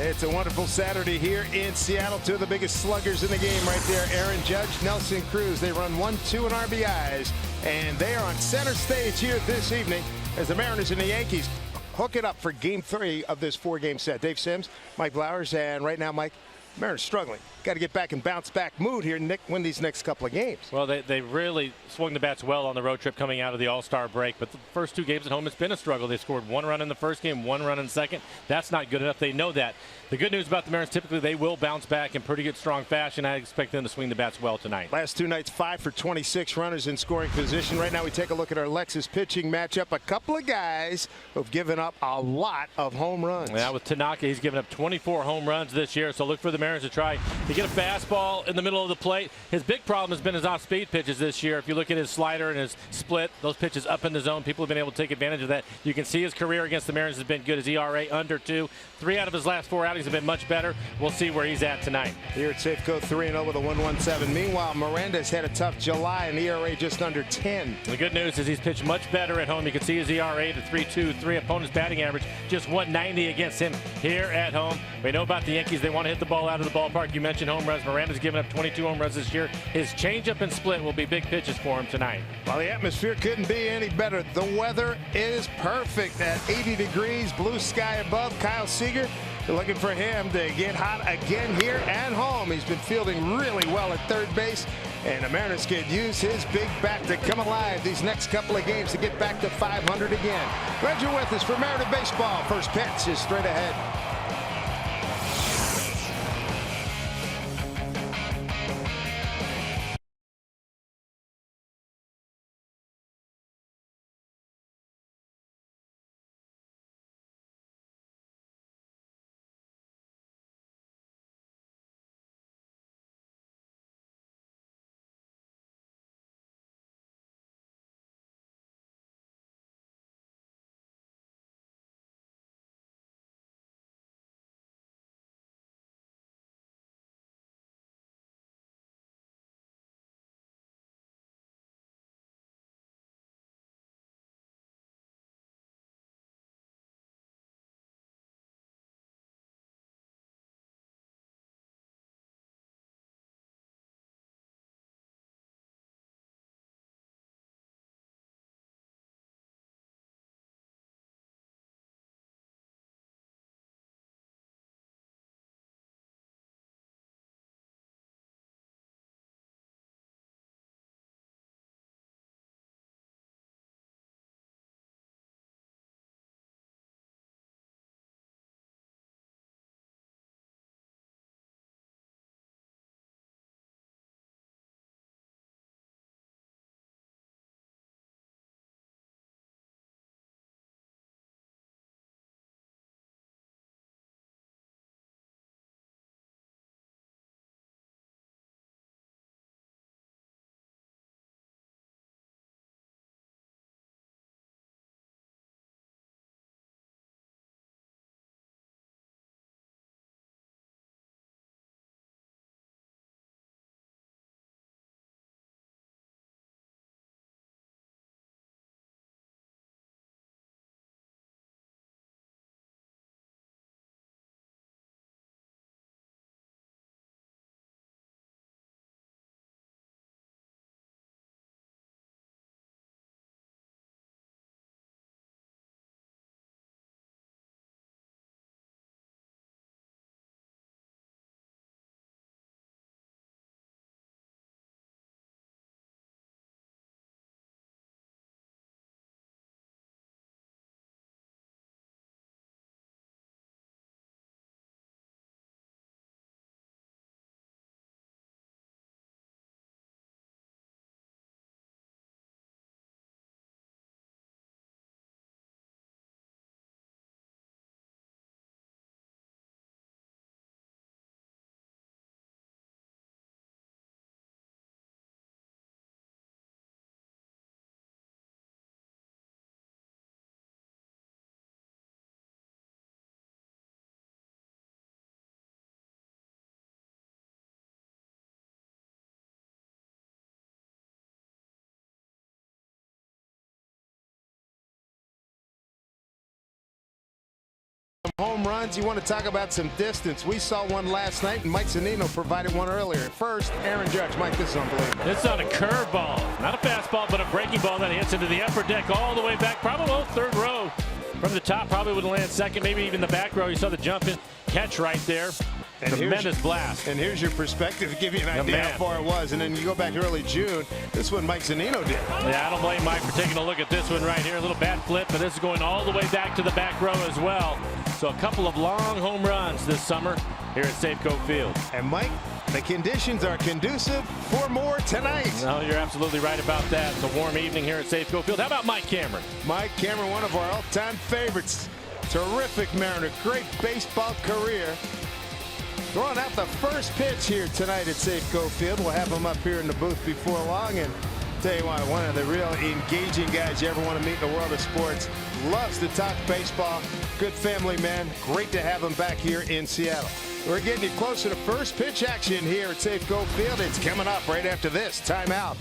It's a wonderful Saturday here in Seattle. Two of the biggest sluggers in the game right there. Aaron Judge, Nelson Cruz. They run 1-2 in RBIs, and they are on center stage here this evening as the Mariners and the Yankees hook it up for Game 3 of this 4-game set. Dave Sims, Mike Blowers, and right now, Mike, Mariners struggling. Got to get back in bounce-back mood here and win these next couple of games. Well, they really swung the bats well on the road trip coming out of the All-Star break, but the first 2 games at home, it's been a struggle. They scored 1 run in the first game, 1 run in the second. That's not good enough. They know that. The good news about the Mariners, typically they will bounce back in pretty good, strong fashion. I expect them to swing the bats well tonight. Last 2 nights, 5 for 26 runners in scoring position. Right now we take a look at our Lexus pitching matchup. A couple of guys who've given up a lot of home runs. Yeah, with Tanaka, he's given up 24 home runs this year, so look for the Mariners to try to get a fastball in the middle of the plate. His big problem has been his off-speed pitches this year. If you look at his slider and his split, those pitches up in the zone, people have been able to take advantage of that. You can see his career against the Mariners has been good. His ERA under 2. 3 out of his last 4 outings have been much better. We'll see where he's at tonight. Here at Safeco 3-0 with a 1.17. Meanwhile, Miranda's had a tough July, and ERA just under 10. The good news is he's pitched much better at home. You can see his ERA to 3.23. Opponent's batting average just 190 against him here at home. We know about the Yankees. They want to hit the ball out of the ballpark. You mentioned home runs. Miranda's given up 22 home runs this year. His changeup and split will be big pitches for him tonight. Well, the atmosphere couldn't be any better. The weather is perfect at 80 degrees, blue sky above. Kyle Seager, you're looking for him to get hot again here at home. He's been fielding really well at third base, and the Mariners could use his big bat to come alive these next couple of games to get back to 500 again. Glad you're with us for Mariner Baseball. First pitch is straight ahead. home runs. You want to talk about some distance. We saw one last night, and Mike Zunino provided one earlier. First, Aaron Judge. Mike, this is unbelievable. It's on a curveball. Not a fastball, but a breaking ball that hits into the upper deck all the way back, probably third row. From the top, probably would land second, maybe even the back row. You saw the jump in catch right there. And tremendous blast. And here's your perspective to give you an idea how far it was. And then you go back to early June. This one Mike Zunino did. Yeah, I don't blame Mike for taking a look at this one right here. A little bat flip, but this is going all the way back to the back row as well. So a couple of long home runs this summer here at Safeco Field. And Mike, the conditions are conducive for more tonight. No, you're absolutely right about that. It's a warm evening here at Safeco Field. How about Mike Cameron? Mike Cameron, one of our all-time favorites. Terrific Mariner, great baseball career. Throwing out the first pitch here tonight at Safeco Field. We'll have him up here in the booth before long. And tell you what, one of the real engaging guys you ever want to meet in the world of sports. Loves to talk baseball. Good family man. Great to have him back here in Seattle. We're getting you closer to first pitch action here at Safeco Field. It's coming up right after this timeout.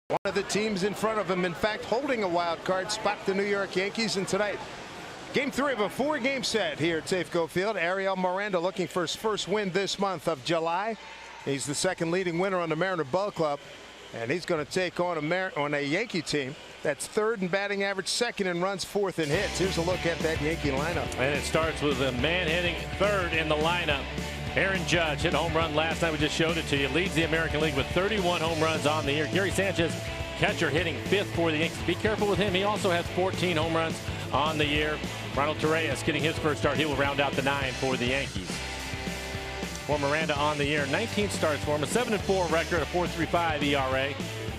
One of the teams in front of him, in fact, holding a wild card spot, the New York Yankees. And tonight, game 3 of a 4-game set here at Safeco Field. Ariel Miranda looking for his first win this month of July. He's the second leading winner on the Mariner Ball Club. And he's going to take on a Yankee team that's third in batting average, second in runs, fourth in hits. Here's a look at that Yankee lineup. And it starts with a man hitting third in the lineup. Aaron Judge hit a home run last night. We just showed it to you. Leads the American League with 31 home runs on the year. Gary Sanchez, catcher, hitting 5th for the Yankees. Be careful with him. He also has 14 home runs on the year. Ronald Torreyes getting his first start. He will round out the 9 for the Yankees. For Miranda on the year, 19 starts for him, a 7-4 record, a 4.35 ERA,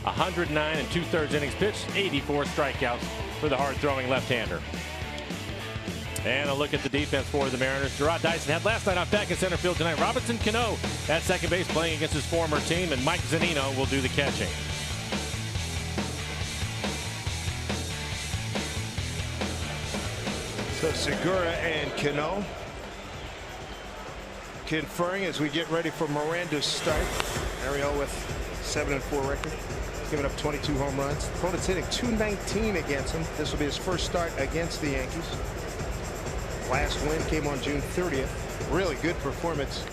109 2/3 innings pitched, 84 strikeouts for the hard-throwing left-hander. And a look at the defense for the Mariners. Gerard Dyson had last night off back in center field tonight. Robinson Cano at second base playing against his former team, and Mike Zunino will do the catching. So Segura and Cano conferring as we get ready for Miranda's start. Ariel with 7-4 record, giving up 22 home runs. Opponent's hitting .219 against him. This will be his first start against the Yankees. Last win came on June 30th. Really good performance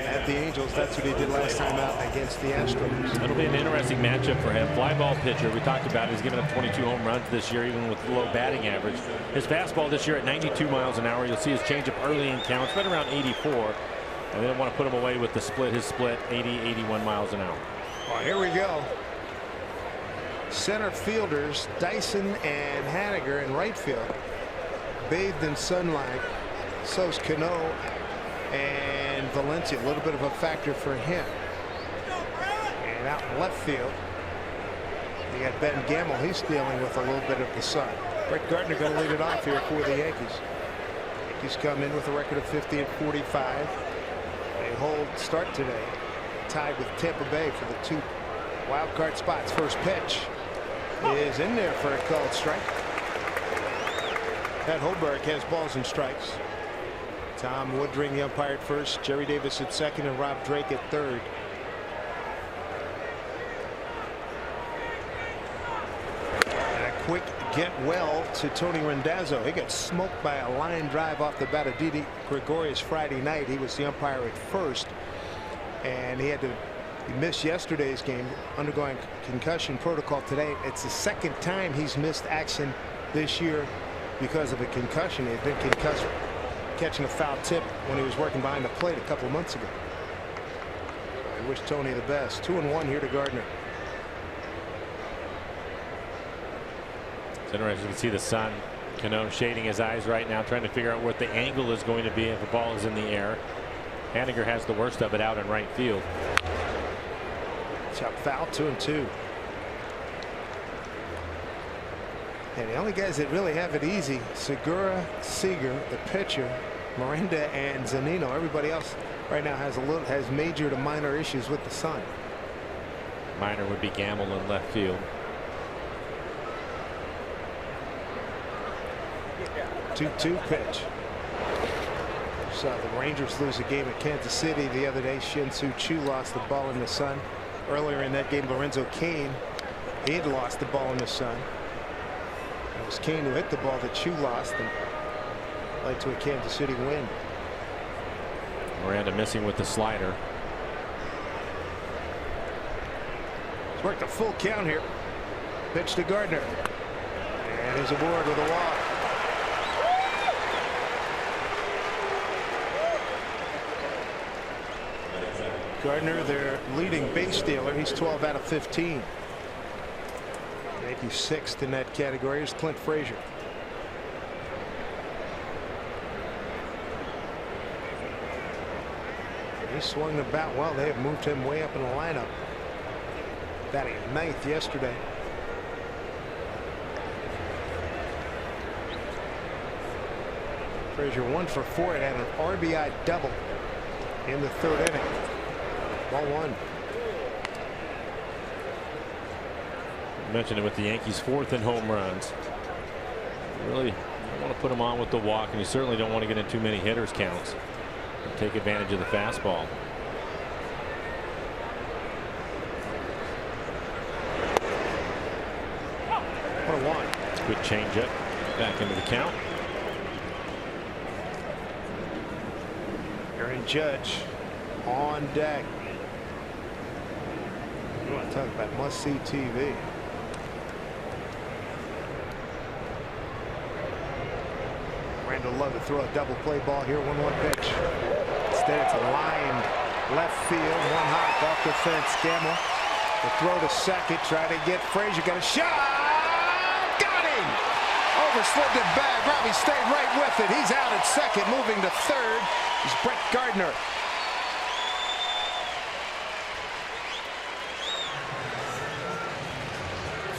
at the Angels. That's what he did last time out against the Astros. That'll be an interesting matchup for him. Fly ball pitcher. We talked about it. He's given up 22 home runs this year, even with low batting average. His fastball this year at 92 miles an hour. You'll see his changeup early in counts, right around 84. And they don't want to put him away with the split. His split 80, 81 miles an hour. Oh, here we go. Center fielders Dyson and Haniger in right field, bathed in sunlight. So's Cano and Valencia, a little bit of a factor for him. And out in left field, you got Ben Gamble. He's dealing with a little bit of the sun. Brett Gardner going to lead it off here for the Yankees. Yankees come in with a record of 50 and 45. They hold start today, tied with Tampa Bay for the 2 wild card spots. First pitch is in there for a called strike. Pat Hoberg has balls and strikes. Tom Woodring the umpire at first, Jerry Davis at second, and Rob Drake at third. And a quick get well to Tony Randazzo. He got smoked by a line drive off the bat of Didi Gregorius Friday night. He was the umpire at first, and he missed yesterday's game, undergoing concussion protocol today. It's the second time he's missed action this year because of a concussion. He had been concussed catching a foul tip when he was working behind the plate a couple of months ago. I wish Tony the best. 2-1 here to Gardner. It's interesting to see the sun. Cano shading his eyes right now, trying to figure out what the angle is going to be if the ball is in the air. Haniger has the worst of it out in right field. Chop foul, 2-2. And the only guys that really have it easy, Segura, Seager, the pitcher, Miranda, and Zunino. Everybody else right now has major to minor issues with the sun. Minor would be Gamble in left field. 2-2 pitch. Saw the Rangers lose a game at Kansas City the other day. Shin-Soo Choo lost the ball in the sun. Earlier in that game, Lorenzo Cain, he had lost the ball in the sun. It was Cain who hit the ball that Choo lost and led to a Kansas City win. Miranda missing with the slider. He's worked a full count here. Pitch to Gardner. And he's aboard with a walk. Gardner, their leading base stealer. He's 12 out of 15. Yankees 6th in that category is Clint Frazier. He swung the bat well. They have moved him way up in the lineup. Batting 9th yesterday. Frazier 1 for 4 and had an RBI double in the 3rd inning. Ball 1. Mentioned it with the Yankees, 4th in home runs. You really don't want to put him on with the walk, and you certainly don't want to get in too many hitters counts and take advantage of the fastball. What a one. Good changeup back into the count. Aaron Judge on deck. You want to talk about must-see TV. Randall Love to throw a double play ball here. 1-1 pitch. Instead, it's a lined left field. One hop off the fence. Gamble. The throw to second. Try to get Frazier. Got a shot. Got him. Overslid the bag. Robbie stayed right with it. He's out at second. Moving to third is Brett Gardner.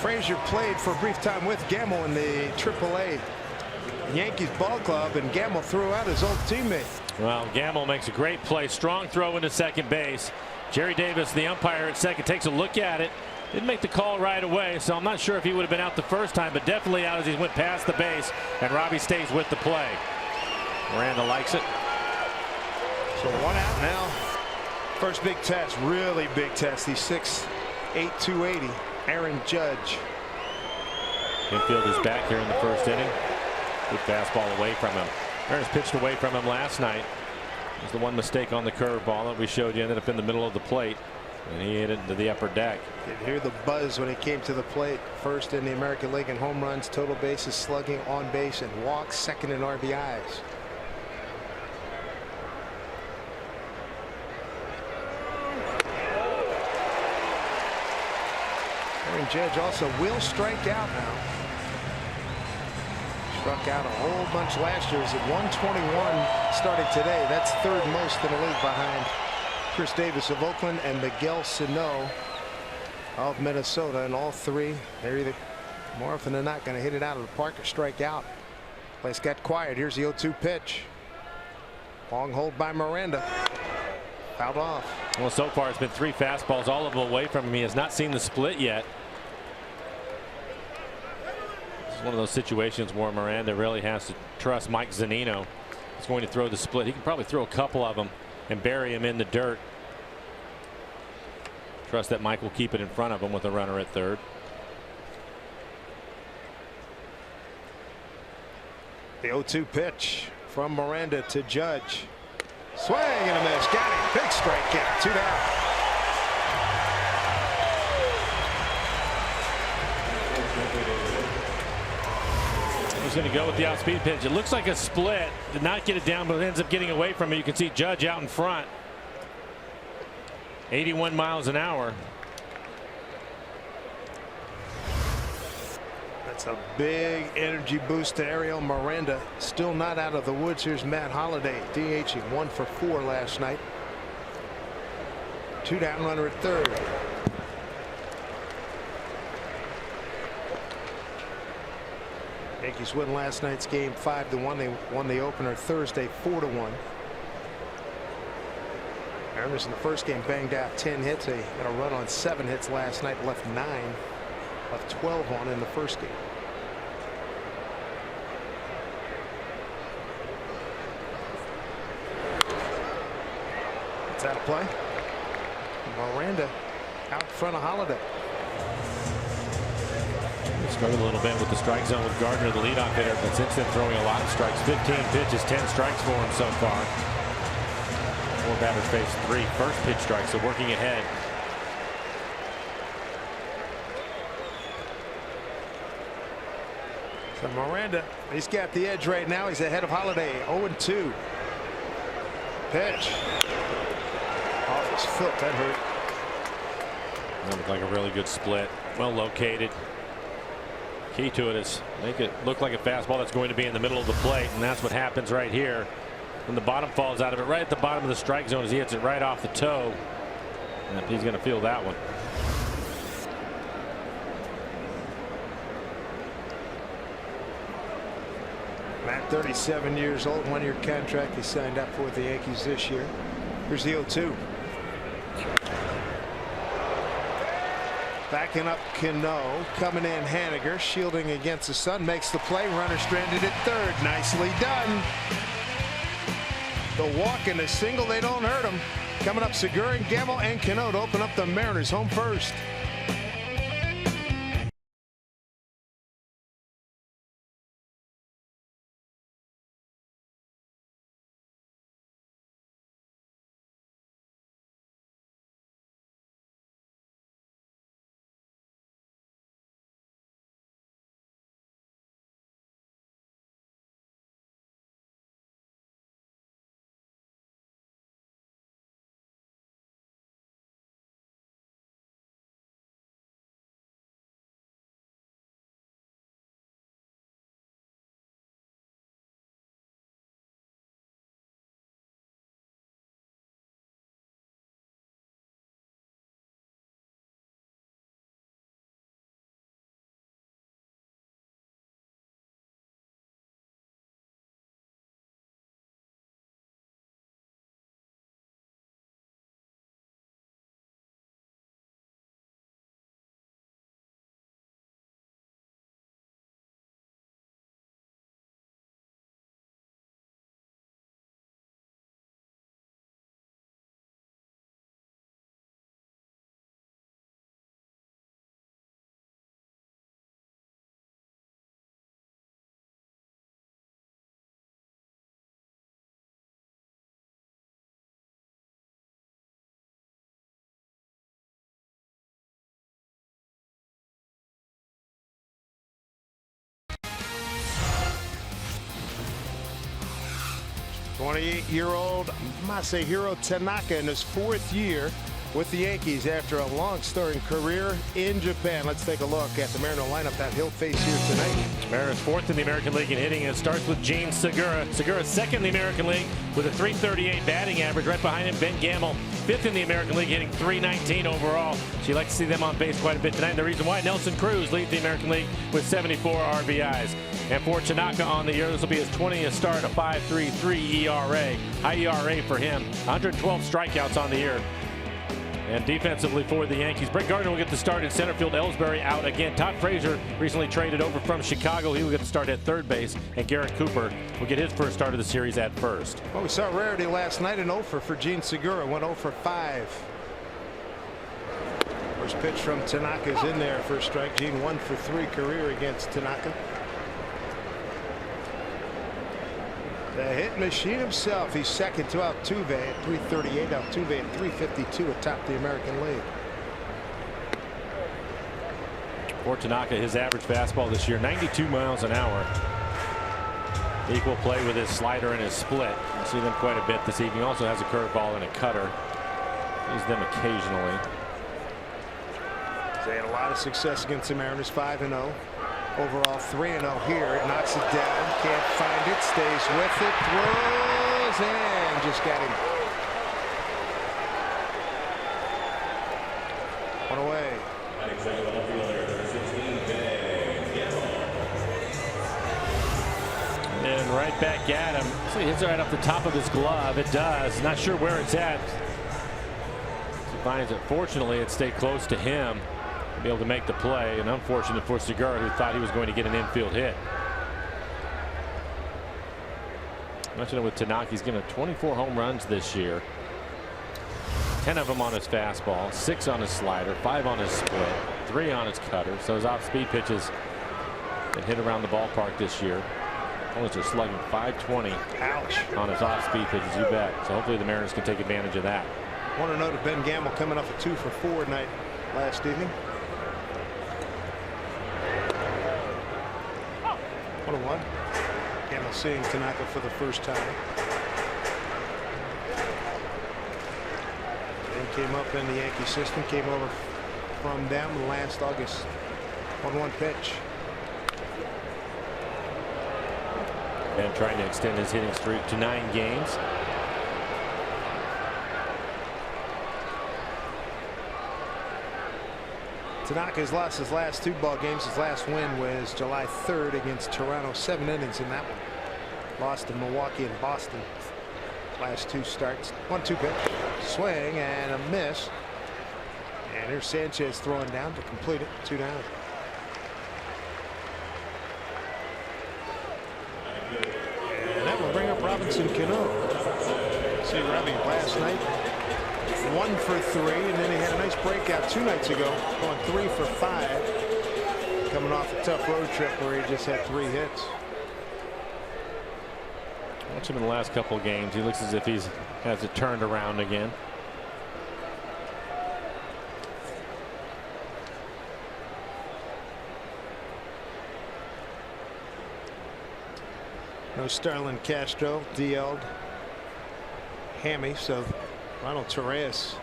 Frazier played for a brief time with Gamble in the AAA Yankees ball club, and Gamble threw out his old teammate. Well, Gamble makes a great play. Strong throw into second base. Jerry Davis, the umpire at second, takes a look at it. Didn't make the call right away, so I'm not sure if he would have been out the first time, but definitely out as he went past the base, and Robbie stays with the play. Miranda likes it. So 1 out now. First big test, really big test. He's 6'8", 280. Aaron Judge. Infield is back here in the first inning. Good fastball away from him. Aaron's pitched away from him last night. It was the one mistake on the curveball that we showed you. Ended up in the middle of the plate, and he hit it into the upper deck. You could hear the buzz when he came to the plate. First in the American League in home runs, total bases, slugging, on base, and walks. Second in RBIs. Aaron Judge also will strike out now. Struck out a whole bunch last year. He's at 121 starting today. That's third most in the league behind Chris Davis of Oakland and Miguel Sano of Minnesota. And all three, they're either more often than not going to hit it out of the park or strike out. Place got quiet. Here's the 0-2 pitch. Long hold by Miranda. Fouled off. Well, so far it's been 3 fastballs, all of them away from him. He has not seen the split yet. It's one of those situations where Miranda really has to trust Mike Zunino. He's going to throw the split. He can probably throw a couple of them and bury him in the dirt. Trust that Mike will keep it in front of him with a runner at third. The 0-2 pitch from Miranda to Judge. Swing and a miss. Got him. Big strikeout. 2 down. He's going to go with the outspeed pitch. It looks like a split. Did not get it down, but ends up getting away from it. You can see Judge out in front. 81 miles an hour. That's a big energy boost to Ariel Miranda. Still not out of the woods. Here's Matt Holliday DHing 1 for 4 last night. 2 down, runner at third. Yankees win last night's game 5-1. They won the opener Thursday 4-1. Mariners in the first game banged out 10 hits. They got a run on 7 hits last night, left 9. Left 12 on in the first game. It's out of play. Miranda out in front of Holliday. Struggled a little bit with the strike zone with Gardner, the leadoff hitter, but since then throwing a lot of strikes. 15 pitches, 10 strikes for him so far. 4 batters faced 3 first pitch strikes, so working ahead. So Miranda, he's got the edge right now. He's ahead of Holliday. 0-2. Pitch. Off his foot. That hurt. That looked like a really good split. Well located. Key to it is make it look like a fastball that's going to be in the middle of the plate, and that's what happens right here. When the bottom falls out of it, right at the bottom of the strike zone as he hits it right off the toe. And he's going to feel that one. Matt, 37 years old, 1-year contract he signed up for with the Yankees this year. Here's the 0-2. Backing up Cano, coming in Haniger, shielding against the sun, makes the play. Runner stranded at third. Nicely done. The walk and the single, they don't hurt him. Coming up, Segura and Gamble and Cano to open up the Mariners home first. '28-year-old Masahiro Tanaka in his 4th year with the Yankees after a long storied career in Japan. Let's take a look at the Mariner lineup that he'll face here tonight. Mariners fourth in the American League in hitting, and it starts with Gene Segura. Segura second in the American League with a .338 batting average. Right behind him, Ben Gamel, fifth in the American League, hitting .319 overall. So you like to see them on base quite a bit tonight. And the reason why, Nelson Cruz leads the American League with 74 RBIs. And for Tanaka on the year, this will be his 20th start, a 5.33 ERA. High ERA for him. 112 strikeouts on the year. And defensively for the Yankees, Brett Gardner will get the start in center field. Ellsbury out again. Todd Frazier recently traded over from Chicago. He will get the start at third base. And Garrett Cooper will get his first start of the series at first. Well, we saw rarity last night, an 0 for Gene Segura. Went 0 for 5. First pitch from Tanaka's in there. First strike. Gene 1 for 3 career against Tanaka. The hit machine himself. He's second to Altuve at .338. Altuve at .352 atop the American League. For Tanaka, his average fastball this year, 92 miles an hour. Equal play with his slider and his split. You see them quite a bit this evening. Also has a curveball and a cutter. Use them occasionally. They had a lot of success against the Mariners. 5-0. Overall 3-0 here. It knocks it down. Can't find it. Stays with it. Throws and just got him. One away. And right back at him. So he hits it right off the top of his glove. It does. Not sure where it's at. He finds it. Fortunately, it stayed close to him. Be able to make the play, and unfortunate for Segura, who thought he was going to get an infield hit. I mentioned it with Tanaka. He's getting 24 home runs this year. 10 of them on his fastball, 6 on his slider, 5 on his split, 3 on his cutter. So his off-speed pitches that hit around the ballpark this year. Opponents are slugging .520 on his off-speed pitches. You bet. So hopefully the Mariners can take advantage of that. Want to note that Ben Gamel coming off a 2 for 4 night last evening. 1-1. Gamel seeing Tanaka for the first time. And came up in the Yankee system. Came over from them last August. 1-1 pitch. And trying to extend his hitting streak to 9 games. Tanaka's lost his last 2 ball games. His last win was July 3rd against Toronto. 7 innings in that one. Lost to Milwaukee and Boston. Last 2 starts. 1-2 pitch. Swing and a miss. And here's Sanchez throwing down to complete it. 2 down. And that will bring up Robinson Cano. See Robbie last night. 1 for 3, and then he had a nice breakout 2 nights ago, going 3 for 5, coming off a tough road trip where he just had 3 hits. Watch him in the last couple of games. He looks as if he's has it turned around again. No Starlin Castro, DL'd. Hammy, so Ronald Torres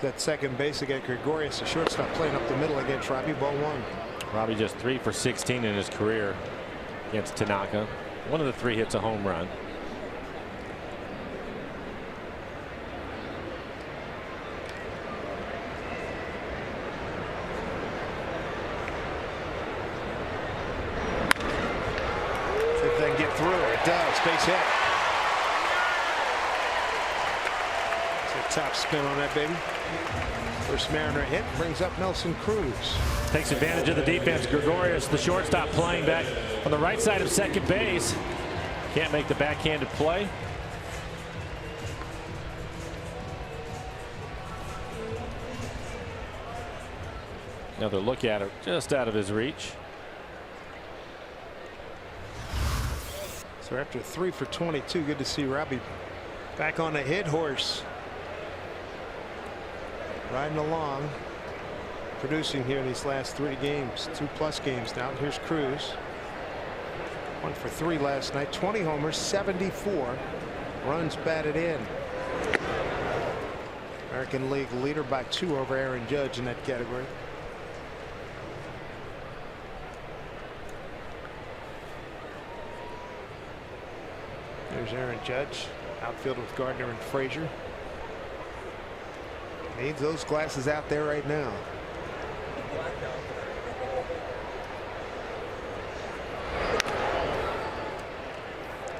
at second base against Gregorius, the shortstop, playing up the middle against Robbie. Ball 1. Robbie just 3 for 16 in his career against Tanaka. One of the 3 hits a home run. See if they can get through. It does. Base hit. Top spin on that baby. First Mariner hit brings up Nelson Cruz. Takes advantage of the defense. Gregorius, the shortstop, playing back on the right side of second base. Can't make the backhanded play. Another look at it, just out of his reach. So after 3 for 22, good to see Robbie back on the hit horse. Riding along, producing here in these last 3 games, 2+ games now. Here's Cruz. 1 for 3 last night, 20 homers, 74 runs batted in. American League leader by 2 over Aaron Judge in that category. There's Aaron Judge, outfield with Gardner and Frazier. Needs those glasses out there right now.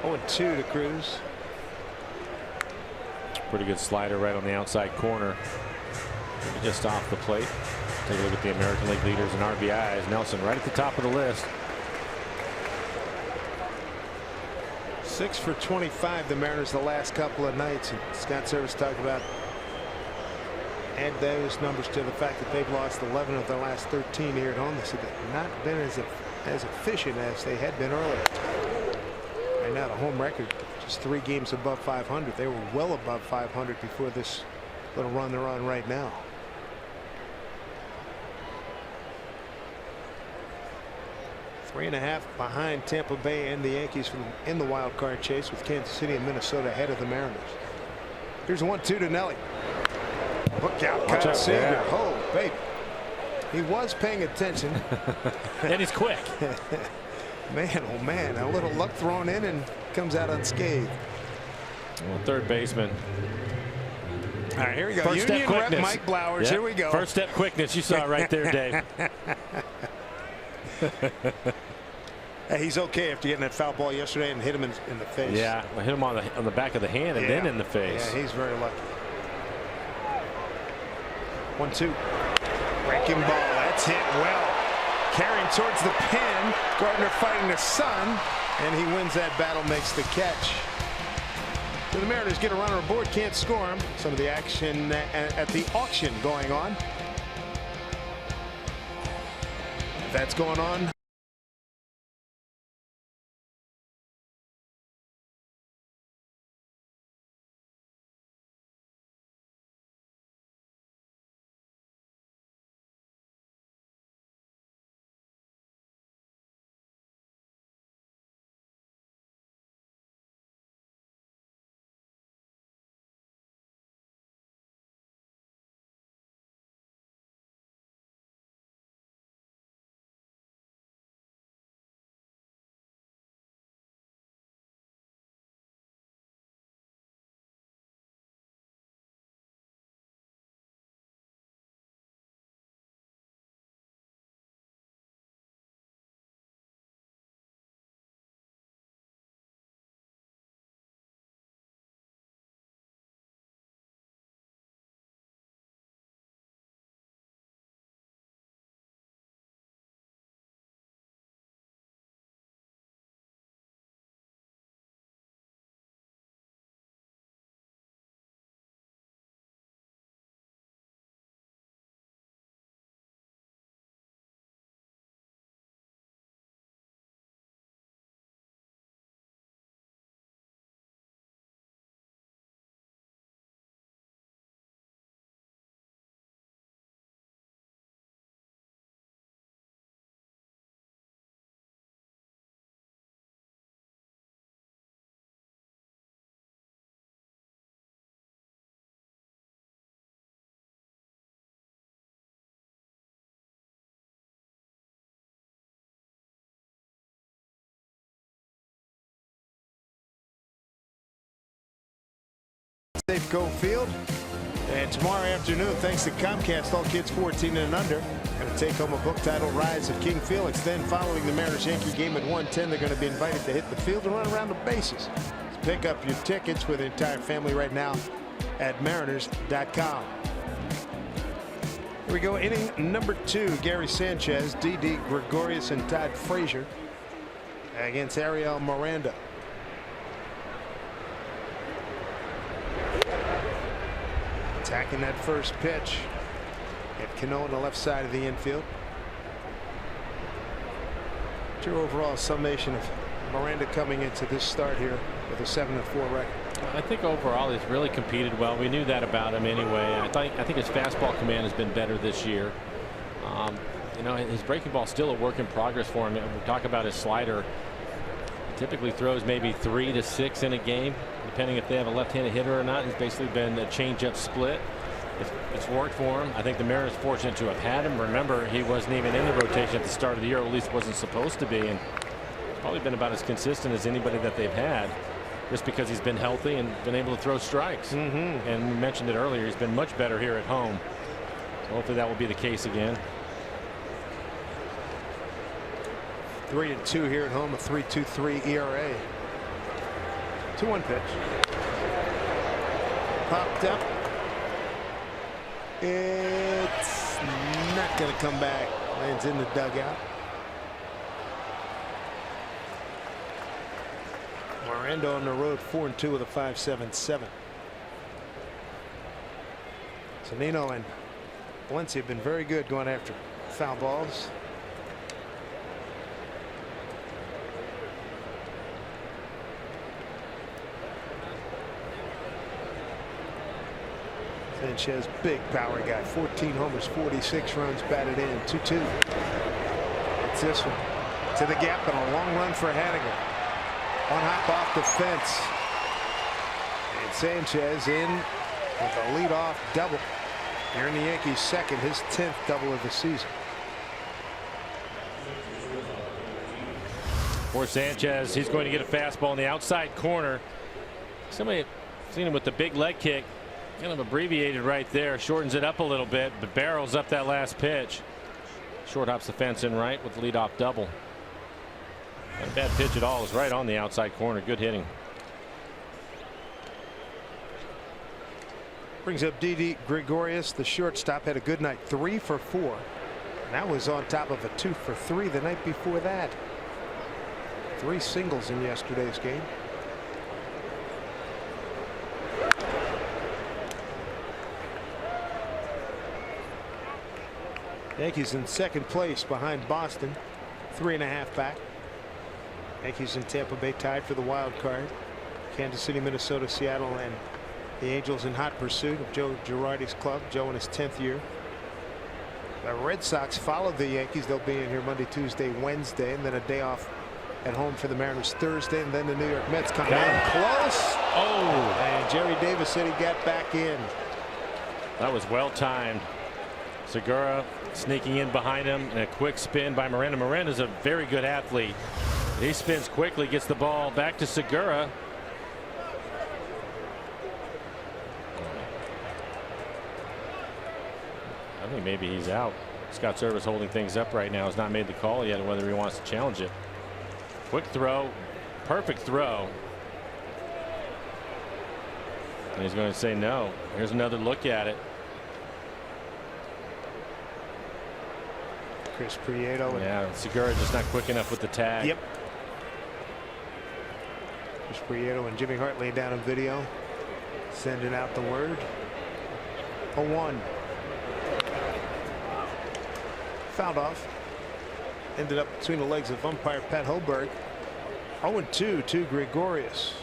Oh, and 2 to Cruz. Pretty good slider right on the outside corner. Maybe just off the plate. Take a look at the American League leaders in RBIs. Nelson right at the top of the list. 6 for 25, the Mariners the last couple of nights. And Scott Service talked about add those numbers to the fact that they've lost 11 of their last 13 here at home. They said they've not been as efficient as they had been earlier. Right now the home record just 3 games above 500. They were well above 500 before this little run they're on right now. Three and a half behind Tampa Bay and the Yankees in the wild card chase, with Kansas City and Minnesota ahead of the Mariners. Here's 1-2 to Nelly. Look out, Kyle Seager. Yeah. Oh, baby. He was paying attention. And he's quick. Man, oh man, a little luck thrown in and comes out unscathed. Well, third baseman. All right, here we go. First Union step rep quickness. Mike Blowers. Yep. Here we go. First step quickness. You saw it right there, Dave. Hey, he's okay after getting that foul ball yesterday and hit him in the face. Yeah, I hit him on the back of the hand and then in the face. Yeah, he's very lucky. 1-2. Breaking ball. That's hit well. Carrying towards the pin. Gardner fighting the sun, and he wins that battle, makes the catch. So the Mariners get a runner aboard, can't score him. Some of the action at the auction going on. That's going on. Safeco Field. And tomorrow afternoon, thanks to Comcast, all kids 14 and under going to take home a book titled Rise of King Felix. Then following the Mariners-Yankee game at 1:10, they're going to be invited to hit the field and run around the bases. So pick up your tickets for the entire family right now at mariners.com. Here we go, inning number 2. Gary Sanchez, Didi Gregorius, and Todd Frazier against Ariel Miranda. Attacking that first pitch. At Cano on the left side of the infield. Your overall summation of Miranda coming into this start here with a 7-4 record. I think overall he's really competed well. We knew that about him anyway. I think his fastball command has been better this year. You know, his breaking ball is still a work in progress for him. We talk about his slider. He typically throws maybe 3 to 6 in a game, depending if they have a left-handed hitter or not. He's basically been a change-up split. It's worked for him. I think the Mariners are fortunate to have had him. Remember, he wasn't even in the rotation at the start of the year, or at least wasn't supposed to be, and probably been about as consistent as anybody that they've had, just because he's been healthy and been able to throw strikes. And we mentioned it earlier, he's been much better here at home. So hopefully that will be the case again. 3-2 here at home, a 3.23 ERA. 2-1 pitch. Popped up. It's not going to come back. Lands in the dugout. Miranda on the road, 4-2 with a 5.77. Zunino and Valencia have been very good going after foul balls. Sanchez, big power guy, 14 homers, 46 runs batted in, 2-2. It's this one to the gap and a long run for Haniger. One hop off the fence, and Sanchez in with a leadoff double. Here in the Yankees' second, his 10th double of the season. For Sanchez, he's going to get a fastball in the outside corner. Somebody seen him with the big leg kick. Kind of abbreviated right there, shortens it up a little bit, but barrels up that last pitch. Short hops the fence in right with the leadoff double. Not a bad pitch at all. It's right on the outside corner. Good hitting. Brings up Didi Gregorius, the shortstop, had a good night, 3 for 4. And that was on top of a 2 for 3 the night before that. 3 singles in yesterday's game. Yankees in second place behind Boston, 3.5 back. Yankees and Tampa Bay tied for the wild card. Kansas City, Minnesota, Seattle, and the Angels in hot pursuit of Joe Girardi's club. Joe in his 10th year. The Red Sox followed the Yankees. They'll be in here Monday, Tuesday, Wednesday, and then a day off at home for the Mariners Thursday, and then the New York Mets come in close. Oh, and Jerry Davis said he got back in. That was well timed. Segura sneaking in behind him, and a quick spin by Miranda. Miranda's a very good athlete. He spins quickly, gets the ball back to Segura. I think maybe he's out. Scott Servais holding things up right now. Has not made the call yet on whether he wants to challenge it. Quick throw, perfect throw. And he's going to say no. Here's another look at it. Chris Prieto. Yeah, Segura just not quick enough with the tag. Yep. Chris Prieto and Jimmy Hart laying down a video, sending out the word. 0-1. Fouled off. Ended up between the legs of umpire Pat Hoberg. 0-2 to Gregorius.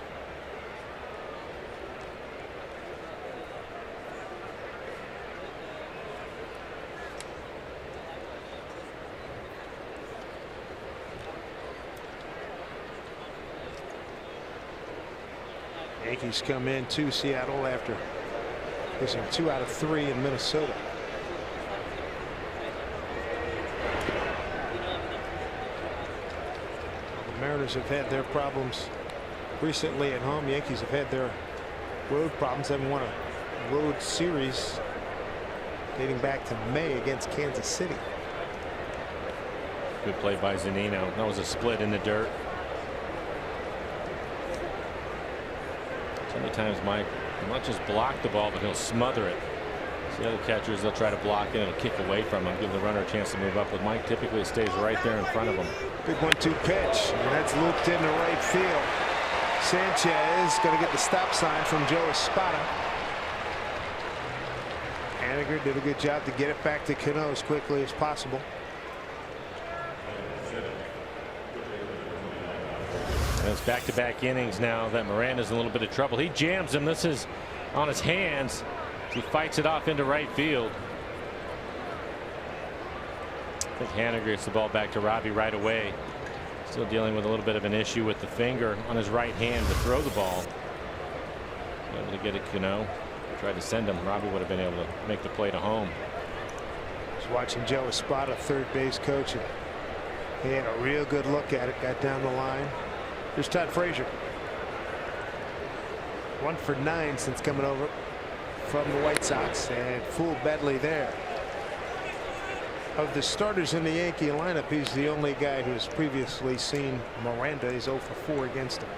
Yankees come in to Seattle after missing 2 out of 3 in Minnesota. The Mariners have had their problems recently at home. Yankees have had their road problems. Haven't won a road series dating back to May against Kansas City. Good play by Zunino. That was a split in the dirt. Sometimes Mike will not just block the ball, but he'll smother it. So the other catchers, they'll try to block it and it'll kick away from him, give the runner a chance to move up. With Mike, typically it stays right there in front of him. Big 1-2 pitch, and that's looped into right field. Sanchez going to get the stop sign from Joe Espada. Haniger did a good job to get it back to Cano as quickly as possible. It's back-to-back innings now that Miranda's in a little bit of trouble. He jams him. This is on his hands. He fights it off into right field. I think Haniger gets the ball back to Robbie right away. Still dealing with a little bit of an issue with the finger on his right hand to throw the ball. Able to get it Cano. Tried to send him. Robbie would have been able to make the play to home. Just watching Joe Espada, third base coach, and he had a real good look at it. Got down the line. Here's Todd Frazier. 1 for 9 since coming over from the White Sox, and fooled badly there. Of the starters in the Yankee lineup, he's the only guy who has previously seen Miranda. He's 0 for 4 against him.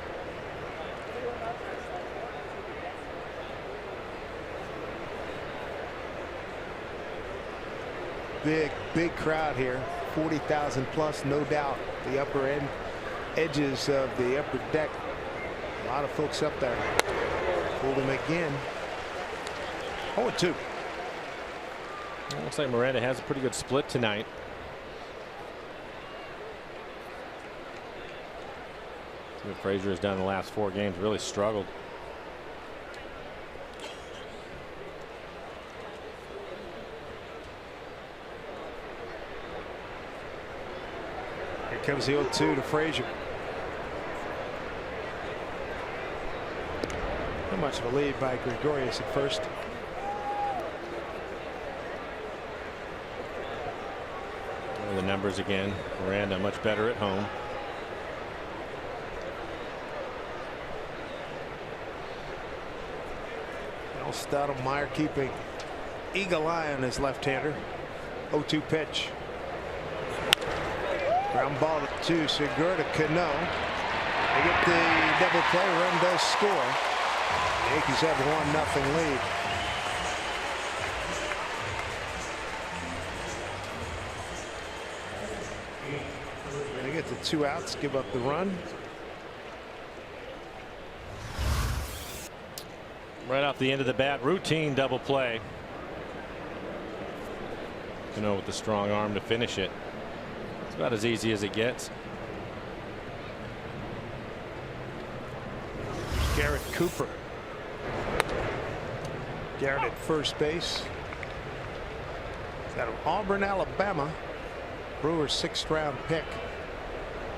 Big crowd here, 40,000 plus, no doubt. The upper end edges of the upper deck. A lot of folks up there. Pulled him again. 0-2. Looks like Miranda has a pretty good split tonight. See what Frazier has done in the last 4 games. Really struggled. Here comes the 0-2 to Frazier. Not much of a lead by Gregorius at first. The numbers again. Miranda much better at home. Well, Stoudemire keeping eagle eye on his left-hander. 0-2 pitch. Ground ball to Segura, Cano. They get the double play. Run does score. The Yankees have a 1-0 lead. They get the 2 outs, give up the run. Right off the end of the bat, routine double play. Cano with the strong arm to finish it. It's about as easy as it gets. Garrett Cooper. Garrett at first base. Out of Auburn, Alabama. Brewers 6th round pick.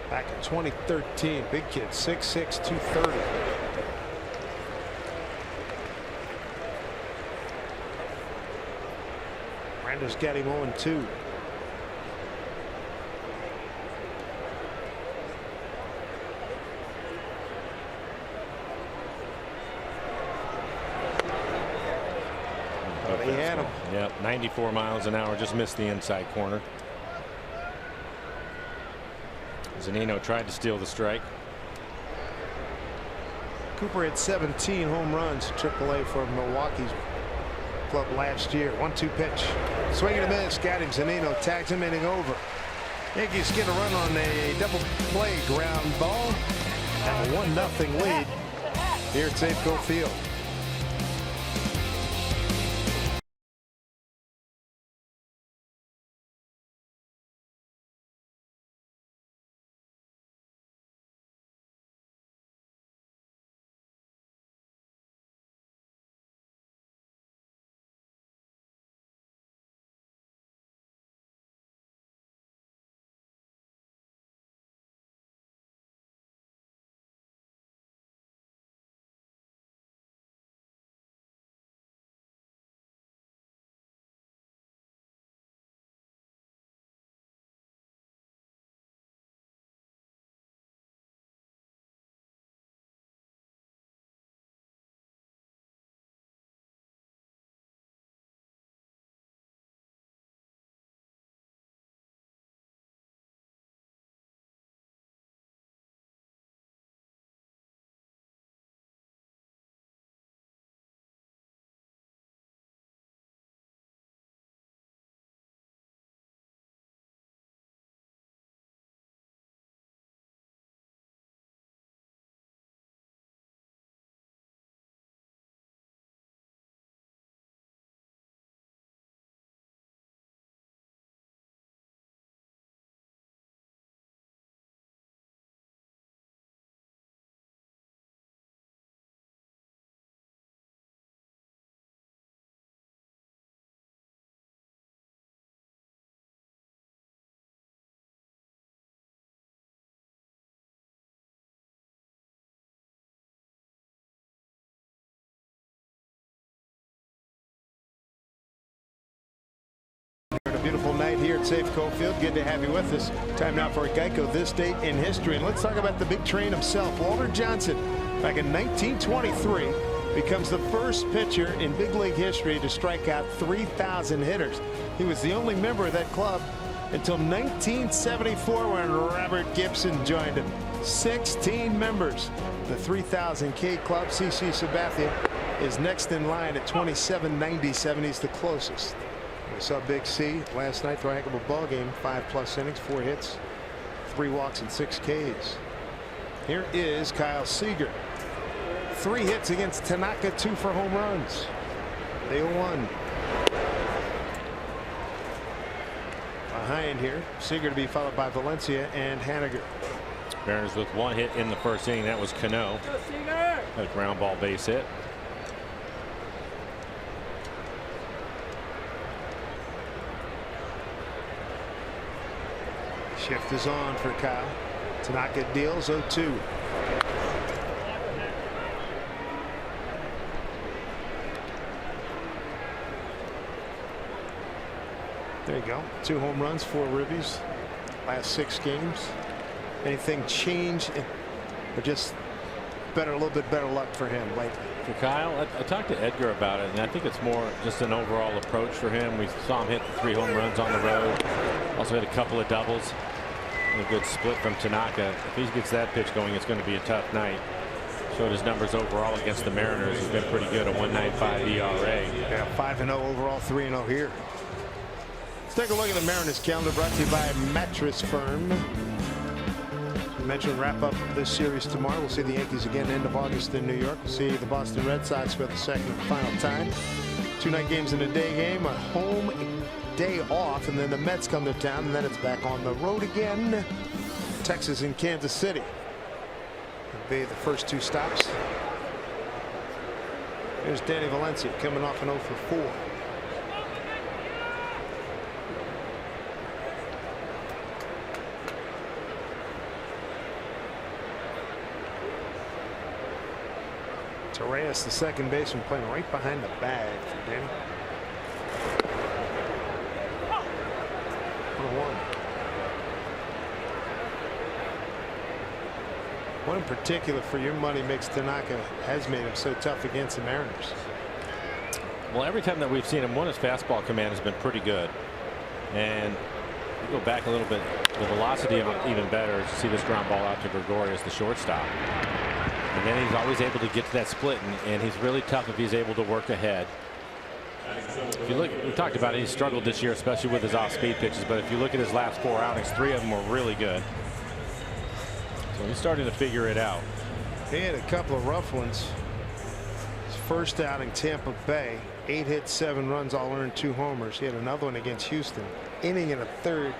Back in 2013. Big kid, 6'6", 230. Miranda's got him 0-2. He had him. Yep, 94 miles an hour, just missed the inside corner. Zunino tried to steal the strike. Cooper had 17 home runs at AAA for Milwaukee's club last year. 1-2 pitch. Swing and a miss. Got him. Zunino tags him, inning over. Yankees get a run on a double play ground ball. Have a 1-0 lead here at Safeco Field. beautiful night here at Safeco Field. Good to have you with us. Time now for a Geico This Date in History. And let's talk about the big train himself. Walter Johnson, back in 1923, becomes the first pitcher in big league history to strike out 3,000 hitters. He was the only member of that club until 1974 when Robert Gibson joined him. 16 members. The 3,000 K club. CC Sabathia is next in line at 27.97. He's the closest. We saw Big C last night throw a heck of a ball game. 5+ innings, 4 hits, 3 walks, and 6 Ks. Here is Kyle Seager. 3 hits against Tanaka, 2 for home runs. They 0-1. Behind here, Seager to be followed by Valencia and Haniger. Mariners with 1 hit in the first inning. That was Cano. A ground ball base hit. Shift is on for Kyle. Tanaka deals 0-2. There you go. 2 home runs, 4 ribbies. Last 6 games. Anything change or just better, a little bit better luck for him lately? For Kyle, I talked to Edgar about it, and I think it's more just an overall approach for him. We saw him hit the 3 home runs on the road. Also hit a couple of doubles. And a good split from Tanaka. If he gets that pitch going, it's going to be a tough night. Showed his numbers overall against the Mariners. He's been pretty good. A 1.95 ERA. Yeah, 5-0 overall, 3-0 here. Let's take a look at the Mariners calendar, brought to you by Mattress Firm. We mentioned wrap up this series tomorrow. We'll see the Yankees again end of August in New York. We'll see the Boston Red Sox for the second and final time. 2 night games in a day game, a home day off, and then the Mets come to town, and then it's back on the road again. Texas and Kansas City will be the first 2 stops. Here's Danny Valencia coming off an 0 for 4. Reyes, the second baseman, playing right behind the bag for Danny. 1-1. What in particular for your money makes Tanaka has made him so tough against the Mariners? Well, every time that we've seen him, his fastball command has been pretty good. And you go back a little bit, the velocity even better. You see this ground ball out to Gregorius, the shortstop. And then he's always able to get to that split, and he's really tough if he's able to work ahead. If you look, we talked about it, he's struggled this year, especially with his off-speed pitches. But if you look at his last 4 outings, 3 of them were really good. So he's starting to figure it out. He had a couple of rough ones. His first outing, Tampa Bay, 8 hits, 7 runs, all earned 2 homers. He had another one against Houston, inning and a third.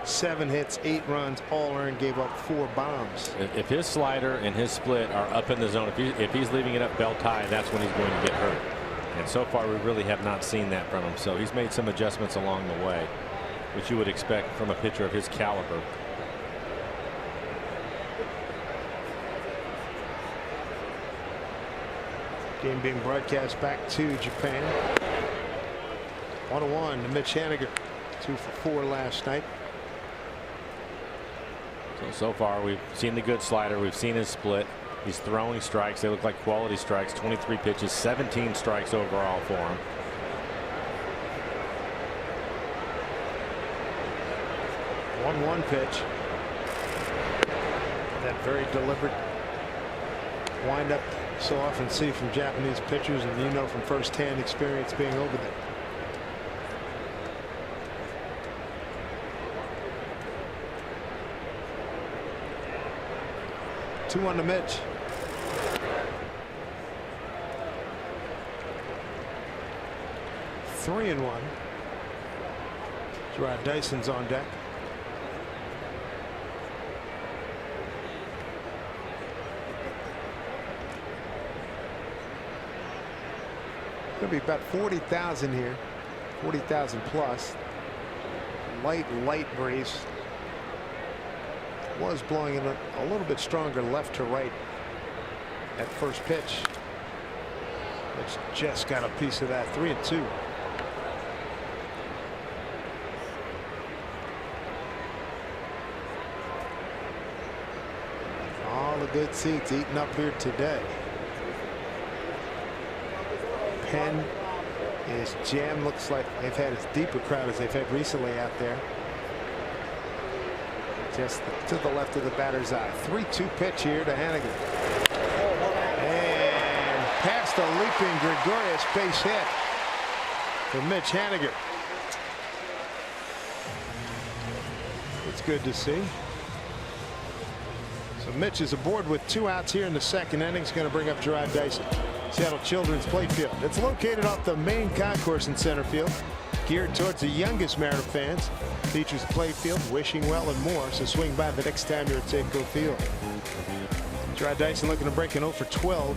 7 hits, 8 runs, all earned, gave up 4 bombs. If his slider and his split are up in the zone, if he's leaving it up belt high, that's when he's going to get hurt. And so far, we really have not seen that from him. So he's made some adjustments along the way, which you would expect from a pitcher of his caliber. Game being broadcast back to Japan. 1-1 to Mitch Haniger. 2 for 4 last night. So far we've seen the good slider. We've seen his split. He's throwing strikes. They look like quality strikes. 23 pitches, 17 strikes overall for him. One pitch. That very deliberate wind up so often see from Japanese pitchers, and you know from firsthand experience being over there. Two on to Mitch. Three and 1. Gerard Dyson's on deck. Going to be about 40,000 here. 40,000 plus. Light breeze. Was blowing in a little bit stronger left to right at first pitch. It's just got a piece of that. 3 and 2. good seats eating up here today. Pen is jammed. Looks like they've had as deep a crowd as they've had recently out there. Just to the left of the batter's eye. 3-2 pitch here to Haniger. And past the leaping Gregorius, base hit for Mitch Haniger. It's good to see. So Mitch is aboard with 2 outs here in the second inning. He's going to bring up Gerard Dyson. Seattle Children's Playfield. It's located off the main concourse in center field, geared towards the youngest Mariner fans. Features playfield, wishing well, and more. So swing by the next time you're at Safeco Field. Gerard Dyson looking to break an 0 for 12.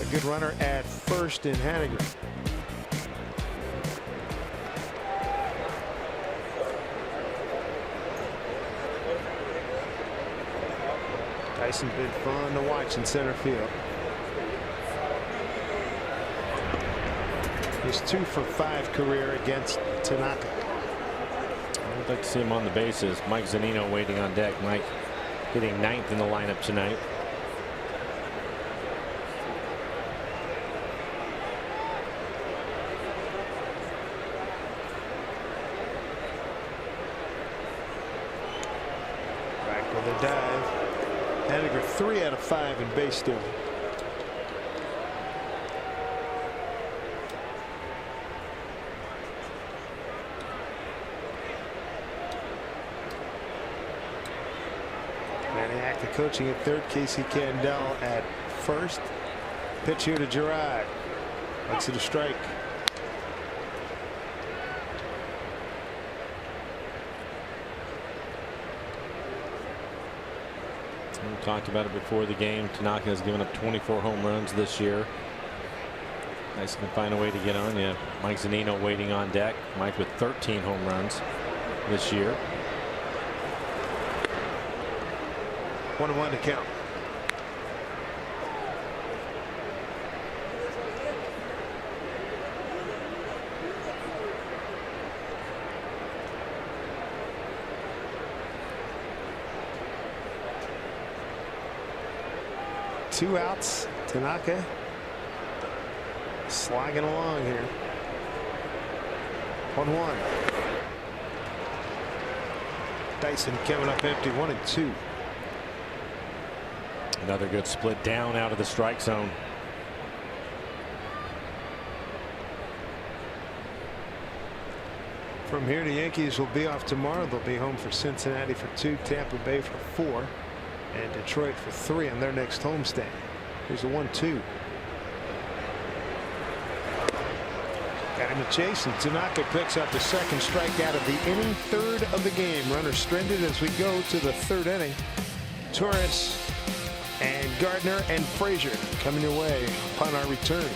A good runner at first in Haniger. Dyson's been fun to watch in center field. His 2 for 5 career against Tanaka. I'd like to see him on the bases. Mike Zunino waiting on deck. Mike hitting 9th in the lineup tonight. Back with a dive. Haniger 3 out of 5 in base stealing. Coaching at third, Casey Candell at first. Pitch here to Gerard. Looks at a strike. We talked about it before the game. Tanaka has given up 24 home runs this year. Nice to find a way to get on. Yeah, Mike Zunino waiting on deck. Mike with 13 home runs this year. 1-1 to count. Two outs. Tanaka slogging along here. 1-1. Dyson coming up empty. 1-2. Another good split down out of the strike zone. From here, the Yankees will be off tomorrow. They'll be home for Cincinnati for 2, Tampa Bay for 4, and Detroit for 3 on their next homestand. Here's the 1-2. Got him to chase, and Tanaka picks up the second strikeout of the inning, 3rd of the game. Runner stranded as we go to the 3rd inning. Torres and Gardner and Frazier coming your way upon our return.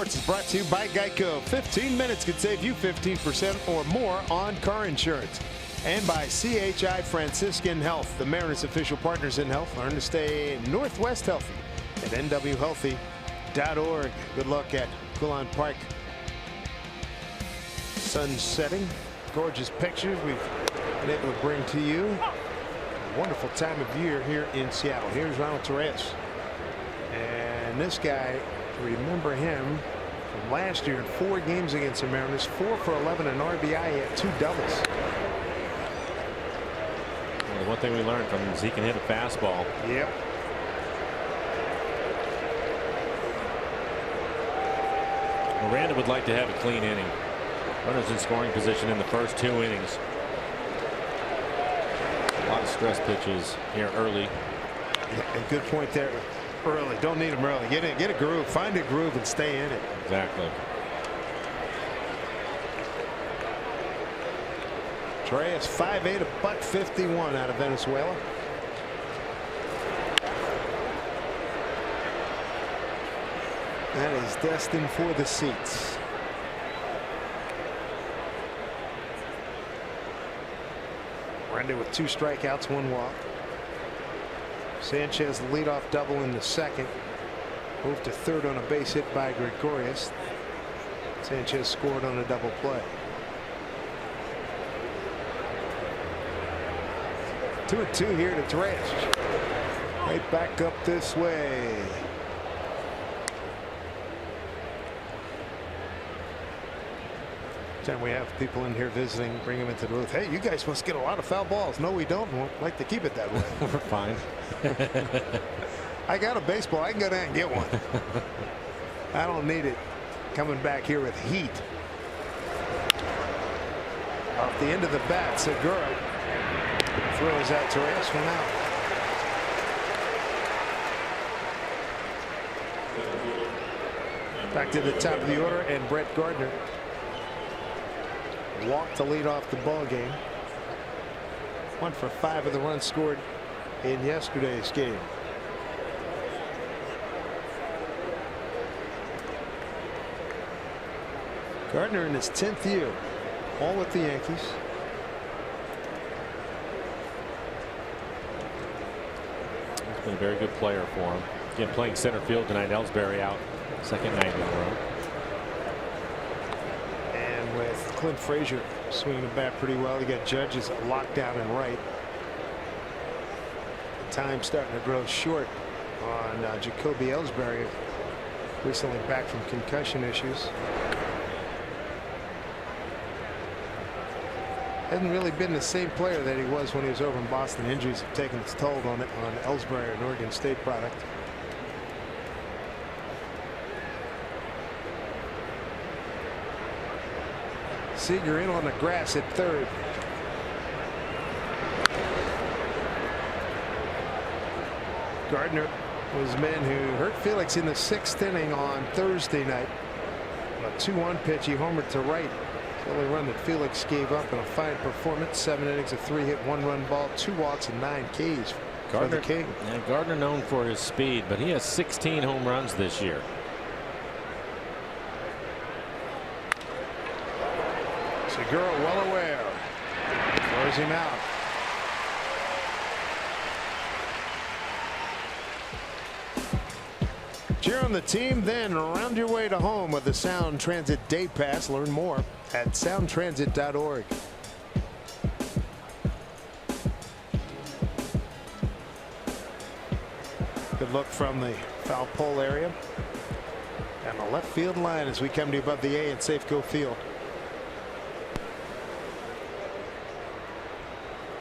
Sports is brought to you by Geico. 15 minutes could save you 15% or more on car insurance. And by CHI Franciscan Health, the Mariners' official partners in health. Learn to stay Northwest healthy at nwhealthy.org. Good luck at Coulon Park. Sun setting. Gorgeous pictures we've been able to bring to you. A wonderful time of year here in Seattle. Here's Ronald Torres. And this guy, remember him from last year in 4 games against the Mariners. 4 for 11 and RBI. He had 2 doubles. Well, one thing we learned from him is he can hit a fastball. Yep. Miranda would like to have a clean inning. Runners in scoring position in the first 2 innings. A lot of stress pitches here early. Yeah, a good point there. Early. Don't need them early. Get a groove. Find a groove and stay in it. Exactly. Torres 5'8", a .51 out of Venezuela. That is destined for the seats. Randy with 2 strikeouts, 1 walk. Sanchez leadoff double in the second. Moved to third on a base hit by Gregorius. Sanchez scored on a double play. 2-2 here to Torres. Right back up this way. Time we have people in here visiting, bring them into the booth. Hey, you guys must get a lot of foul balls. No, we don't. We'd like to keep it that way. We're fine. I got a baseball. I can go down and get one. I don't need it. Coming back here with heat. Off the end of the bat, Segura throws out Torres for now. Back to the top of the order, and Brett Gardner walked to lead off the ball game. 1 for 5 of the runs scored in yesterday's game. Gardner in his 10th year, all with the Yankees. He's been a very good player for him. Again, playing center field tonight. Ellsbury out, second night in a row. And with Clint Frazier swinging the bat pretty well, he got Judge's locked down and right. Time starting to grow short on Jacoby Ellsbury, recently back from concussion issues. Hasn't really been the same player that he was when he was over in Boston. Injuries have taken its toll on Ellsbury, an Oregon State product. Seager in on the grass at third. Gardner was the man who hurt Felix in the 6th inning on Thursday night. On a 2-1 pitch, he homered to right. The only run that Felix gave up in a fine performance. 7 innings of 3-hit, 1-run ball, 2 walks, and 9 Ks for the King. Yeah, Gardner known for his speed, but he has 16 home runs this year. Segura well aware. Throws him out. Cheer on the team, then round your way to home with the Sound Transit Day Pass. Learn more at soundtransit.org. Good look from the foul pole area and the left field line as we come to you above the A at Safeco Field.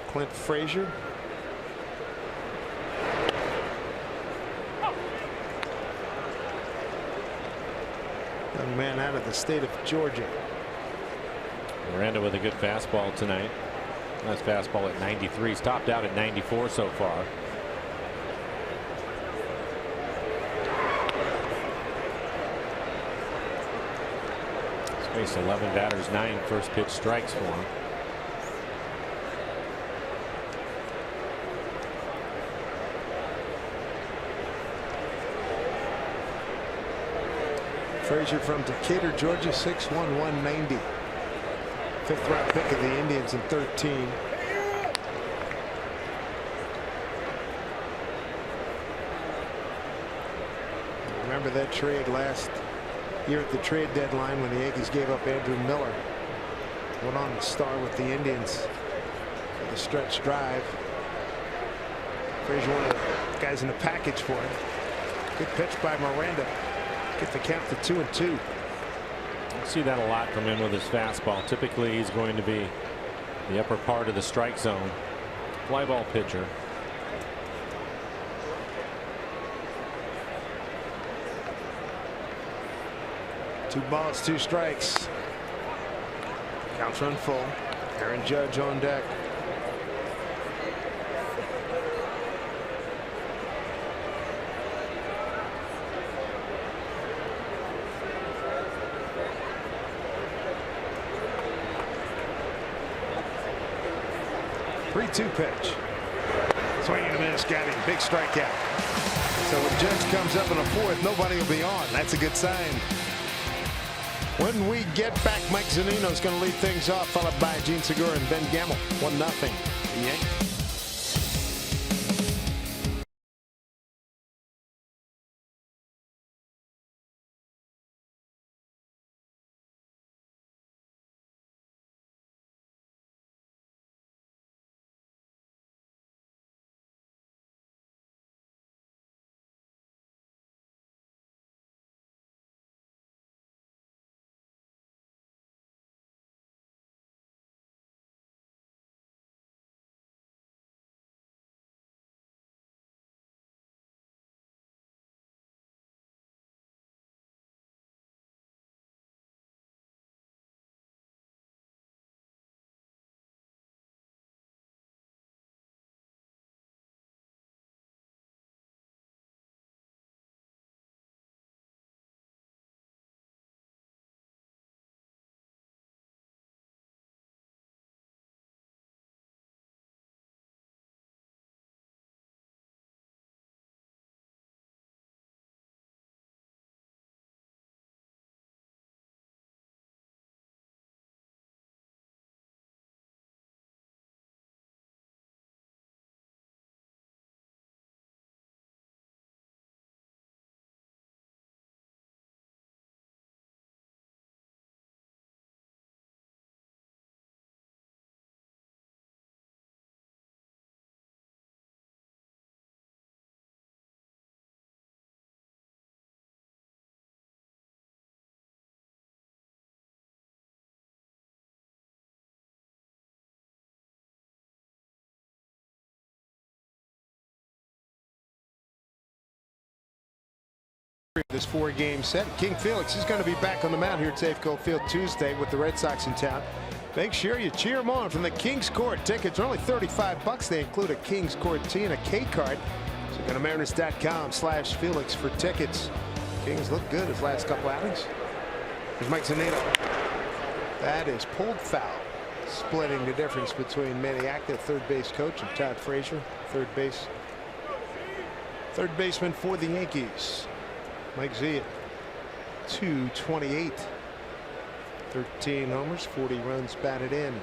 Clint Frazier. Young man out of the state of Georgia. Miranda with a good fastball tonight. Nice fastball at 93. He's topped out at 94 so far. He's faced 11 batters, 9 first pitch strikes for him. Frazier from Decatur, Georgia, 6'1", 190. Fifth round pick of the Indians in 13. Remember that trade last year at the trade deadline when the Yankees gave up Andrew Miller. Went on to star with the Indians for the stretch drive. Frazier, one of the guys in the package for him. Good pitch by Miranda. Get the count to 2-2. I see that a lot from him with his fastball. Typically he's going to be the upper part of the strike zone. Fly ball pitcher. Two balls, two strikes. Counts run full. Aaron Judge on deck. Three-two pitch. Swing and a miss. Got him. Big strikeout. So when Judge comes up in the fourth, nobody will be on. That's a good sign. When we get back, Mike Zunino is going to lead things off, followed by Gene Segura and Ben Gamble. 1-0. The Yankees. This four-game set. King Felix is going to be back on the mound here at Safeco Field Tuesday with the Red Sox in town. Make sure you cheer them on from the Kings Court. Tickets are only $35. They include a Kings Court tee and a K card. So go to Mariners.com/Felix for tickets. Kings look good his last couple outings. There's Mike Zunino. That is pulled foul, splitting the difference between Maniac, the third base coach, and Todd Frazier, third baseman for the Yankees. Mike Z at 228. 13 homers, 40 runs batted in.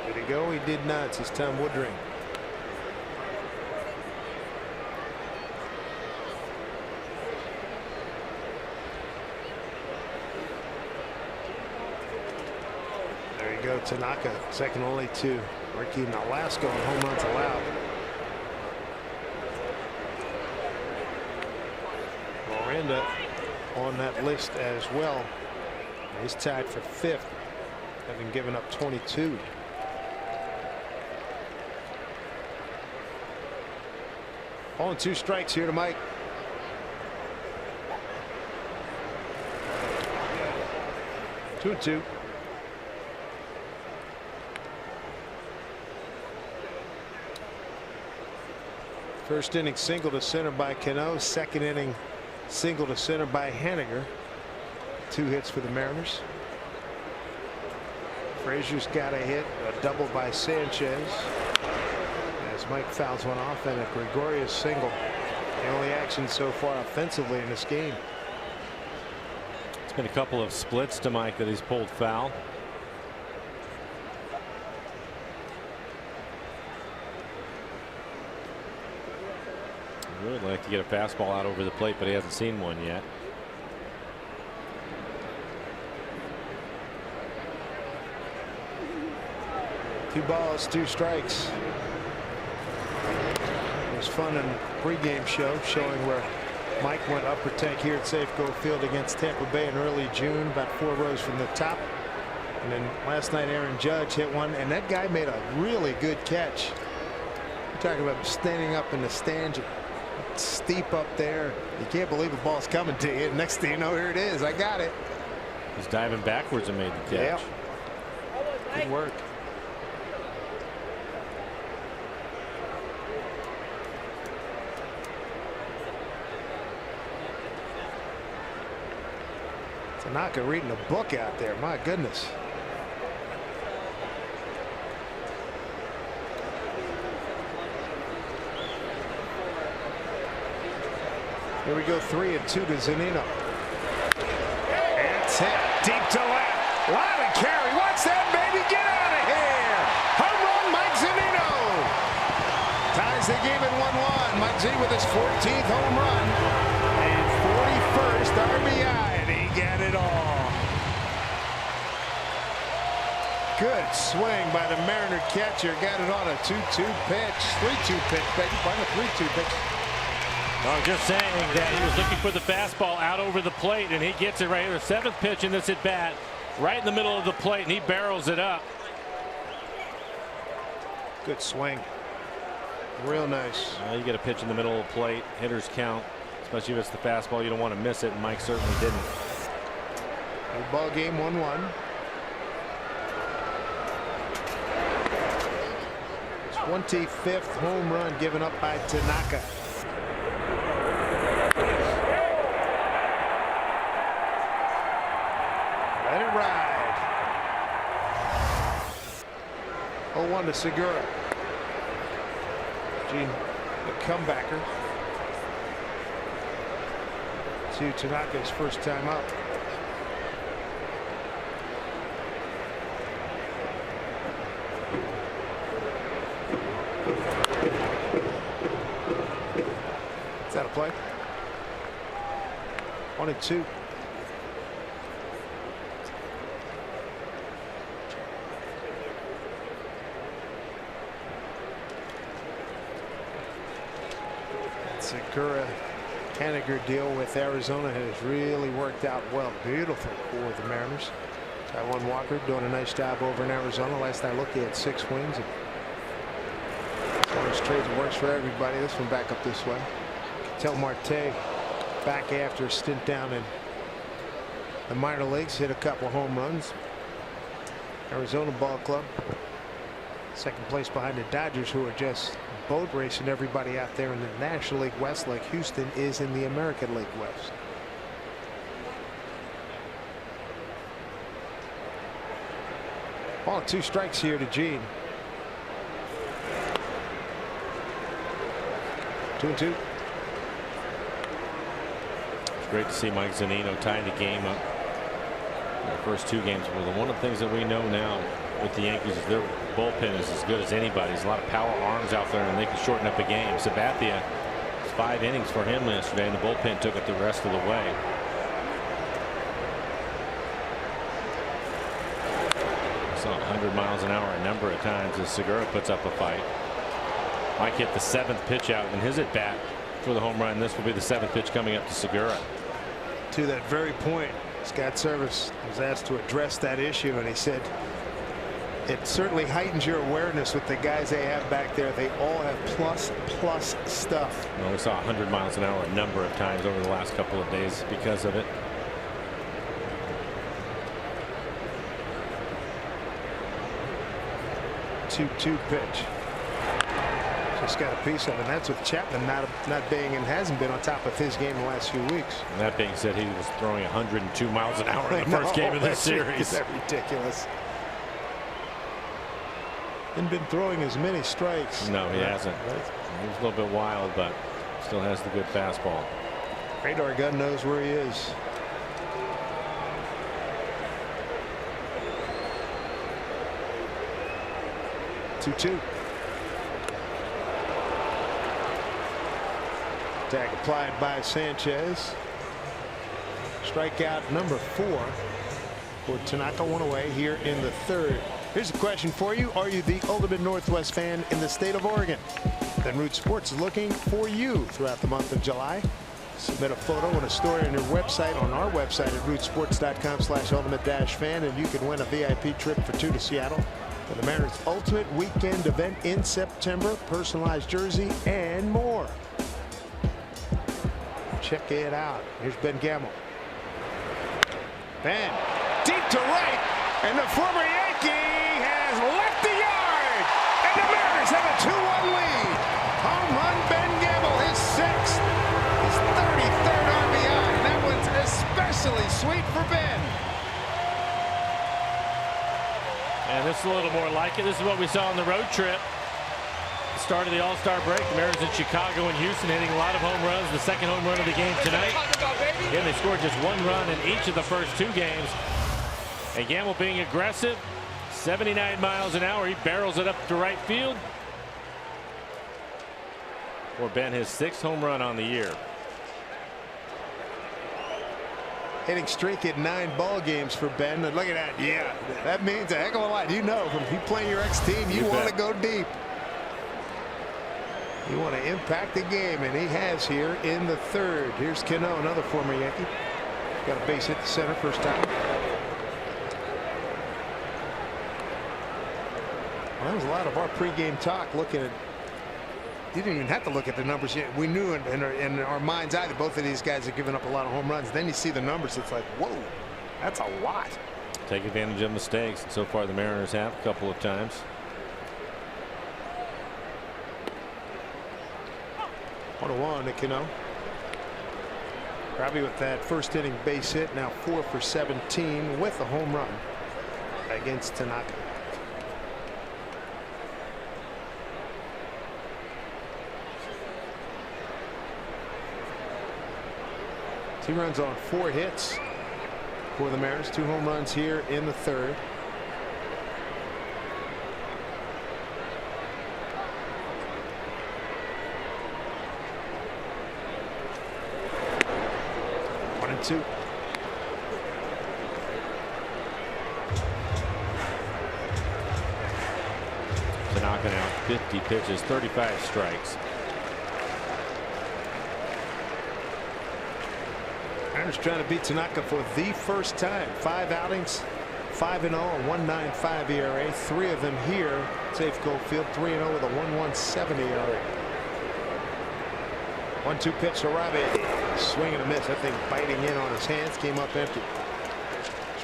Did he go? He did not. It's Tom Woodring. There you go, Tanaka, second only to Ricky Nolasco on home runs allowed. Miranda on that list as well. He's tied for fifth, having given up 22. Ball and two strikes here to Mike. Two and two. First inning single to center by Cano. Second inning single to center by Haniger. Two hits for the Mariners. Frazier's got a hit, a double by Sanchez. as Mike fouls one off and a Gregorius single. The only action so far offensively in this game. It's been a couple of splits to Mike that he's pulled foul. He would like to get a fastball out over the plate, but he hasn't seen one yet. Two balls, two strikes. It was fun in pregame show showing where Mike went upper tank here at Safeco Field against Tampa Bay in early June, about 4 rows from the top. And then last night Aaron Judge hit one, and that guy made a really good catch. You're talking about standing up in the stands, steep up there. You can't believe the ball's coming to you. Next thing you know, here it is. I got it. He's diving backwards and made the catch. Yeah. Good work. Tanaka reading a book out there. My goodness. Here we go, 3-2 to Zunino. And it's hit deep to left. Lot of carry. What's that, baby? Get out of here. Home run, Mike Zunino. Ties the game at 1-1. Mike Z with his 14th home run and 41st RBI. Get it all. Good swing by the Mariner catcher. Got it on a 2-2 pitch. 3-2 pitch. Beg your pardon, a 3-2 pitch. I'm just saying that he was looking for the fastball out over the plate, and he gets it right here. The 7th pitch in this at bat, right in the middle of the plate, and he barrels it up. Good swing. Real nice. You get a pitch in the middle of the plate. Hitters count, especially if it's the fastball. You don't want to miss it, and Mike certainly didn't. Ball game 1-1. His 25th home run given up by Tanaka. Let it ride. 0-1 to Segura. Gene, the comebacker. To Tanaka's first time up. Is that a play? 1-2. Segura Haniger deal with Arizona has really worked out well. Beautiful for the Mariners. Taijuan Walker doing a nice job over in Arizona. Last I looked, he had 6 wins. One of those trades that works for everybody. This one back up this way. Ketel Marte back after a stint down in the minor leagues, hit a couple home runs. Arizona ball club, second place behind the Dodgers, who are just boat racing everybody out there in the National League West, like Houston is in the American League West. Ball 2 strikes here to Gene. 2-2. It's great to see Mike Zunino tying the game up. The first 2 games. Well, one of the things that we know now with the Yankees is their bullpen is as good as anybody's. A lot of power arms out there, and they can shorten up a game. Sabathia, 5 innings for him yesterday, and the bullpen took it the rest of the way. Saw 100 miles an hour a number of times as Segura puts up a fight. Mike hit the 7th pitch out in his at bat for the home run. This will be the 7th pitch coming up to Segura. To that very point, Scott Service was asked to address that issue, and he said it certainly heightens your awareness with the guys they have back there. They all have plus stuff. Well, we saw 100 miles an hour a number of times over the last couple of days because of it. Two pitch. Just got a piece of it. And that's with Chapman not being and hasn't been on top of his game the last few weeks. And that being said, he was throwing 102 miles an hour in the first game of this series. Is that ridiculous? Hasn't been throwing as many strikes. No, he hasn't. He was a little bit wild, but still has the good fastball. Radar gun knows where he is. Two. Tag applied by Sanchez. Strikeout number 4 for Tanaka. One away here in the third. Here's a question for you. Are you the ultimate Northwest fan in the state of Oregon? Then Root Sports is looking for you throughout the month of July. Submit a photo and a story on your website, on our website at rootsports.com/ultimate-fan, and you can win a VIP trip for 2 to Seattle for the Mariners' ultimate weekend event in September. Personalized jersey and more. Check it out. Here's Ben Gamble. Ben deep to right, and the former Yankee has left the yard, and the Mariners have a 2-1 lead. Home run, Ben Gamble, his 6th, his 33rd RBI, and that one's especially sweet for Ben. And this is a little more like it. This is what we saw on the road trip. Start of the All-Star break. The Mariners in Chicago and Houston hitting a lot of home runs. The second home run of the game tonight. And they scored just 1 run in each of the first 2 games. And Gamble being aggressive, 79 miles an hour. He barrels it up to right field. For Ben, his 6th home run on the year. Hitting streak at 9 ball games for Ben. And look at that. Yeah, that means a heck of a lot. You know, if you play your ex-team, you want to go deep. You want to impact the game, and he has here in the third. Here's Cano, another former Yankee. Got a base hit to center first time. Well, that was a lot of our pregame talk looking at. You didn't even have to look at the numbers yet. We knew in our mind's eye that both of these guys have given up a lot of home runs. Then you see the numbers. It's like, whoa, that's a lot. Take advantage of mistakes. And so far, the Mariners have a couple of times. 1-1 to Cano. Robbie with that first inning base hit, now 4 for 17 with a home run against Tanaka. He runs on 4 hits for the Mariners. 2 home runs here in the third. Two. Tanaka now 50 pitches, 35 strikes. Mariners trying to beat Tanaka for the first time. 5 outings, 5-0, a 1.95 ERA. 3 of them here at Safeco Field. 3-0 with a 1.17 ERA. 1-2 pitch to Robbie. Swing and a miss. That thing biting in on his hands. Came up empty.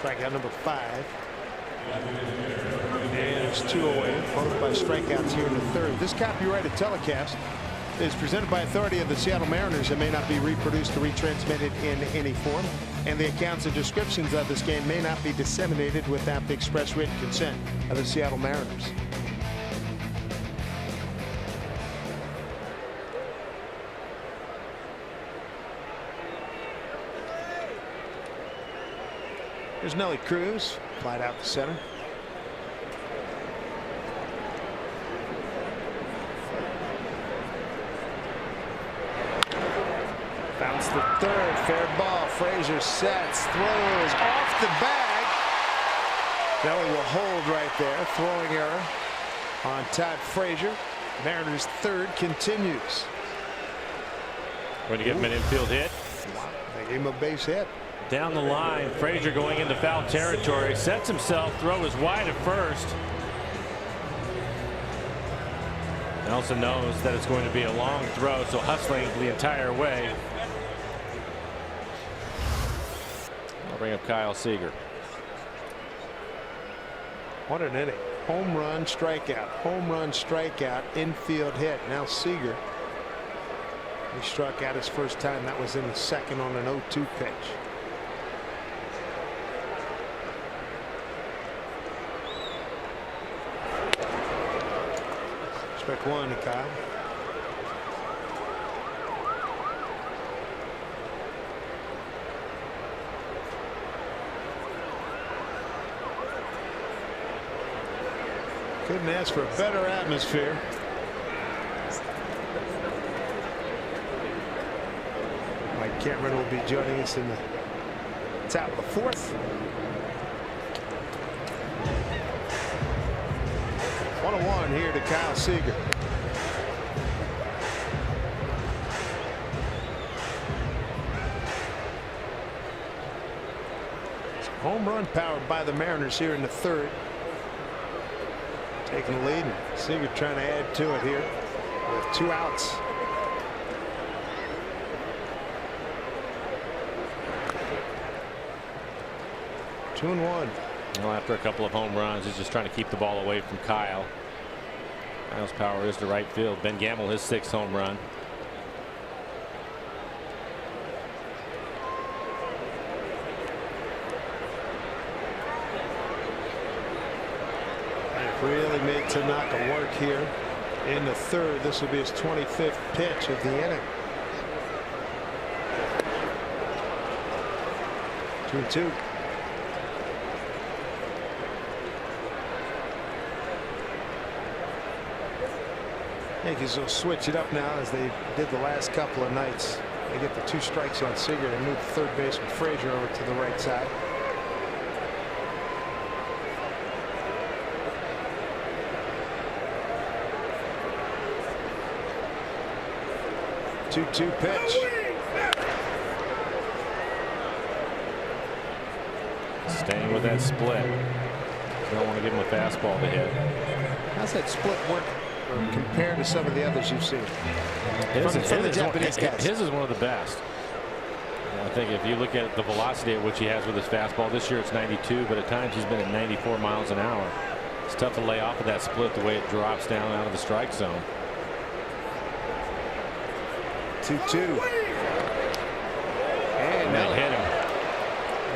Strikeout number 5. And there's 2 away, followed by strikeouts here in the third. This copyrighted telecast is presented by authority of the Seattle Mariners and may not be reproduced or retransmitted in any form. And the accounts and descriptions of this game may not be disseminated without the express written consent of the Seattle Mariners. There's Nelly Cruz, applied out to center. Bounce to third, fair ball. Frazier sets, throws off the bag. Nelly will hold right there. Throwing error on Todd Frazier. Mariners' third continues. Going to give him an infield hit. Wow, they gave him a base hit. Down the line, Frazier going into foul territory, sets himself, throw is wide at first. Nelson knows that it's going to be a long throw, so hustling the entire way. I'll bring up Kyle Seager. What an inning. Home run, strikeout, infield hit. Now Seager. He struck out his first time. That was in the second on an 0-2 pitch. Strike one to Kyle. Couldn't ask for a better atmosphere. Mike Cameron will be joining us in the top of the fourth. 1-1 here to Kyle Seager. Home run powered by the Mariners here in the third. Taking the lead, and Seager trying to add to it here with 2 outs. Two and one. Well, after a couple of home runs, he's just trying to keep the ball away from Kyle. Kyle's power is to right field. Ben Gamble, his 6th home run. Really made Tanaka work here in the third. This will be his 25th pitch of the inning. 2-2. Yankees will switch it up now as they did the last couple of nights. They get the 2 strikes on Seager and move third baseman Frazier over to the right side. Two-two pitch. Staying with that split. You don't want to give him a fastball to hit. How's that split work compared to some of the others you've seen? From the Japanese guys. His is one of the best. I think if you look at the velocity at which he has with his fastball, this year it's 92, but at times he's been at 94 miles an hour. It's tough to lay off of that split the way it drops down out of the strike zone. 2-2. And they hit him.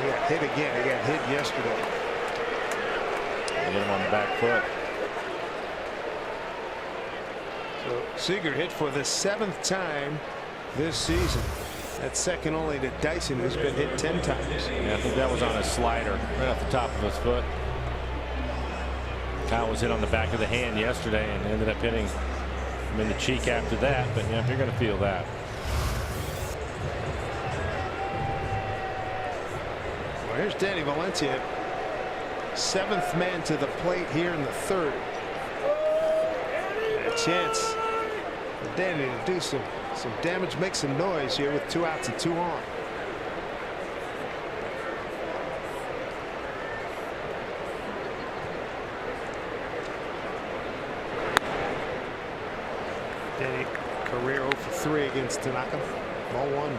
He got hit again. He got hit yesterday. They hit him on the back foot. So Seager hit for the 7th time this season. That's second only to Dyson, who's been hit 10 times. Yeah, I think that was on a slider right off the top of his foot. Kyle was hit on the back of the hand yesterday and ended up hitting him in the cheek after that. But yeah, you're going to feel that. Well, here's Danny Valencia, 7th man to the plate here in the third. A chance for Danny to do some damage, make some noise here with 2 outs and 2 on. Danny, career 0 for 3 against Tanaka. Ball 1.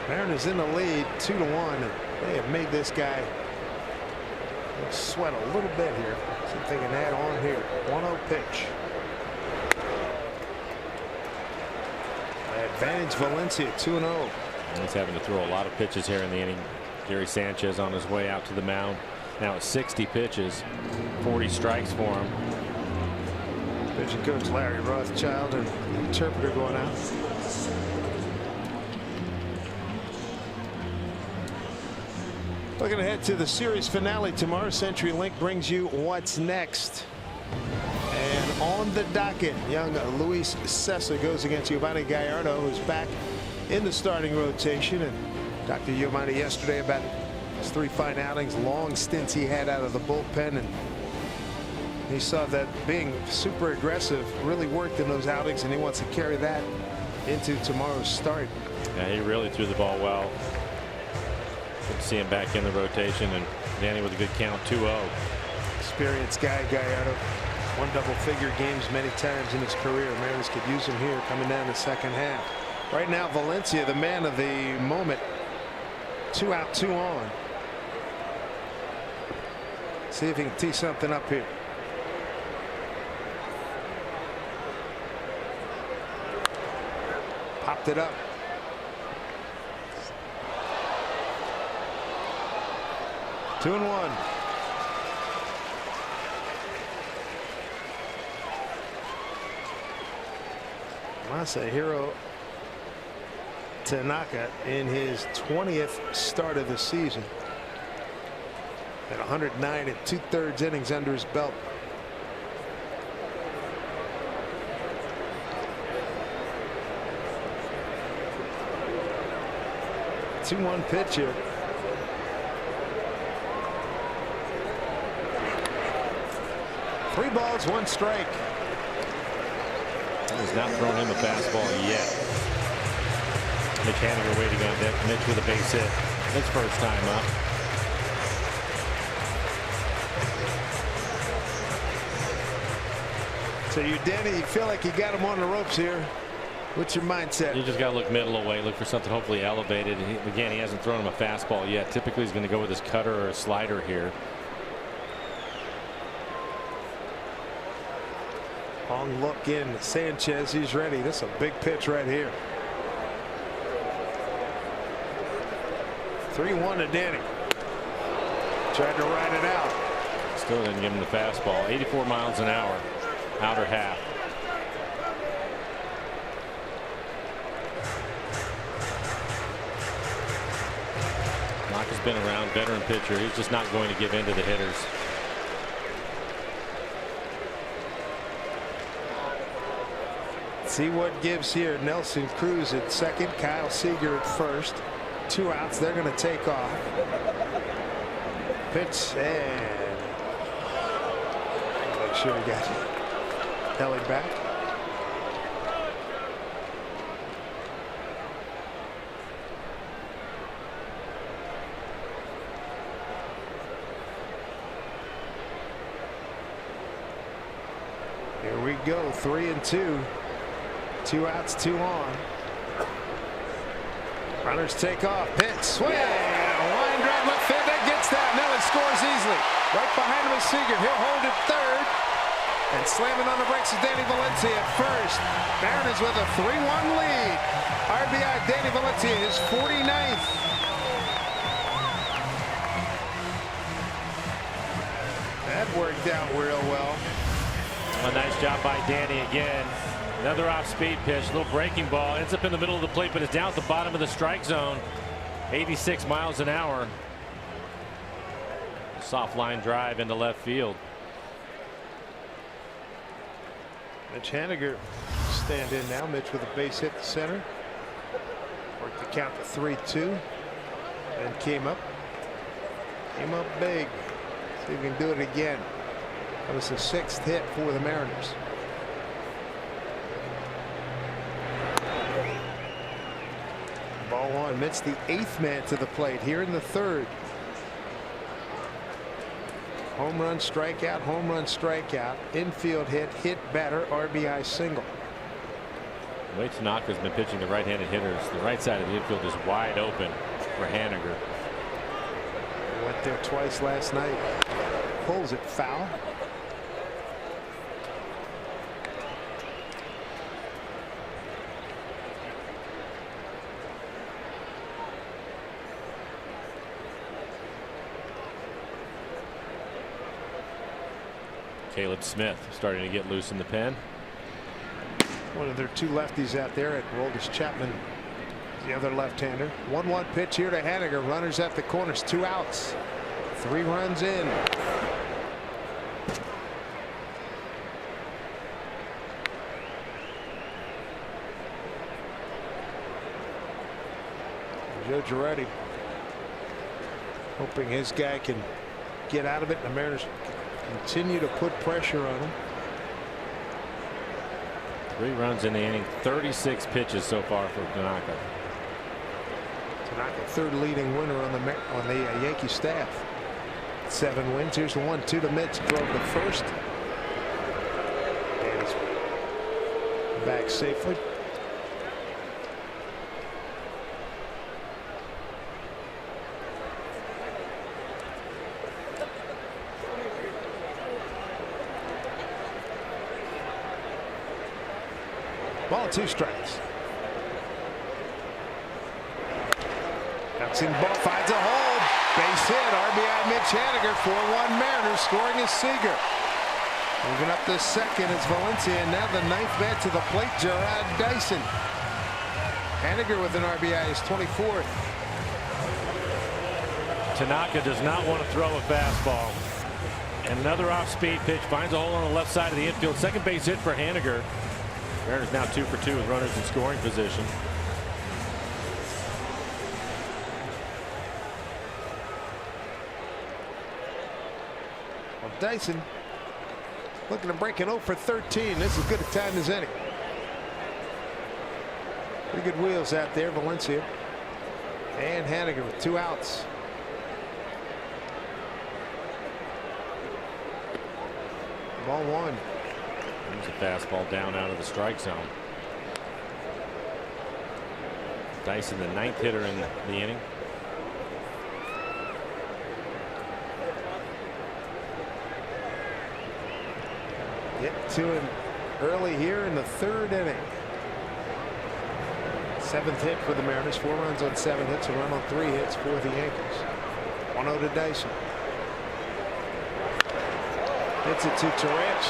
Mariners in the lead 2-1, and they have made this guy sweat a little bit here. See if they can add on here. 1-0 pitch. Advantage Valencia 2-0. He's having to throw a lot of pitches here in the inning. Gary Sanchez on his way out to the mound. Now it's 60 pitches, 40 strikes for him. Pitching coach Larry Rothschild and the interpreter going out. Looking ahead to the series finale tomorrow, CenturyLink brings you what's next. And on the docket, young Luis Cessa goes against Giovanni Gallardo, who's back in the starting rotation. And Dr. Giovanni yesterday about his 3 fine outings, long stints he had out of the bullpen, and he saw that being super aggressive really worked in those outings, and he wants to carry that into tomorrow's start. Yeah, he really threw the ball well. Good to see him back in the rotation, and Danny with a good count. 2-0. Experienced guy, Gallardo. Won double-figure games many times in his career. Mariners could use him here coming down the second half. Right now, Valencia, the man of the moment. 2 out, 2 on. See if he can tee something up here. Popped it up. Two and one. Masahiro Tanaka in his 20th start of the season. At 109 and 2/3 innings under his belt. Two-one pitch here. Three balls, one strike. He's not thrown him a fastball yet. Mitch Haniger waiting on that. Mitch with a base hit. His first time up. So you, Danny, you feel like you got him on the ropes here. What's your mindset? You just got to look middle away, look for something hopefully elevated. Again, he hasn't thrown him a fastball yet. Typically, he's going to go with his cutter or a slider here. Long look in. Sanchez, he's ready. This is a big pitch right here. 3-1 to Danny. Tried to ride it out. Still didn't give him the fastball. 84 miles an hour. Outer half. Tanaka's been around, veteran pitcher. He's just not going to give in to the hitters. See what gives here. Nelson Cruz at second, Kyle Seager at first. 2 outs. They're going to take off. Pitch and make sure he got Ellie back. Here we go. 3-2. 2 outs, 2 on. Runners take off. Pitch, swing, line drive left field. That gets that. Nelly scores easily. Right behind him is Seager. He'll hold it third. And slamming on the brakes is Danny Valencia at first. Mariners with a 3-1 lead. RBI Danny Valencia, his 49th. That worked out real well. A nice job by Danny again. Another off-speed pitch, little breaking ball, ends up in the middle of the plate, but it's down at the bottom of the strike zone. 86 miles an hour. Soft line drive into left field. Mitch Haniger stand in now. Mitch with a base hit to center. Worked the count to 3-2. And came up big. See if he can do it again. That was the 6th hit for the Mariners. Ball on. Mitch the 8th man to the plate here in the 3rd. Home run, strikeout, home run, strikeout. Infield hit, hit batter, RBI single. The way Tanaka's been pitching the right-handed hitters, the right side of the infield is wide open for Haniger. Went there twice last night. Pulls it foul. Caleb Smith starting to get loose in the pen. One of their 2 lefties out there at Roldis Chapman, the other left-hander. 1-1 pitch here to Haniger. Runners at the corners, 2 outs. 3 runs in. Joe Girardi hoping his guy can get out of it. The Mariners continue to put pressure on him. 3 runs in the inning, 36 pitches so far for Tanaka. Tanaka, 3rd leading winner on the Yankee staff. 7 wins. Here's the 1-2 to Mitch. Drove the first. And he's back safely. Ball 2 strikes. Bouncing ball finds a hole. Base hit. RBI Mitch Haniger. 4-1 Mariners. Scoring is Seager. Moving up to second is Valencia. And now the ninth man to the plate, Gerard Dyson. Haniger with an RBI is 24th. Tanaka does not want to throw a fastball. And another off-speed pitch finds a hole on the left side of the infield. Second base hit for Haniger. Mariners now 2 for 2 with runners in scoring position. Well, Dyson looking to break an 0 for 13. This is as good a time as any. Pretty good wheels out there, Valencia. And Haniger with 2 outs. Ball 1. There's a fastball down out of the strike zone. Dyson, the 9th hitter in the inning. Get to him early here in the 3rd inning. 7th hit for the Mariners. 4 runs on 7 hits. A run on 3 hits for the Yankees. 1-0 to Dyson. Hits it to Torres.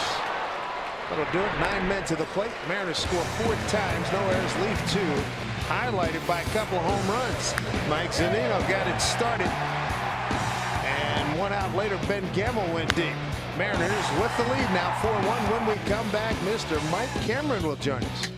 That'll do it. 9 men to the plate. Mariners score 4 times. No errors. Leave 2. Highlighted by a couple of home runs. Mike Zunino got it started. And 1 out later, Ben Gamble went deep. Mariners with the lead now, 4-1. When we come back, Mr. Mike Cameron will join us.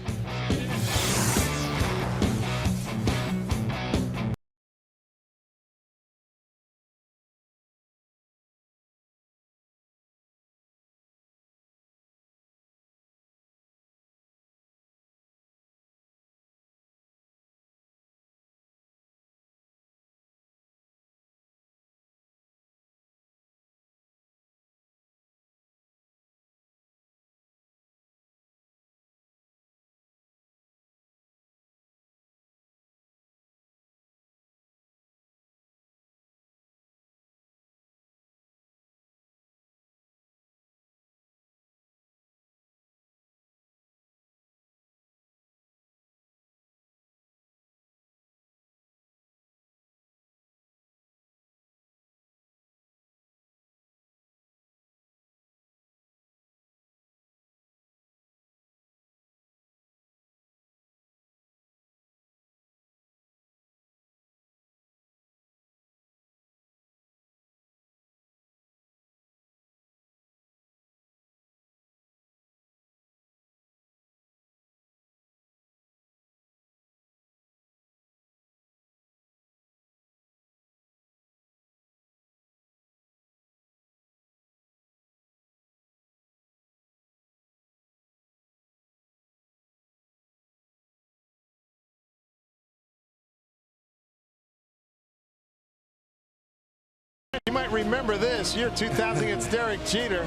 You might remember this year 2000 against Derek Jeter.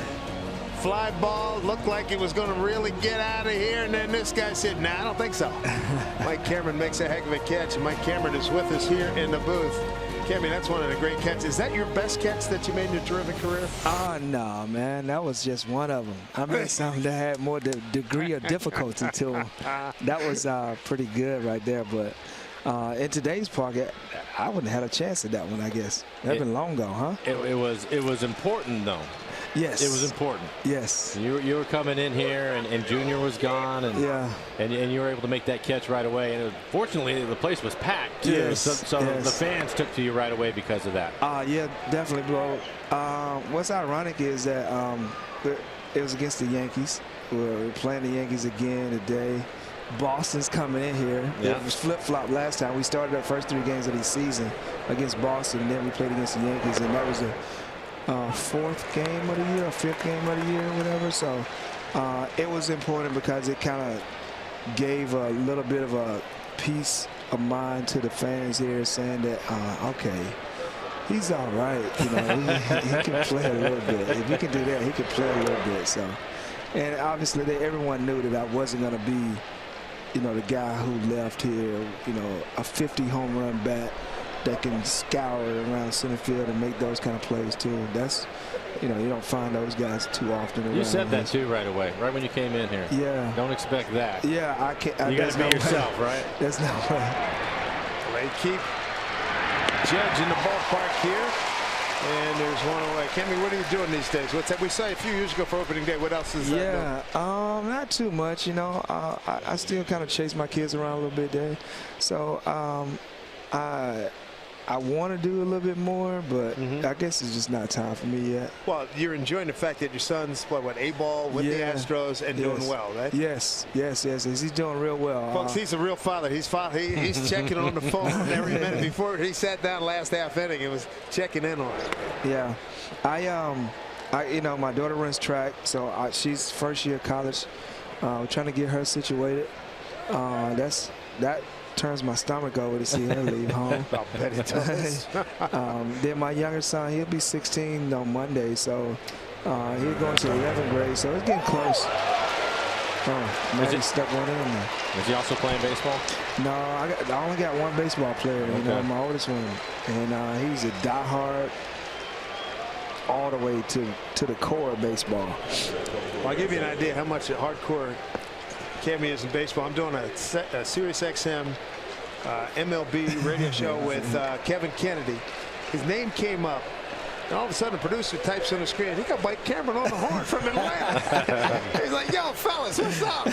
Fly ball looked like it was going to really get out of here, and then this guy said, "Nah, I don't think so." Mike Cameron makes a heck of a catch, and Mike Cameron is with us here in the booth. Cammy, that's one of the great catches. Is that your best catch that you made in your terrific career? Oh, no, man. That was just one of them. I made something that had more degree of difficulty to them. That was pretty good right there. But in today's park, I wouldn't have had a chance at that one, I guess. That's been long ago, huh? It was important, though. Yes. It was important. Yes. You were coming in here, and Junior was gone, and and you were able to make that catch right away. And fortunately, the place was packed too, yes. so the fans took to you right away because of that. Yeah, definitely, bro. What's ironic is that it was against the Yankees. We're playing the Yankees again today. Boston's coming in here. It was flip-flop last time. We started our first 3 games of the season against Boston, and then we played against the Yankees, and that was a 4th game of the year, or 5th game of the year, or whatever. So it was important because it kind of gave a little bit of a peace of mind to the fans here, saying that, okay, he's all right. You know, he can play a little bit. If he can do that, he can play a little bit. So, and obviously, everyone knew that I wasn't going to be, you know, the guy who left here, you know, a 50 home run bat that can scour around center field and make those kind of plays too. That's, you know, you don't find those guys too often around. You said that too right away, right when you came in here. Yeah. Don't expect that. Yeah, I can't. You got to be yourself, right? There's no way. They keep Judge in the ballpark here. And there's one away. Kemi, what are you doing these days? What's that? We saw you a few years ago for opening day. What else is that? Yeah, not too much. You know, I still kind of chase my kids around a little bit there. So I want to do a little bit more, but I guess it's just not time for me yet. Well, you're enjoying the fact that your son's what A-ball with the Astros and doing well, right? Yes. He's doing real well. Folks, he's a real father. He's checking on the phone every minute. Before he sat down last half inning, he was checking in on it. Yeah, you know, my daughter runs track, so she's first year college. Trying to get her situated. That turns my stomach over to see her leave home. I bet it does. Then my younger son, he'll be 16 on Monday, so he's going to 11th grade, so it's getting close. Maybe stuck one in there. Is he also playing baseball? No, I only got one baseball player, you know, my oldest one, and he's a diehard all the way to the core of baseball. Well, I'll give you an idea how much hardcore Kemi is in baseball. I'm doing a Sirius XM MLB radio show with Kevin Kennedy. His name came up, and all of a sudden the producer types on the screen, he got Mike Cameron on the horn from Atlanta. He's like, yo, fellas, what's up?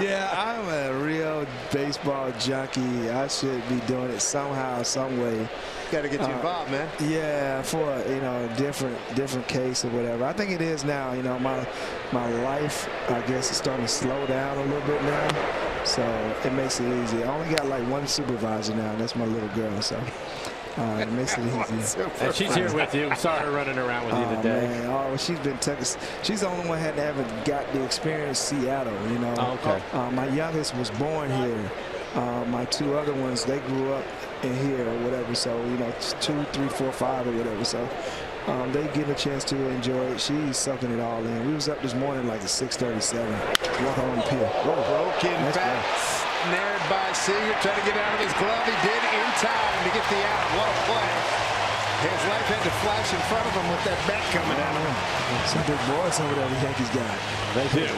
Yeah, I'm a real baseball junkie. I should be doing it somehow, some way. Got to get you involved, man. Yeah, for a different case or whatever. I think it is now. You know, my life, I guess, is starting to slow down a little bit now, so it makes it easy. I only got like one supervisor now, and that's my little girl, so it makes it easy. And she's here with you. We saw her running around with you today. Man. Oh, she's been she's the only one that ever got the experience Seattle. You know. Oh, okay. My youngest was born here. My two other ones, they grew up in here or whatever, so 2, 3, 4, 5 or whatever, so they get a chance to enjoy it. She's sucking it all in. We was up this morning like at 6:37. Walk on the pier. Broken back, snared by Seager, trying to get out of his glove. He did in time to get the out. What a play. His life had to flash in front of him with that bat coming at him. Some big boys over there the Yankees got. They do.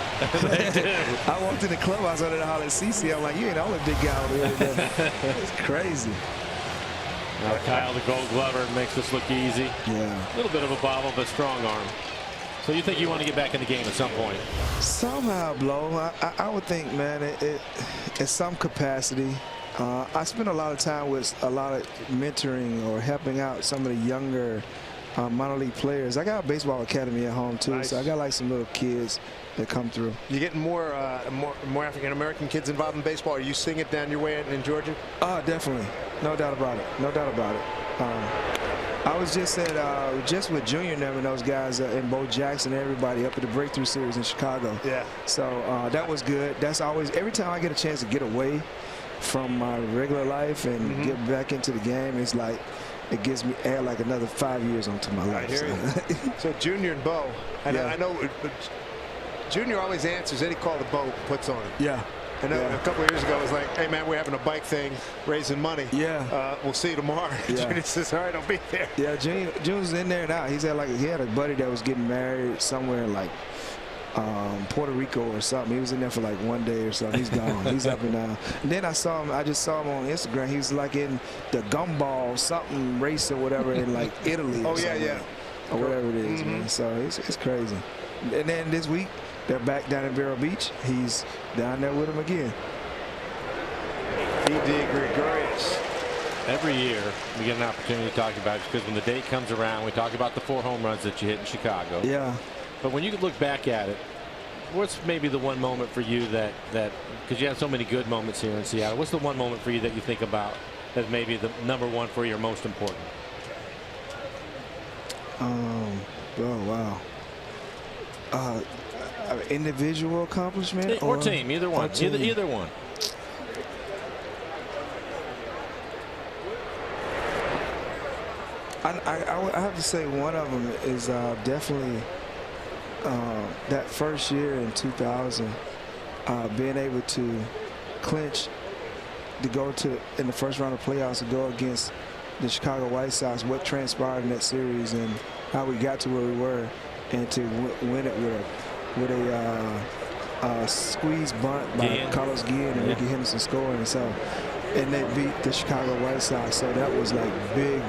They do. I walked in the clubhouse under the holler at CC. I'm like, you ain't the only big guy over here. It's crazy. Now Kyle, the Gold Glover, makes this look easy. Yeah. A little bit of a bobble, but strong arm. So you think you want to get back in the game at some point? Somehow, Blow. I would think, man, in some capacity. I spend a lot of time with a lot of mentoring or helping out some of the younger minor league players. I got a baseball academy at home too, nice. So I got like some little kids that come through. You getting more African American kids involved in baseball? Are you seeing it down your way in Georgia? Definitely, no doubt about it. No doubt about it. I was just with Junior and them and those guys and Bo Jackson and everybody up at the Breakthrough Series in Chicago. Yeah. So that was good. That's always, every time I get a chance to get away from my regular life and get back into the game, it's like it gives me like another 5 years onto my life. I hear you. So Junior and Bo, I know Junior always answers any call that Bo puts on it. Yeah. I know a couple of years ago, it was like, hey, man, we're having a bike thing, raising money. Yeah. We'll see you tomorrow. Yeah. Junior says, all right, I'll be there. Yeah, Junior's in there now. He had a buddy that was getting married somewhere in like Puerto Rico or something. He was in there for like 1 day or something. He's gone. He's up and down. And then I just saw him on Instagram. He was like in the gumball something race or whatever in like Italy. Oh, yeah. Or whatever it is, man. So it's crazy. And then this week, they're back down in Vero Beach. He's down there with him again. E.D. Gregorius. Every year we get an opportunity to talk about it because when the date comes around, we talk about the 4 home runs that you hit in Chicago. Yeah. But when you look back at it, what's maybe the one moment for you that because you have so many good moments here in Seattle, what's the one moment for you that you think about as maybe the #1 for you or most important? Oh, wow. Individual accomplishment or team, either one. Either one. I have to say one of them is definitely that first year in 2000, being able to clinch to go in the first round of playoffs to go against the Chicago White Sox, what transpired in that series and how we got to where we were, and to win it with a squeeze bunt by Carlos Guillen and Ricky Henderson scoring. So and they beat the Chicago White Sox. So that was like big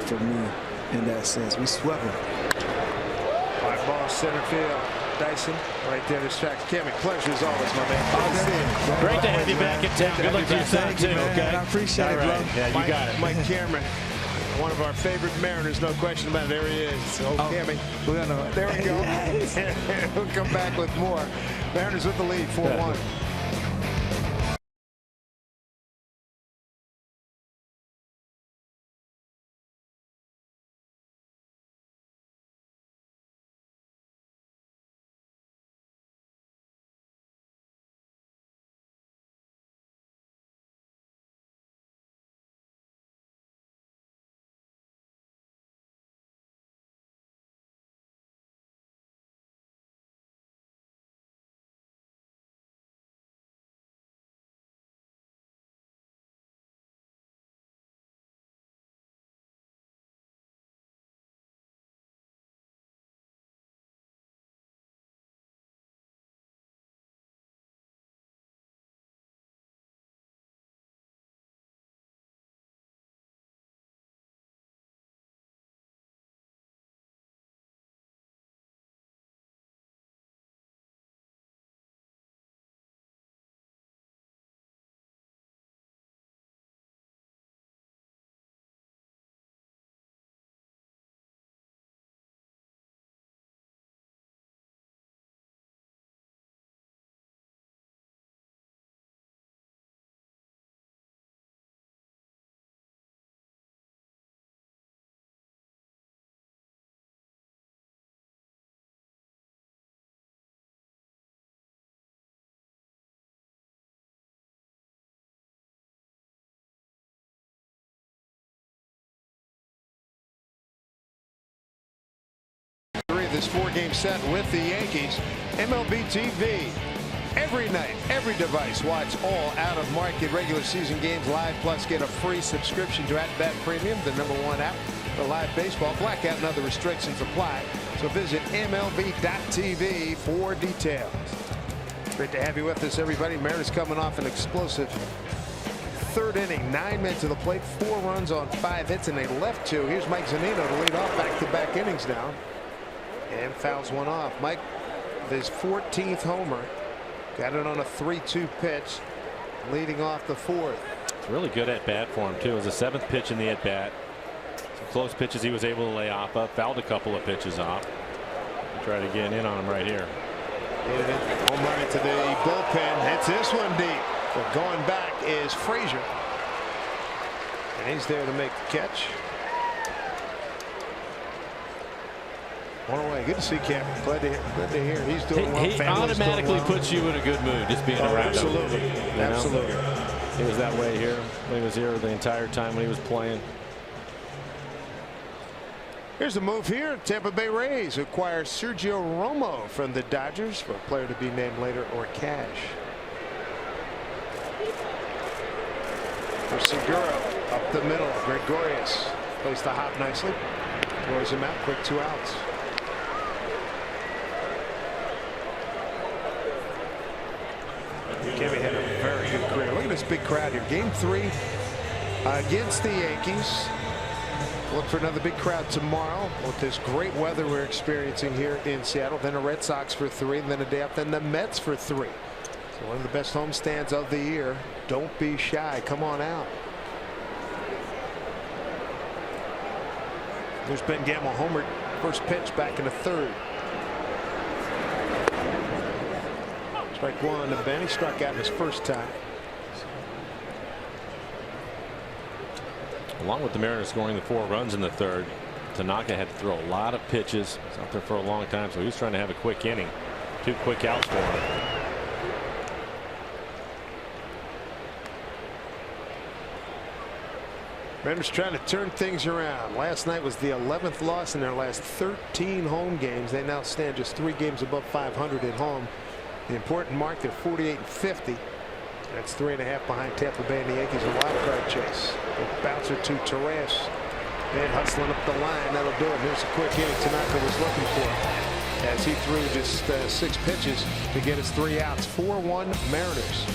for me in that sense. We swept them. Fly ball center field. Dyson right there to strike. Kimmy, pleasure as always, my man. Great to have you back in town. Good luck to your son, too. Okay? I appreciate it, bro. Yeah, you got it. Mike Cameron, one of our favorite Mariners, no question about it. There he is. Kimmy. There we go. We'll come back with more. Mariners with the lead, 4-1. This 4-game set with the Yankees. MLB TV. Every night, every device. Watch all out-of-market regular season games live. Plus, get a free subscription to @Bat Premium, the #1 app for live baseball. Blackout and other restrictions apply. So visit MLB.tv for details. Great to have you with us, everybody. Mariners coming off an explosive third inning. 9 men to the plate, 4 runs on 5 hits, and they left 2. Here's Mike Zunino to lead off back-to-back innings now. And fouls one off. Mike, his 14th homer. Got it on a 3-2 pitch, leading off the 4th. It's really good at bat for him, too. It was the 7th pitch in the at bat. Some close pitches he was able to lay off up. Fouled a couple of pitches off. Try to get in on him right here. Home run into the bullpen. Hits this one deep. But going back is Frazier. And he's there to make the catch. One away. Good to see Cameron. Glad to hear. He's doing well. He automatically puts you in a good mood just being around him. Absolutely. Absolutely. He was that way here. He was here the entire time when he was playing. Here's a move here. Tampa Bay Rays acquire Sergio Romo from the Dodgers for a player to be named later or cash. For Segura up the middle. Gregorius plays the hop nicely. Throws him out. Quick 2 outs. Kimmy had a very good career. Look at this big crowd here. Game 3 against the Yankees. Look for another big crowd tomorrow with this great weather we're experiencing here in Seattle. Then the Red Sox for 3, and then a day up, then the Mets for 3. So one of the best homestands of the year. Don't be shy. Come on out. There's Ben Gamble homered. First pitch back in the 3rd. Strike 1 to Ben. He struck out his first time. Along with the Mariners scoring the 4 runs in the 3rd, Tanaka had to throw a lot of pitches. He's out there for a long time, so he was trying to have a quick inning. 2 quick outs for him. Mariners trying to turn things around. Last night was the 11th loss in their last 13 home games. They now stand just 3 games above 500 at home. The important mark, they're 48-50. That's 3.5 behind Tampa Bay and the Yankees. A wild card chase. A bouncer to Torres. And hustling up the line. That'll do it. Here's a quick inning Tanaka was looking for, as he threw just 6 pitches to get his 3 outs. 4-1 Mariners.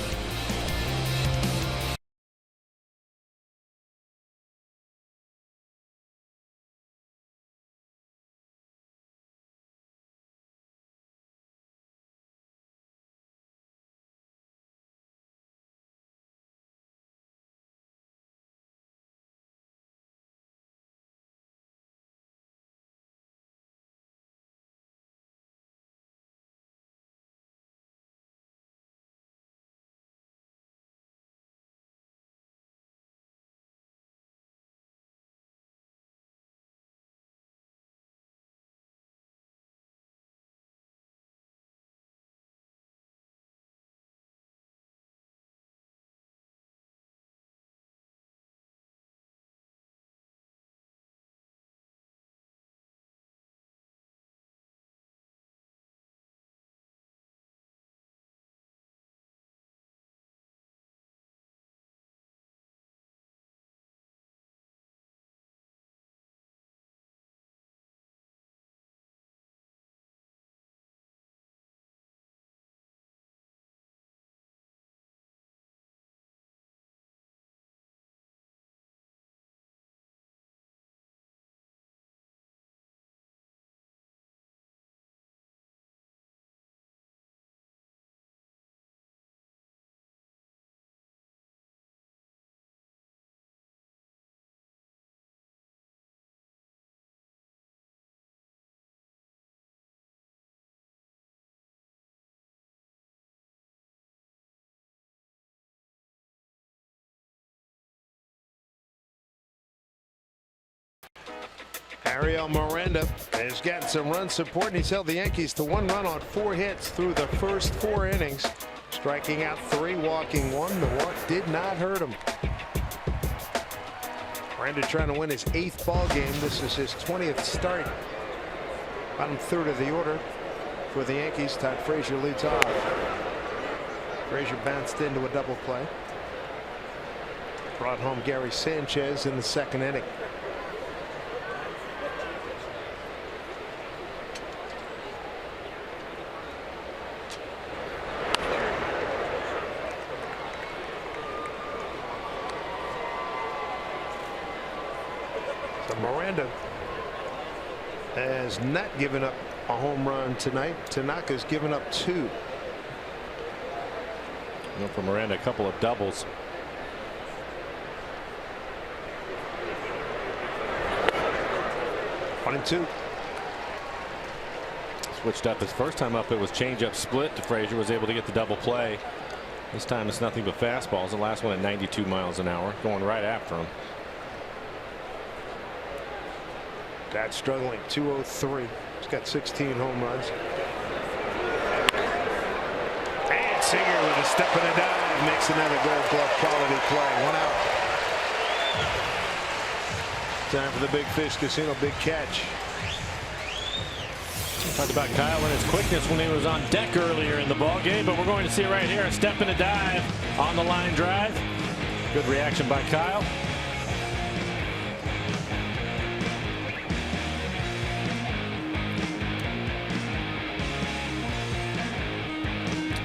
Ariel Miranda has gotten some run support, and he's held the Yankees to 1 run on 4 hits through the first 4 innings, striking out 3, walking 1. The walk did not hurt him. Miranda trying to win his 8th ball game. This is his 20th start. Bottom third of the order for the Yankees. Todd Frazier leads off. Frazier bounced into a double play. Brought home Gary Sanchez in the 2nd inning. So Miranda has not given up a home run tonight. Tanaka's given up 2. For Miranda, a couple of doubles. One and 2. Switched up his first time up. It was changeup split to Frazier. Was able to get the double play. This time it's nothing but fastballs. The last one at 92 miles an hour, going right after him. That's struggling. 203. He's got 16 home runs. And Singer with a step and a dive makes another Gold Glove quality play. 1 out. Time for the Big Fish Casino big catch. Talked about Kyle and his quickness when he was on deck earlier in the ball game, but we're going to see it right here. A step and a dive on the line drive. Good reaction by Kyle.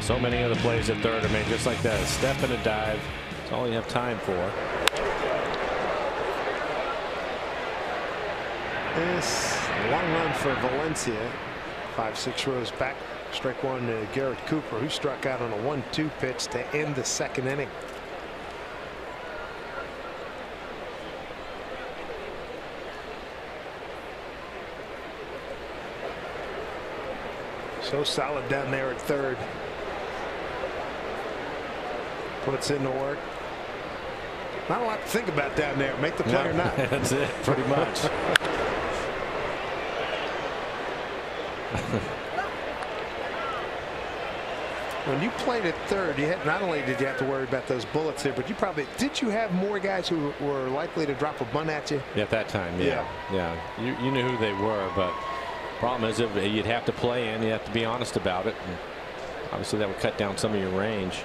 So many other plays at third are made just like that. A step and a dive. That's all you have time for. This long run for Valencia. 5-6 rows back. Strike 1 to Garrett Cooper, who struck out on a 1-2 pitch to end the 2nd inning. So solid down there at third. Puts in the work. Not a lot to think about down there. Make the play or not. That's it, pretty much. When you played at third, you had, not only did you have to worry about those bullets here, but you probably did. You have more guys who were likely to drop a bunt at you? At that time, yeah. You knew who they were, but problem is you'd have to play in. You have to be honest about it. And obviously, that would cut down some of your range.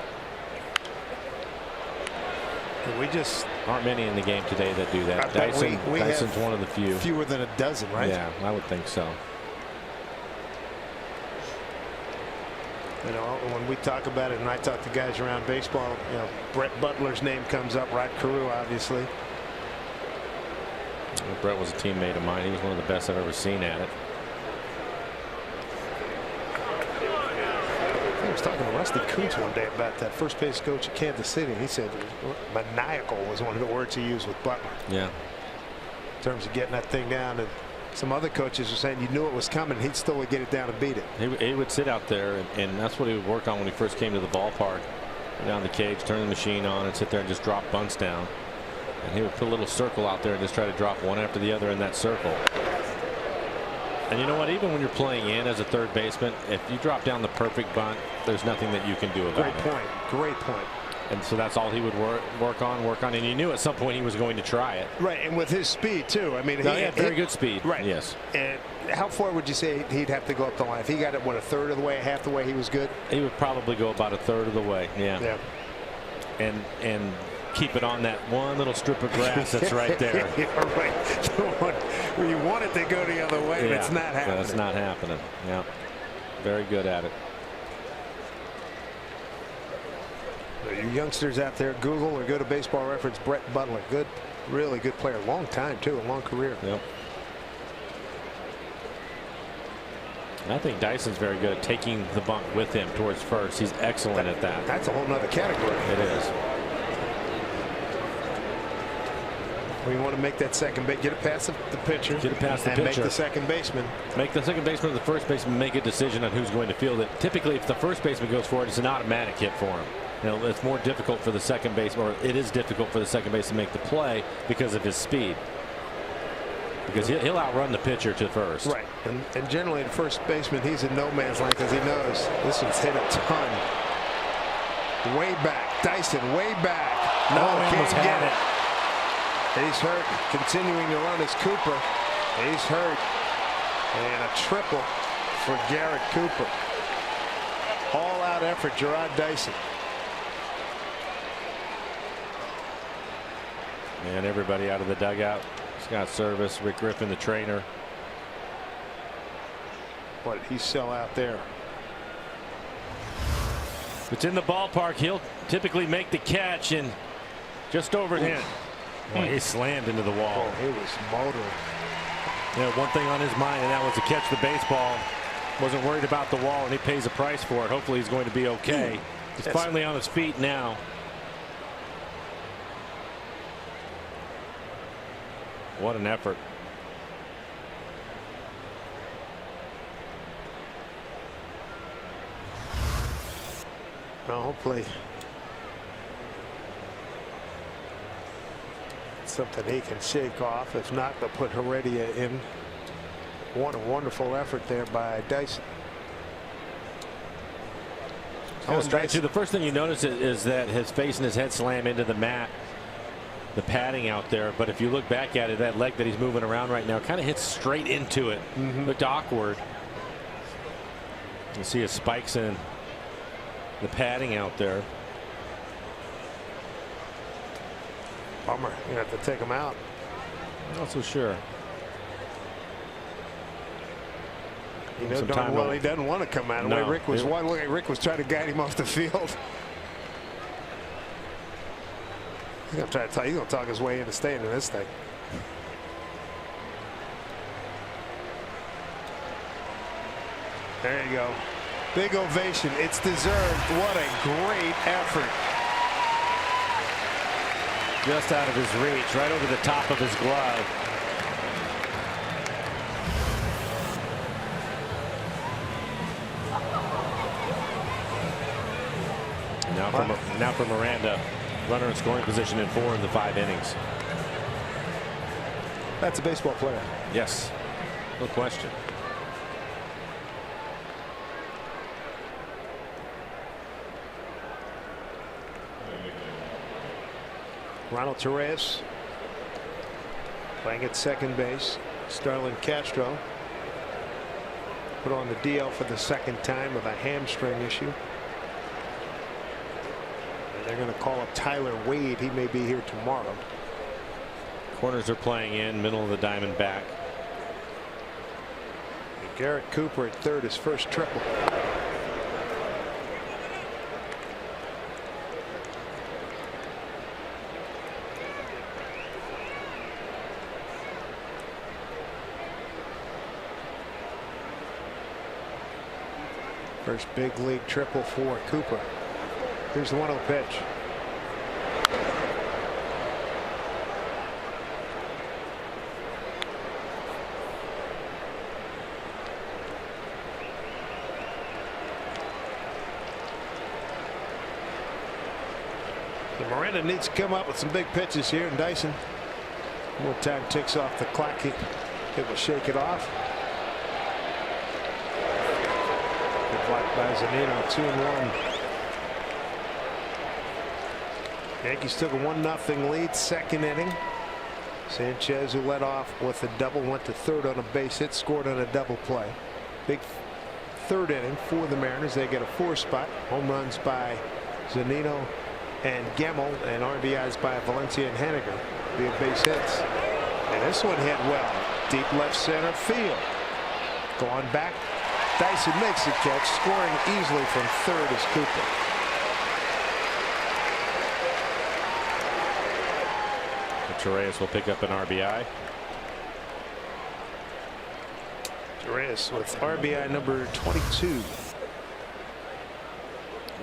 We just aren't many in the game today that do that. Dyson's one of the few. Fewer than a dozen, right? Yeah, I would think so. You know, when we talk about it, and I talk to guys around baseball, you know, Brett Butler's name comes up. Rod Carew, obviously. Well, Brett was a teammate of mine. He was one of the best I've ever seen at it. I was talking to Rusty Kuntz one day about that first base coach at Kansas City. He said maniacal was one of the words he used with Butler. Yeah. In terms of getting that thing down, and some other coaches were saying you knew it was coming. He still would get it down and beat it. He would sit out there, and that's what he would work on when he first came to the ballpark. Go down the cage, turn the machine on, and sit there and just drop bunts down. And he would put a little circle out there and just try to drop one after the other in that circle. And you know what? Even when you're playing in as a third baseman, if you drop down the perfect bunt, there's nothing that you can do about it. Great point. Great point. And so that's all he would work on. And you knew at some point he was going to try it. Right, and with his speed too. I mean, he had very good speed. Right. Yes. And how far would you say he'd have to go up the line? If he got it, what, a third of the way, half the way, he was good? He would probably go about a third of the way. Yeah. Yeah. And keep it on that one little strip of grass that's right there. Right. The one where you want it to go the other way, but it's not happening. That's not happening. Yeah. Very good at it. You youngsters out there, Google or go to Baseball Reference. Brett Butler, good, really good player. Long time too, a long career. Yep. And I think Dyson's very good at taking the bunt with him towards first. He's excellent at that. That's a whole nother category. It is. We want to make that second base, get it past the pitcher, get it past the pitcher, make the second baseman. Make the second baseman or the first baseman make a decision on who's going to field it. Typically, if the first baseman goes for it, it's an automatic hit for him. You know, it's more difficult for the second baseman, or it is difficult for the second baseman to make the play because of his speed. because he'll outrun the pitcher to first. Right, and generally the first baseman, he's in no man's land because he knows this one's hit a ton. Way back, Dyson, way back. No, can't get it. He's hurt. Continuing to run is Cooper. He's hurt. And a triple for Garrett Cooper. All-out effort, Gerard Dyson. And everybody out of the dugout. Scott Service, Rick Griffin, the trainer. What did he sell out there? If it's in the ballpark, he'll typically make the catch and just overhand. Boy, he slammed into the wall. Oh, he was motoring. Yeah, one thing on his mind, and that was to catch the baseball. Wasn't worried about the wall, and he pays a price for it. Hopefully he's going to be okay. He's finally on his feet now. What an effort. Well, hopefully it's something he can shake off. If not, they'll put Heredia in. What a wonderful effort there by Dyson. The first thing you notice is that his face and his head slam into the mat, the padding out there. But if you look back at it, that leg that he's moving around right now kind of hits straight into it. Looked awkward. You see his spikes in the padding out there. Bummer. You have to take him out. Not so sure. You know darn well he doesn't want to come out. The way Rick was, Rick was trying to guide him off the field. He's going to try to he's going to talk his way into staying in this thing. There you go. Big ovation. It's deserved. What a great effort. Just out of his reach, right over the top of his glove. Now for Miranda, runner in scoring position in 4 in the 5 innings. That's a baseball player. Yes, no question. Ronald Torres playing at second base. Starlin Castro put on the DL for the second time with a hamstring issue. And they're going to call up Tyler Wade. He may be here tomorrow. Corners are playing in, middle of the Diamondback. And Garrett Cooper at third, his first triple. First big league triple for Cooper. Here's the 1-0 pitch. And Miranda needs to come up with some big pitches here, and Dyson, more time ticks off the clock. He will shake it off. Blocked by Zunino, 2-1. Yankees took a 1-0 lead, second inning. Sanchez, who led off with a double, went to third on a base hit, scored on a double play. Big third inning for the Mariners. They get a 4 spot. Home runs by Zunino and Gemmel, and RBIs by Valencia and Haniger. Big base hits. And this one hit well. Deep left center field. Going back. Dyson makes the catch, scoring easily from third is Cooper. Torres will pick up an RBI. Torres with RBI number 22.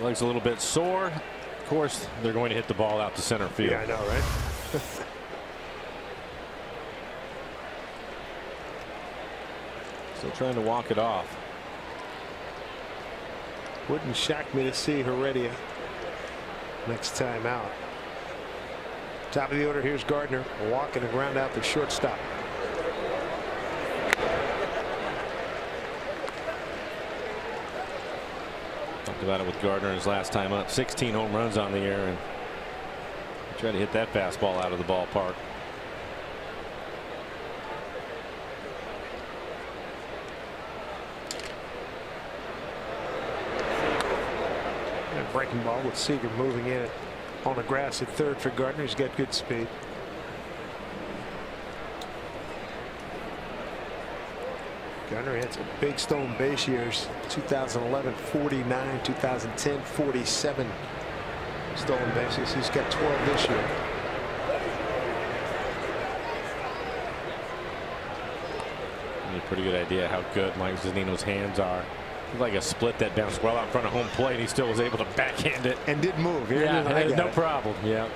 Leg's a little bit sore. Of course, they're going to hit the ball out to center field. Yeah, I know, right? Still trying to walk it off. Wouldn't shock me to see Heredia next time out. Top of the order, here's Gardner walking and ground out the shortstop. Talked about it with Gardner his last time up. 16 home runs on the year, and try to hit that fastball out of the ballpark. And breaking ball with Seager moving in on the grass at third for Gardner. He's got good speed. Gardner had some big stolen base years. 2011 49, 2010 47 stolen bases. He's got 12 this year. A pretty good idea how good Mike Zunino's hands are. Like a split that bounced well out in front of home plate. He still was able to backhand it and didn't move. Yeah, no problem. Yeah.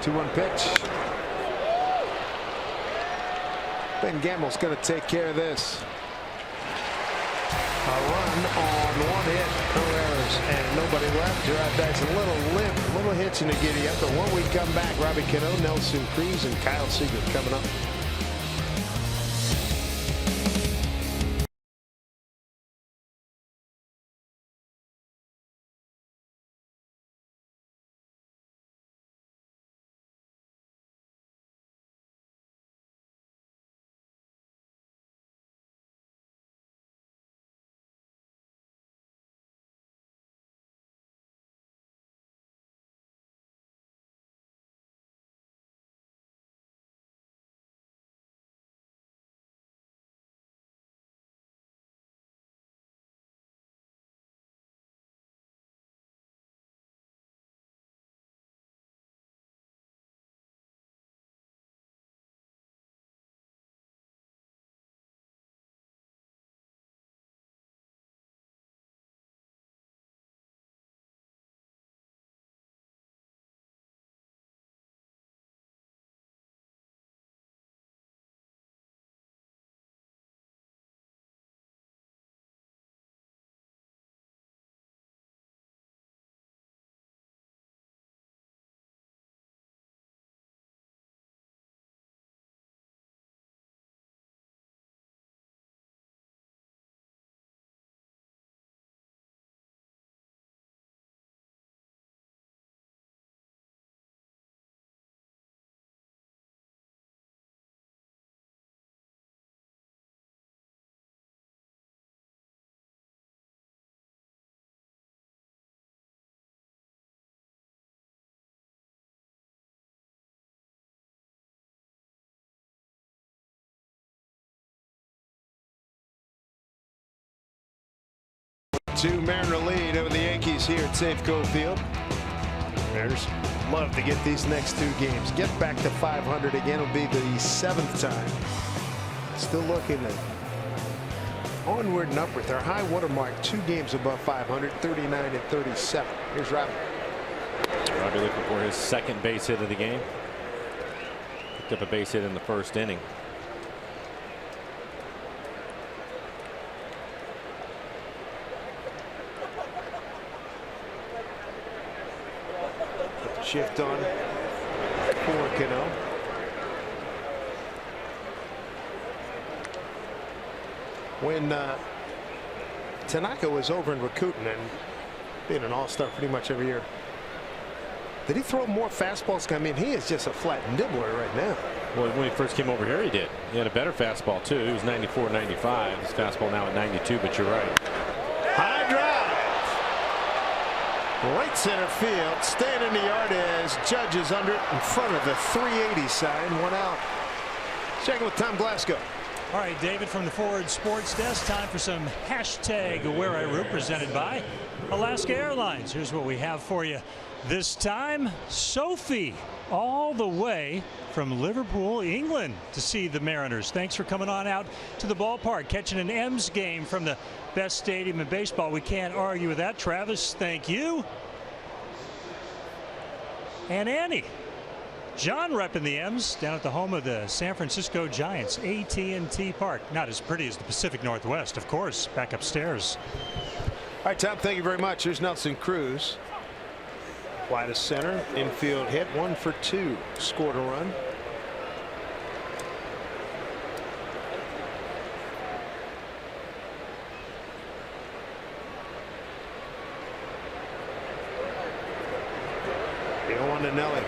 Two-one pitch. Ben Gamble's going to take care of this. A run on one hit, no errors, and nobody left. Diamondbacks a little limp, a little hitching to giddy up. But when we come back, Robbie Cano, Nelson Cruz, and Kyle Seager coming up. Two-Mariner lead over the Yankees here at Safeco Field. Mariners love to get these next two games. Get back to 500 again. It'll be the 7th time. Still looking at onward and upward. Their high watermark 2 games above 500, 39 and 37. Here's Robbie. Robbie looking for his second base hit of the game. Picked up a base hit in the first inning. Shift on for Cano. When Tanaka was over in Rakuten and being an all-star pretty much every year, did he throw more fastballs? I mean, he is just a flat nibbler right now. Well, when he first came over here, he did. He had a better fastball, too. He was 94, 95. His fastball now at 92, but you're right. High drive. Right center field. Staying in the yard as Judge is under it in front of the 380 sign. One out. Checking with Tom Glasgow. All right, David from the Forward Sports Desk. Time for some hashtag Where I Root presented by Alaska Airlines. Here's what we have for you this time. Sophie all the way from Liverpool, England to see the Mariners. Thanks for coming on out to the ballpark, catching an M's game from the best stadium in baseball. We can't argue with that. Travis, thank you. And Annie. John repping the M's down at the home of the San Francisco Giants, AT&T Park. Not as pretty as the Pacific Northwest, of course, back upstairs. All right, Tom, thank you very much. Here's Nelson Cruz. Wide of center, infield hit, 1 for 2, scored a run. On to Nelly.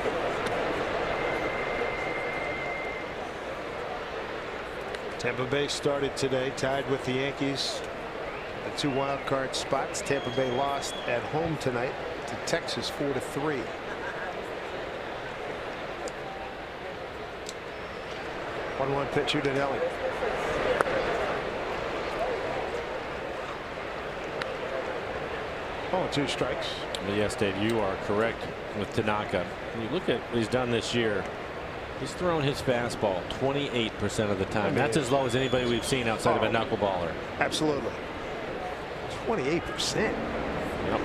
Tampa Bay started today tied with the Yankees. The 2 wild card spots. Tampa Bay lost at home tonight to Texas 4-3. One pitcher to Nelly. Oh, 2 strikes. But yes, Dave, you are correct with Tanaka. When you look at what he's done this year, he's thrown his fastball 28% of the time. That's as low as anybody we've seen outside of a knuckleballer. Absolutely. 28%. Yep.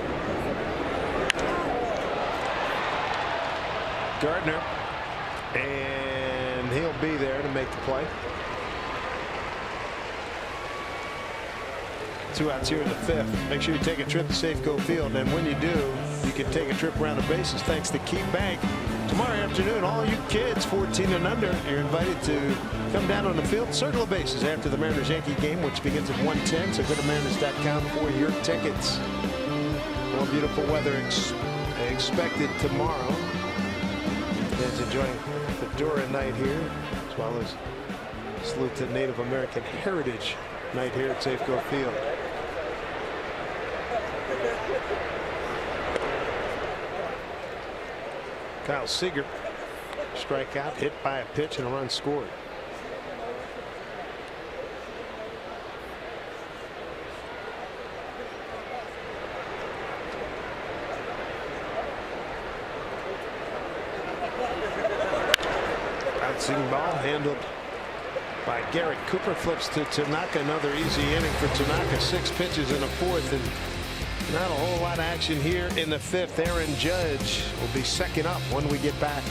Gardner, and he'll be there to make the play. 2 outs here in the 5th. Make sure you take a trip to Safeco Field, and when you do, you can take a trip around the bases thanks to Key Bank. Tomorrow afternoon, all you kids 14 and under, you're invited to come down on the field, circle the bases after the Mariners-Yankee game, which begins at 1:10. So go to Mariners.com for your tickets. More beautiful weather expected tomorrow. Kids enjoying Fedora night here, as well as salute to Native American Heritage night here at Safeco Field. Kyle Seager, strikeout, hit by a pitch, and a run scored. Bouncing ball handled by Garrett Cooper, flips to Tanaka. Another easy inning for Tanaka. 6 pitches in the 4th, and not a whole lot of action here in the 5th. Aaron Judge will be second up when we get back.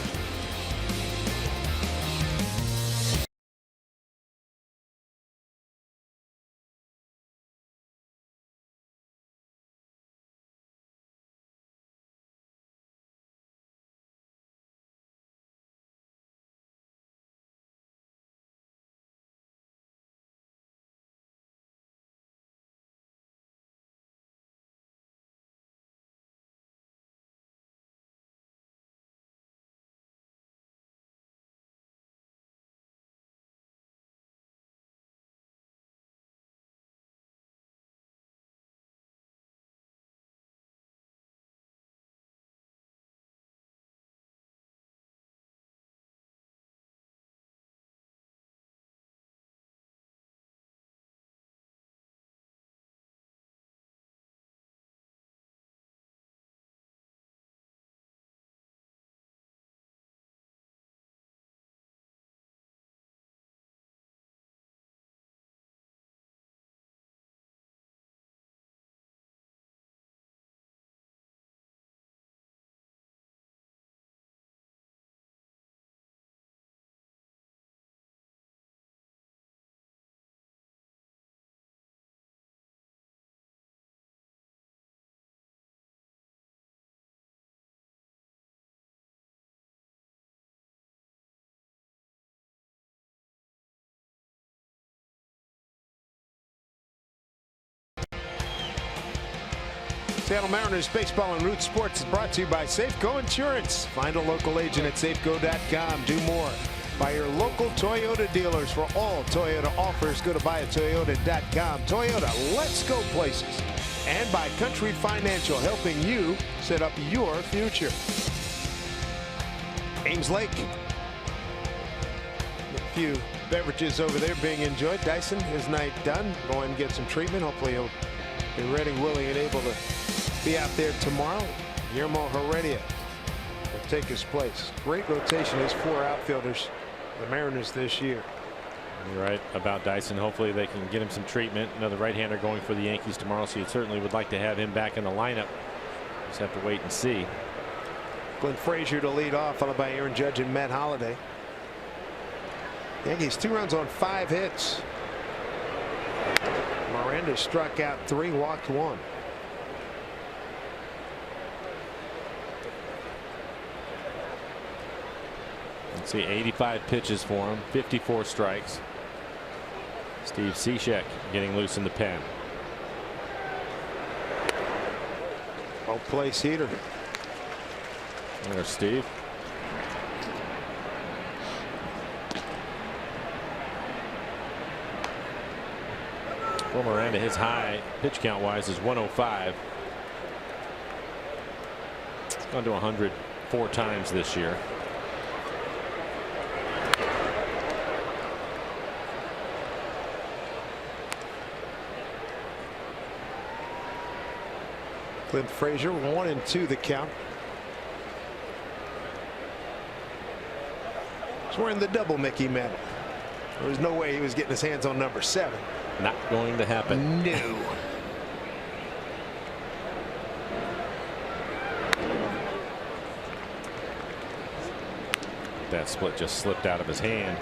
Seattle Mariners Baseball and Root Sports is brought to you by Safeco Insurance. Find a local agent at Safeco.com. Do more by your local Toyota dealers. For all Toyota offers, go to buyatoyota.com. Toyota, let's go places. And by Country Financial, helping you set up your future. Ames Lake. A few beverages over there being enjoyed. Dyson, his night done. Go and get some treatment. Hopefully he'll be ready, willing, and able to be out there tomorrow. Guillermo Heredia will take his place. Great rotation, his 4 outfielders, the Mariners this year. You're right about Dyson. Hopefully they can get him some treatment. Another right-hander going for the Yankees tomorrow, so you certainly would like to have him back in the lineup. Just have to wait and see. Glenn Frazier to lead off, followed by Aaron Judge and Matt Holliday. Yankees 2 runs on 5 hits. Miranda struck out 3, walked 1. See 85 pitches for him, 54 strikes. Steve Cishek getting loose in the pen. Well place heater. There's Steve. For Miranda, his high pitch count wise is 105. It's gone to 100 4 times this year. Clint Frazier 1-2 the count. He's wearing the double Mickey medal. There was no way he was getting his hands on number 7. Not going to happen. No. That split just slipped out of his hand.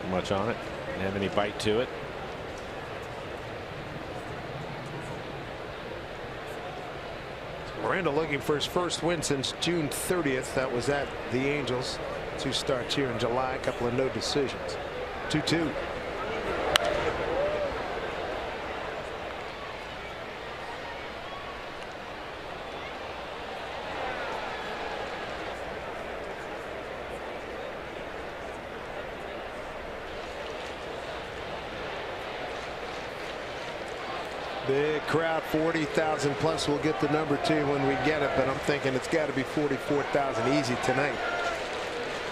Not much on it. Didn't have any bite to it. Miranda looking for his first win since June 30th. That was at the Angels. 2 starts here in July. A couple of no decisions. 2-2. Big crowd, 40,000 plus. We'll get the number 2 when we get it, but I'm thinking it's got to be 44,000 easy tonight.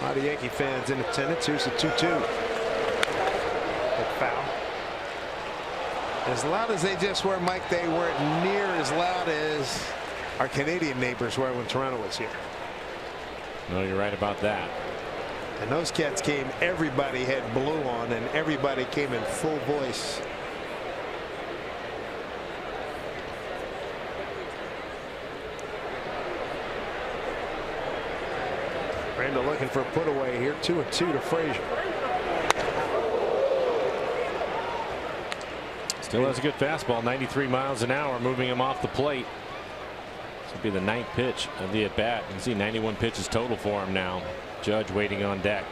A lot of Yankee fans in attendance. Here's the 2-2. Big foul. As loud as they just were, Mike, they weren't near as loud as our Canadian neighbors were when Toronto was here. No, you're right about that. And those cats came, everybody had blue on, and everybody came in full voice. Miranda looking for a put away here. 2-2 to Frazier. Still has a good fastball, 93 miles an hour, moving him off the plate. This will be the 9th pitch of the at bat. You can see 91 pitches total for him now. Judge waiting on deck.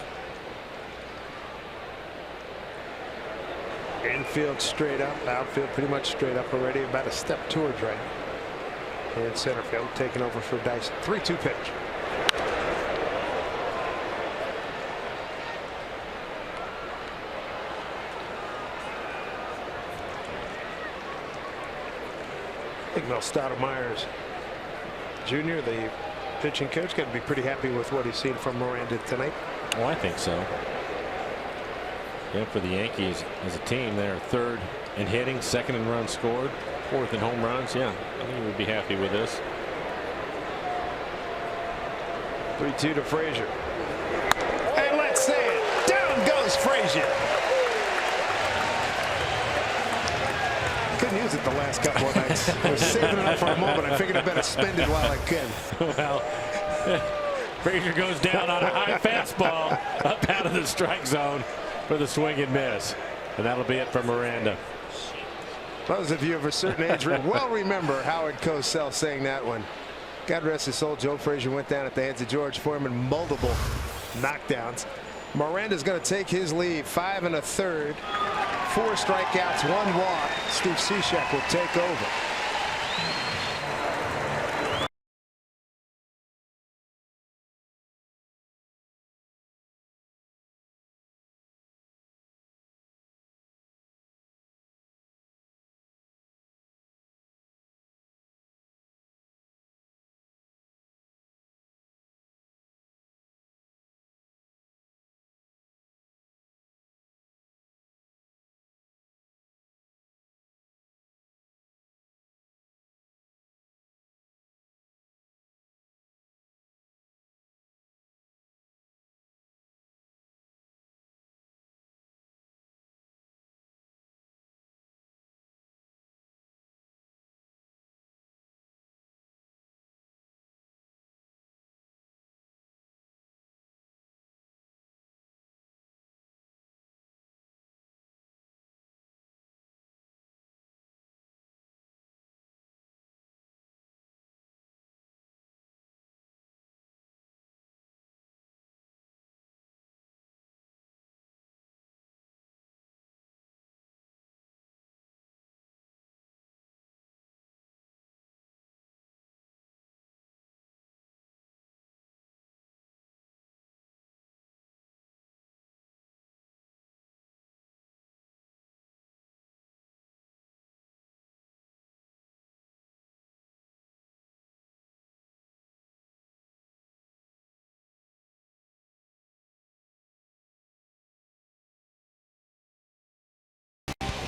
Infield straight up, outfield pretty much straight up already. About a step towards right. And center field taking over for Dyson. 3-2 pitch. I think Mel Stoudemire Jr., the pitching coach, got to be pretty happy with what he's seen from Miranda tonight. Oh, I think so. Yeah, for the Yankees as a team, they're 3rd in hitting, 2nd in runs scored, 4th in home runs. Yeah, I think he would be happy with this. 3-2 to Frazier. And let's say it. Down goes Frazier. Couldn't use it the last couple of nights. I was saving it up for a moment. I figured I better spend it while I could. Well, Frazier goes down on a high fastball up out of the strike zone for the swing and miss. And that'll be it for Miranda. Those of you of a certain age well remember Howard Cosell saying that one. God rest his soul. Joe Frazier went down at the hands of George Foreman. Multiple knockdowns. Miranda's going to take his lead. 5 1/3. 4 strikeouts, 1 walk. Steve Cishek will take over.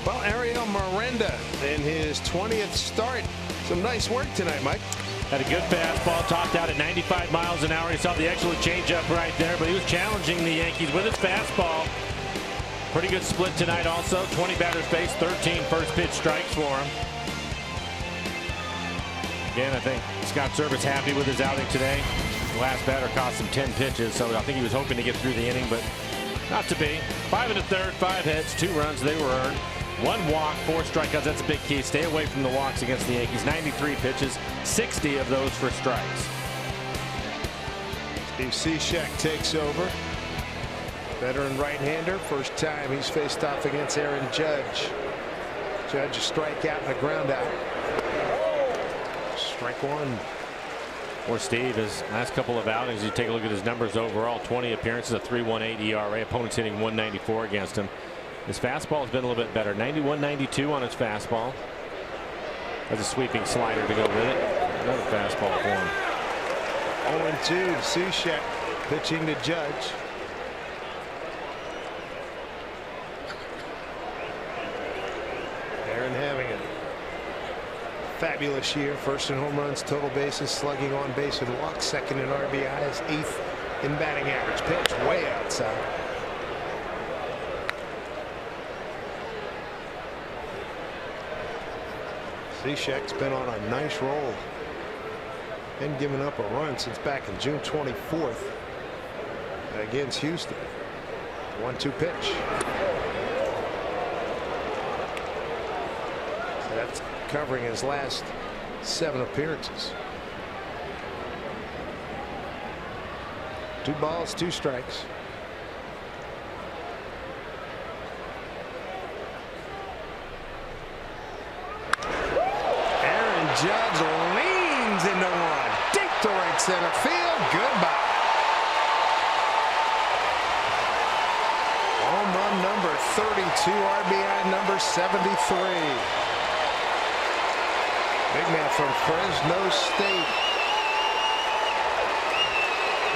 Well, Ariel Miranda in his 20th start. Some nice work tonight, Mike. Had a good fastball, topped out at 95 miles an hour. He saw the excellent changeup right there, but he was challenging the Yankees with his fastball. Pretty good split tonight also. 20 batters faced, 13 first pitch strikes for him. Again, I think Scott Servais happy with his outing today. The last batter cost him 10 pitches, so I think he was hoping to get through the inning, but not to be. 5 1/3, 5 hits, 2 runs, they were earned. 1 walk, 4 strikeouts. That's a big key. Stay away from the walks against the Yankees. 93 pitches, 60 of those for strikes. Steve Cishek takes over. Veteran right-hander. First time he's faced off against Aaron Judge. Judge a strikeout and a ground out. Strike one. For Steve, his last couple of outings, you take a look at his numbers overall. 20 appearances, a 3.18 ERA. Opponents hitting 194 against him. His fastball has been a little bit better. 91-92 on his fastball. Has a sweeping slider to go with it. Another fastball for him. 0-2. Cishek pitching to Judge. Aaron having a fabulous year. First in home runs, total bases, slugging on base and walks. Second in RBIs, 8th in batting average. Pitch way outside. Cishek's been on a nice roll. Been giving up a run since back in June 24th against Houston. 1-2 pitch. So that's covering his last 7 appearances. 2 balls, 2 strikes. Judge leans into one. Deep to right center field. Goodbye. Home run number 32. RBI number 73. Big man from Fresno State.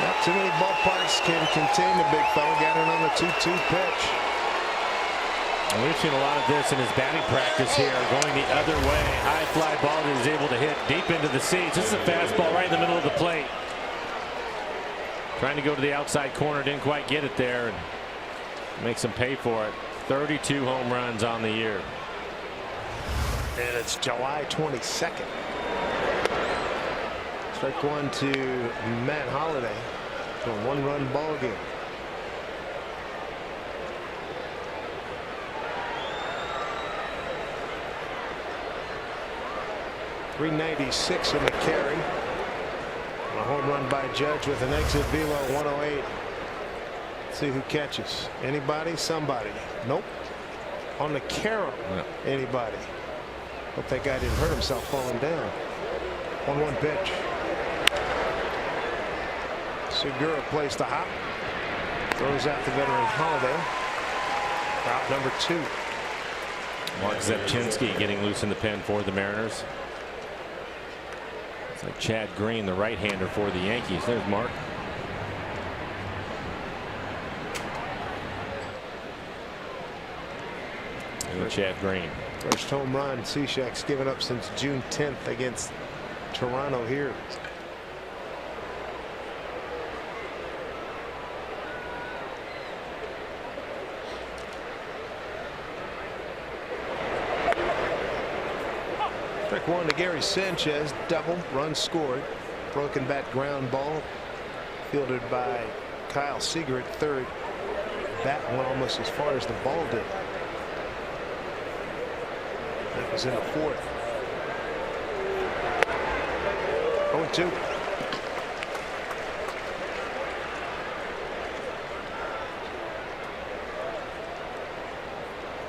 Not too many ballparks can contain the big fella. Got it on the 2-2 pitch. And we've seen a lot of this in his batting practice here, going the other way. High fly ball that he's able to hit deep into the seats. This is a fastball right in the middle of the plate. Trying to go to the outside corner, didn't quite get it there, and makes him pay for it. 32 home runs on the year. And it's July 22nd. Strike one to Matt Holliday for a 1-run ball game. .396 in the carry. A home run by Judge with an exit velo 108. Let's see who catches. Anybody? Somebody. Nope. On the carry. Yeah. Anybody. Hope that guy didn't hurt himself falling down. 1-1 pitch. Segura plays the hop. Throws out the veteran Holliday. Out number 2. Mark Zepchinski getting loose in the pen for the Mariners. It's like Chad Green, the right-hander for the Yankees. There's Mark. And Chad Green. First home run Cishek's given up since June 10th against Toronto here. Strike one to Gary Sanchez. Double. Run scored. Broken bat ground ball. Fielded by Kyle Seager at third. Bat went almost as far as the ball did. That was in the 4th. 0-2.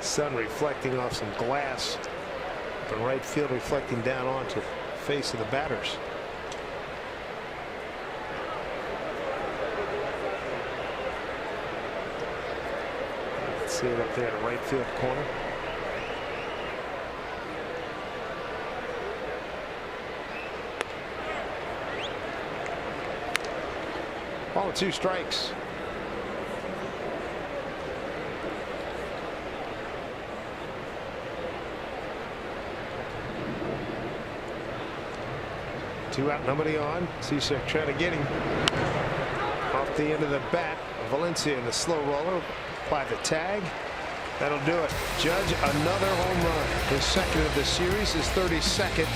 Sun reflecting off some glass. The right field reflecting down onto the face of the batters. Let's see it up there in the right field corner. Ball with 2 strikes. 2 out, nobody on. Cishek trying to get him off the end of the bat. Valencia in the slow roller. Apply the tag. That'll do it. Judge another home run. His second of the series, his 32nd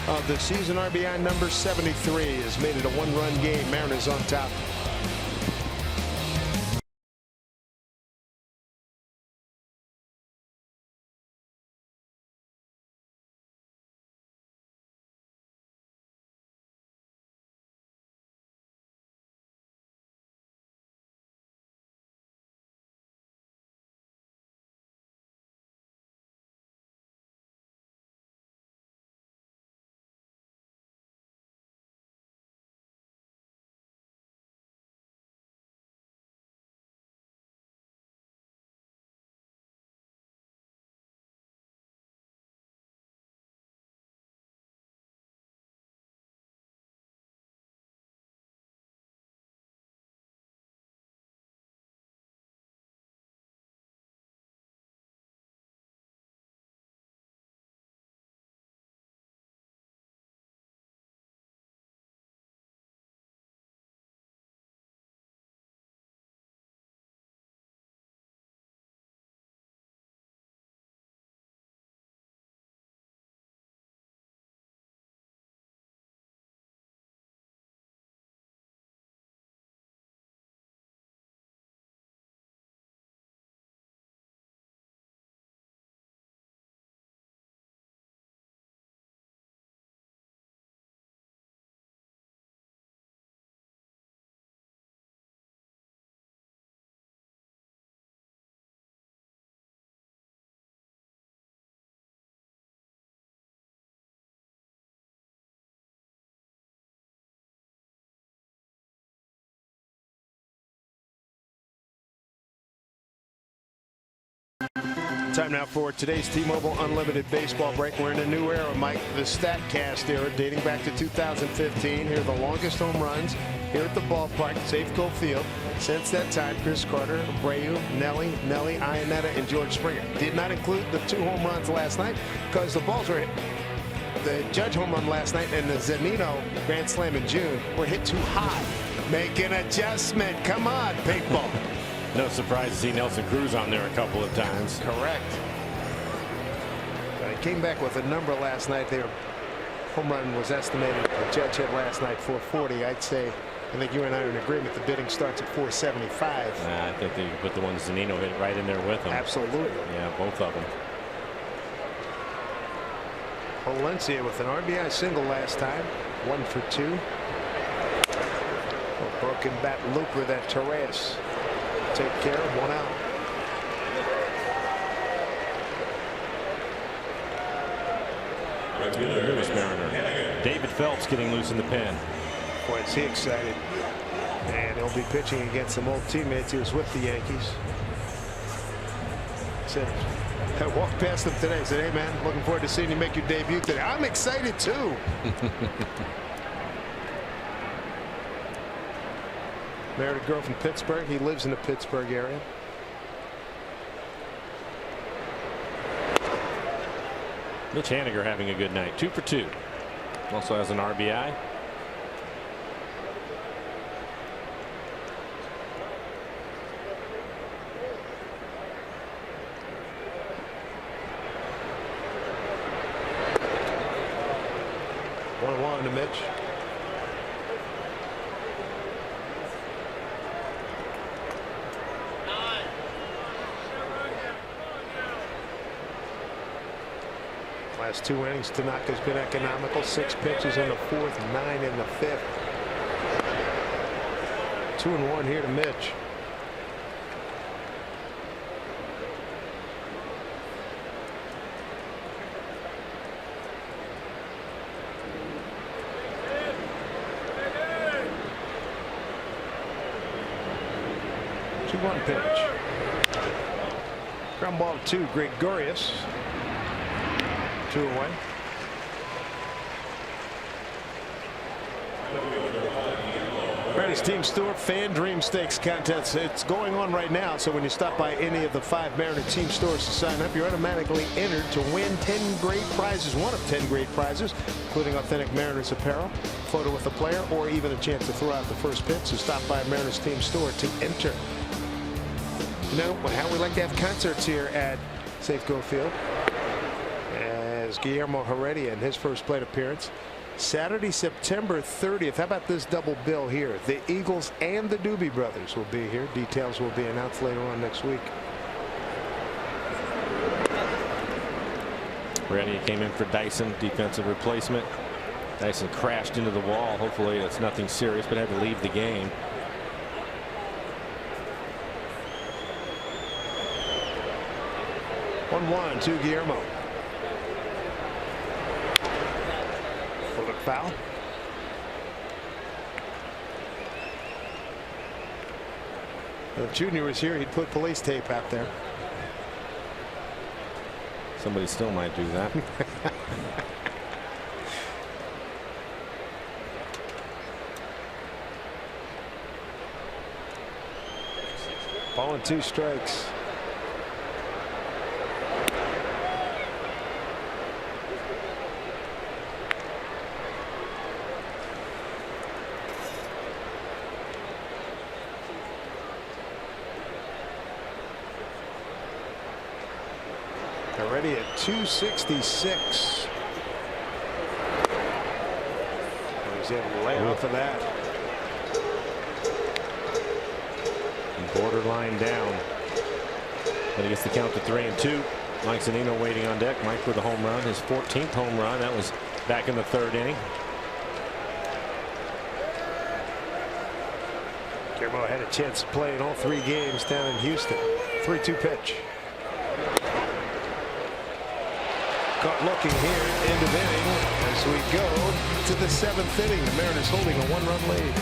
of the season. RBI number 73 has made it a 1-run game. Mariners on top. Time now for today's T-Mobile Unlimited Baseball Break. We're in a new era, Mike, the StatCast era, dating back to 2015. Here are the longest home runs here at the ballpark, Safeco Field. Since that time, Chris Carter, Abreu, Nelly, Iannetta, and George Springer. Did not include the 2 home runs last night because the balls were hit. The Judge home run last night and the Zunino grand slam in June were hit too high. Make an adjustment. Come on, paintball. No surprise to see Nelson Cruz on there a couple of times. Correct. He came back with a number last night. Their home run was estimated. The Judge hit last night 440. I'd say, I think you and I are in agreement. The bidding starts at 475. I think they put the one Zunino hit right in there with him. Absolutely. Yeah, both of them. Valencia with an RBI single last time. 1 for 2. A broken bat looper that Torres take care of. 1 out. Newest Mariner, David Phelps, getting loose in the pen. Boy, is he excited. And he'll be pitching against some old teammates. He was with the Yankees. Said, I walked past him today. Said, hey man, looking forward to seeing you make your debut today. I'm excited too. Married a girl from Pittsburgh. He lives in the Pittsburgh area. Mitch Haniger having a good night. 2 for 2. Also has an RBI. One to Mitch. Last 2 innings, Tanaka's been economical. 6 pitches in the 4th, 9 in the 5th. 2-1 here to Mitch. One pitch. Ground ball 2, Gregorius. 2 away. Mariners Team Store Fan Dream Stakes contest. It's going on right now, so when you stop by any of the 5 Mariner Team stores to sign up, you're automatically entered to win 10 great prizes, one of 10 great prizes, including authentic Mariners apparel, photo with the player, or even a chance to throw out the first pitch. So stop by Mariners Team Store to enter. You know how we like to have concerts here at Safeco Field. As Guillermo Heredia in his first plate appearance. Saturday, September 30th. How about this double bill here? The Eagles and the Doobie Brothers will be here. Details will be announced later on next week. Heredia came in for Dyson, defensive replacement. Dyson crashed into the wall. Hopefully it's nothing serious, but had to leave the game. One to Guillermo. Foul. If Junior was here, he'd put police tape out there. Somebody still might do that. Ball and 2 strikes. Already at 266. He's able to lay off of that. Borderline down. But he gets the count to 3-2. Mike Zunino waiting on deck. Mike with a home run, his 14th home run. That was back in the 3rd inning. Guillermo had a chance to play in all 3 games down in Houston. 3-2 pitch. Caught looking here, end of inning, as we go to the 7th inning. The Mariners holding a 1-run lead.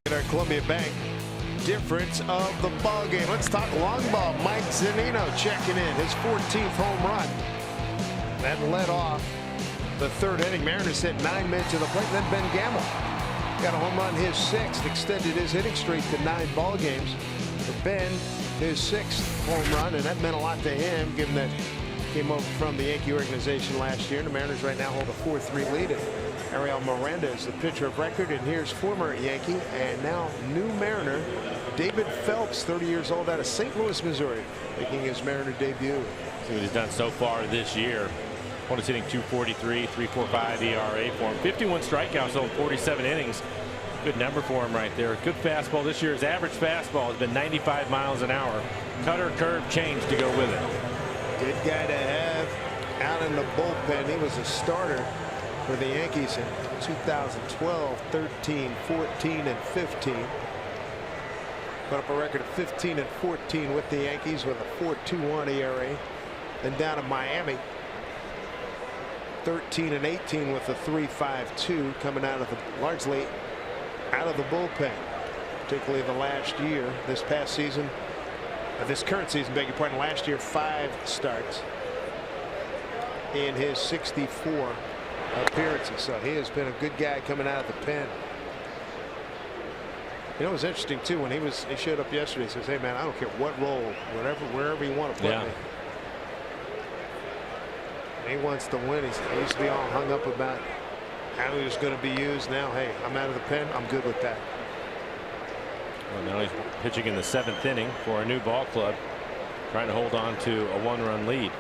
At our Columbia Bank difference of the ball game. Let's talk long ball. Mike Zunino checking in, his 14th home run. That led off the 3rd inning. Mariners hit 9 men to the plate. Then Ben Gamble got a home run, his 6th, extended his hitting streak to 9 ball games. For Ben, his 6th home run, and that meant a lot to him, given that came over from the Yankee organization last year. The Mariners right now hold a 4-3 lead. Ariel Miranda is the pitcher of record, and here's former Yankee and now new Mariner David Phelps, 30 years old, out of St. Louis, Missouri, making his Mariner debut. See what he's done so far this year. Opponent's hitting .243, 3.45 ERA for him. 51 strikeouts over 47 innings. Good number for him right there. Good fastball this year. His average fastball has been 95 miles an hour. Cutter, curve, change to go with it. Good guy to have out in the bullpen. He was a starter for the Yankees in 2012, 13, 14, and 15. Put up a record of 15-14 with the Yankees with a 4.21 ERA. Then down to Miami, 13-18 with a 3.52, coming out of largely out of the bullpen, particularly the last year. This past season, this current season, beg your pardon, last year 5 starts in his 64 appearances. So he has been a good guy coming out of the pen. You know, it was interesting too when he showed up yesterday. He says, "Hey man, I don't care what role, wherever you want to put me." He wants to win. He used to be all hung up about how he was going to be used. Now, hey, I'm out of the pen. I'm good with that. Well, now he's pitching in the 7th inning for a new ball club, trying to hold on to a 1-run lead.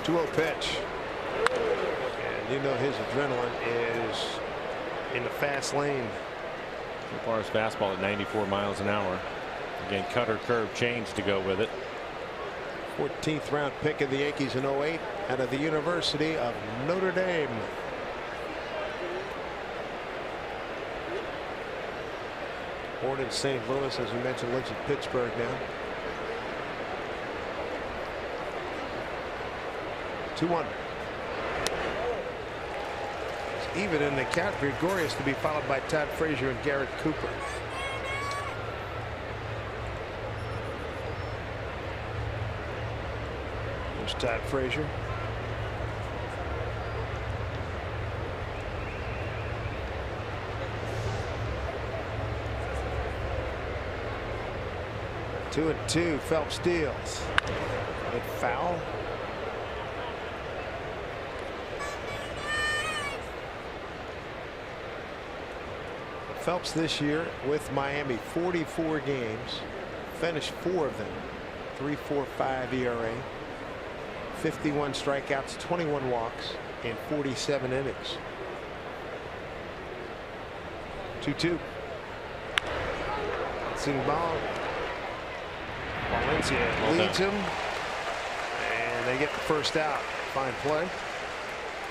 Two-0 pitch. And you know his adrenaline is in the fast lane. So far as fastball at 94 miles an hour. Again, cutter, curve, change to go with it. 14th round pick of the Yankees in 08 out of the University of Notre Dame. Born in St. Louis, as we mentioned, lives in Pittsburgh now. 2-1. It's even in the count. Gregorius to be followed by Todd Frazier and Garrett Cooper. There's Todd Frazier. Two and two. Phelps deals. Hit foul. Phelps this year with Miami, 44 games, finished 4 of them, 3.45 ERA, 51 strikeouts, 21 walks in 47 innings. 2-2. Bouncing ball. Valencia leads him, and they get the first out. Fine play.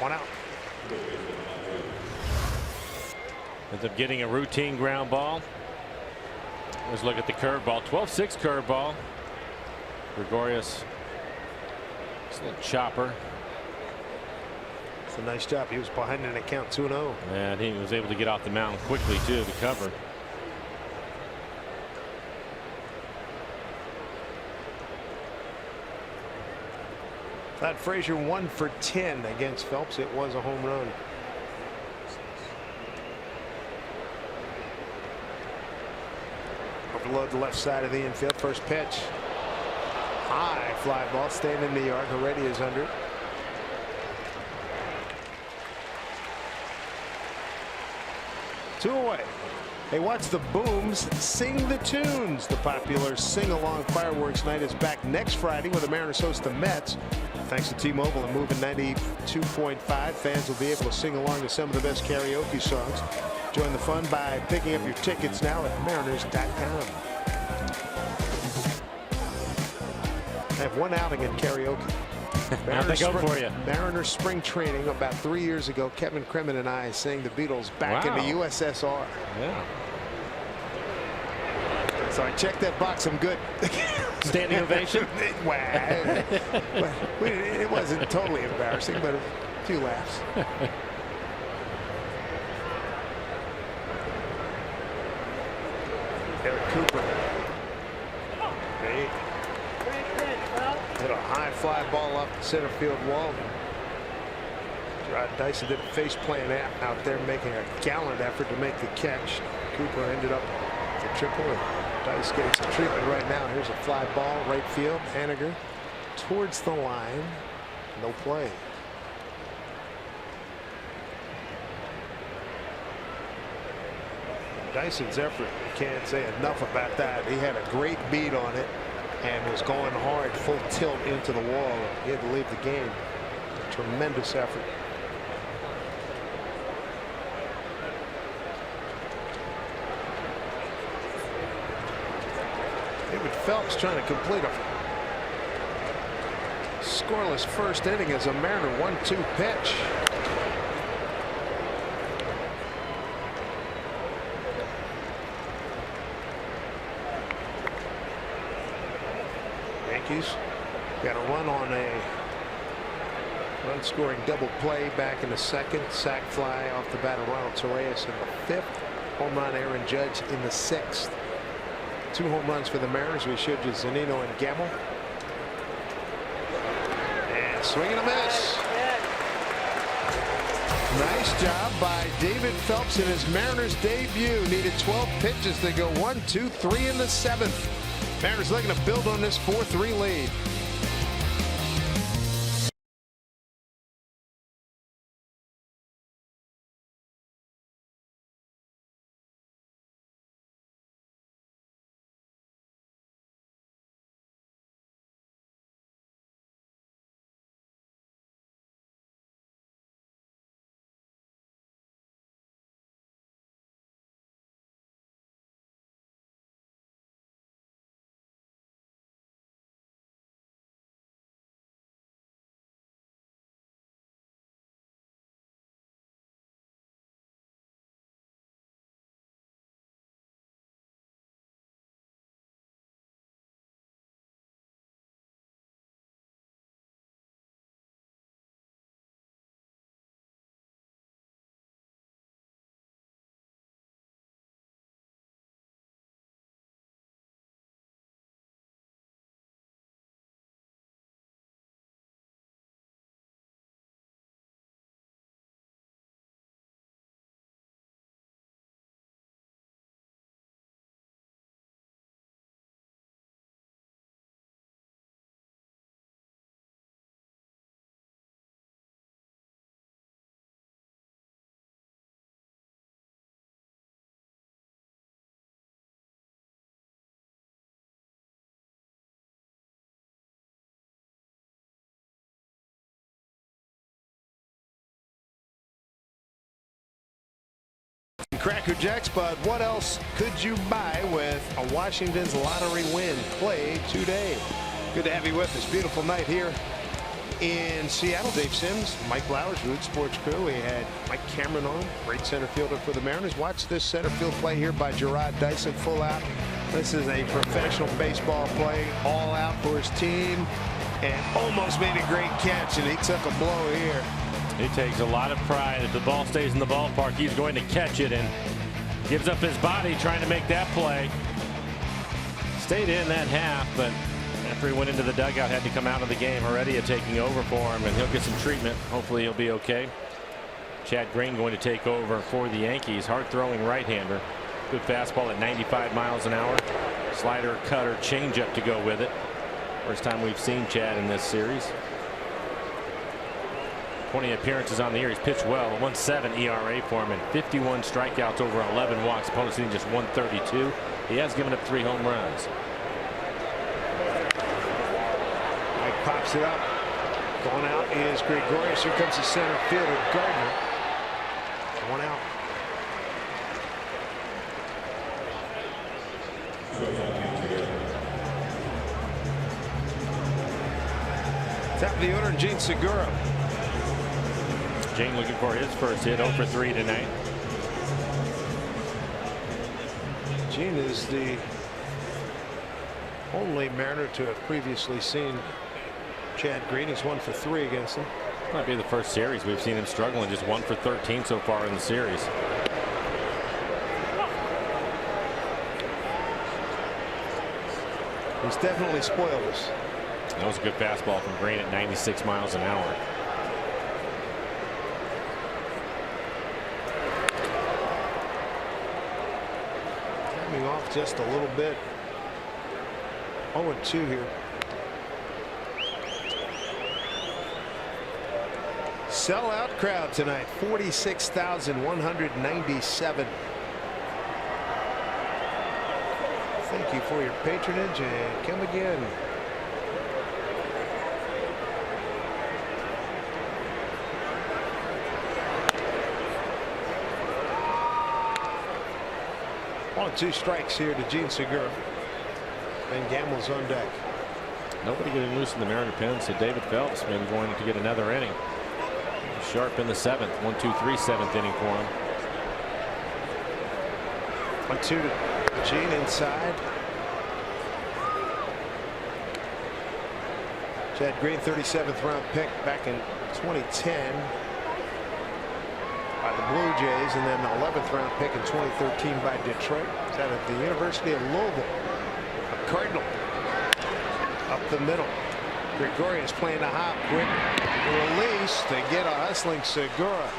1 out. Ends up getting a routine ground ball. Let's look at the curveball. 12-6 curveball. Gregorius. It's a little chopper. It's a nice job. He was behind in the count 2-0. And he was able to get off the mound quickly too to cover. Todd Frazier 1 for 10 against Phelps. It was a home run. Overload the left side of the infield. First pitch. High fly ball staying in the yard. Heredia is under it. Two away. Hey, watch the Booms sing the tunes. The popular sing-along fireworks night is back next Friday when the Mariners host the Mets. Thanks to T-Mobile and moving 92.5, fans will be able to sing along to some of the best karaoke songs. Join the fun by picking up your tickets now at mariners.com. I have one outing in karaoke. Mariners spring training about 3 years ago. Kevin Kremen and I sang the Beatles back in the USSR. Yeah. So I checked that box. I'm good. Standing ovation. It wasn't totally embarrassing, but a few laughs. Garrett Cooper. Hit a high fly ball off the center field wall. Rod Dyson did a face plant out there, making a gallant effort to make the catch. Cooper ended up the triple. Dice getting some treatment right now. Here's a fly ball, right field. Haniger towards the line. No play. Dyson's effort, you can't say enough about that. He had a great beat on it and was going hard, full tilt into the wall. He had to leave the game. A tremendous effort. David Phelps trying to complete a scoreless first inning as a Mariner 1-2 pitch. Rockies. Got a run on a run-scoring double play back in the second. Sac fly off the bat of Ronald Torreyes in the 5th. Home run Aaron Judge in the 6th. 2 home runs for the Mariners. We showed you Zunino and Gamble. And swing and a miss. Nice job by David Phelps in his Mariners debut. Needed 12 pitches to go 1, 2, 3 in the 7th. Mariners looking to build on this 4-3 lead. Cracker Jacks, but what else could you buy with a Washington's lottery win play today? Good to have you with us. Beautiful night here in Seattle. Dave Sims, Mike Flowers, Root Sports Crew. We had Mike Cameron on, great center fielder for the Mariners. Watch this center field play here by Gerard Dyson, full out. This is a professional baseball play, all out for his team, and almost made a great catch, and he took a blow here. He takes a lot of pride. If the ball stays in the ballpark, he's going to catch it, and gives up his body trying to make that play. Stayed in that half, but after he went into the dugout, had to come out of the game. Heredia taking over for him, and he'll get some treatment. Hopefully he'll be okay. Chad Green going to take over for the Yankees. Hard throwing right-hander. Good fastball at 95 miles an hour. Slider, cutter, changeup to go with it. First time we've seen Chad in this series. 20 appearances on the year. He's pitched well. 1.7 ERA for him and 51 strikeouts over 11 walks. Opponents hitting just 132. He has given up 3 home runs. Mike pops it up. Going out is Gregorius. Here comes the center fielder Gardner. 1 out. Top of the order, Gene Segura. Gene looking for his first hit. 0 for 3 tonight. Gene is the only Mariner to have previously seen Chad Green. He's 1 for 3 against him. Might be the first series we've seen him struggling. Just 1 for 13 so far in the series. He's definitely spoiled us. That was a good fastball from Green at 96 miles an hour. Coming off just a little bit. 0-2 here. Sellout crowd tonight. 46,197. Thank you for your patronage, and come again. On 2 strikes here to Gene Segura. And Gamble's on deck. Nobody getting loose in the Mariner pen, so David Phelps maybe going to get another inning. Sharp in the 7th. 1, 2, 3, 7th inning for him. 1-2 to Gene inside. Chad Green, 37th round pick back in 2010 by the Blue Jays, and then the 11th round pick in 2013 by Detroit. He's out of the University of Louisville. A Cardinal up the middle. Gregorius playing a hop, quick release to get a hustling Segura.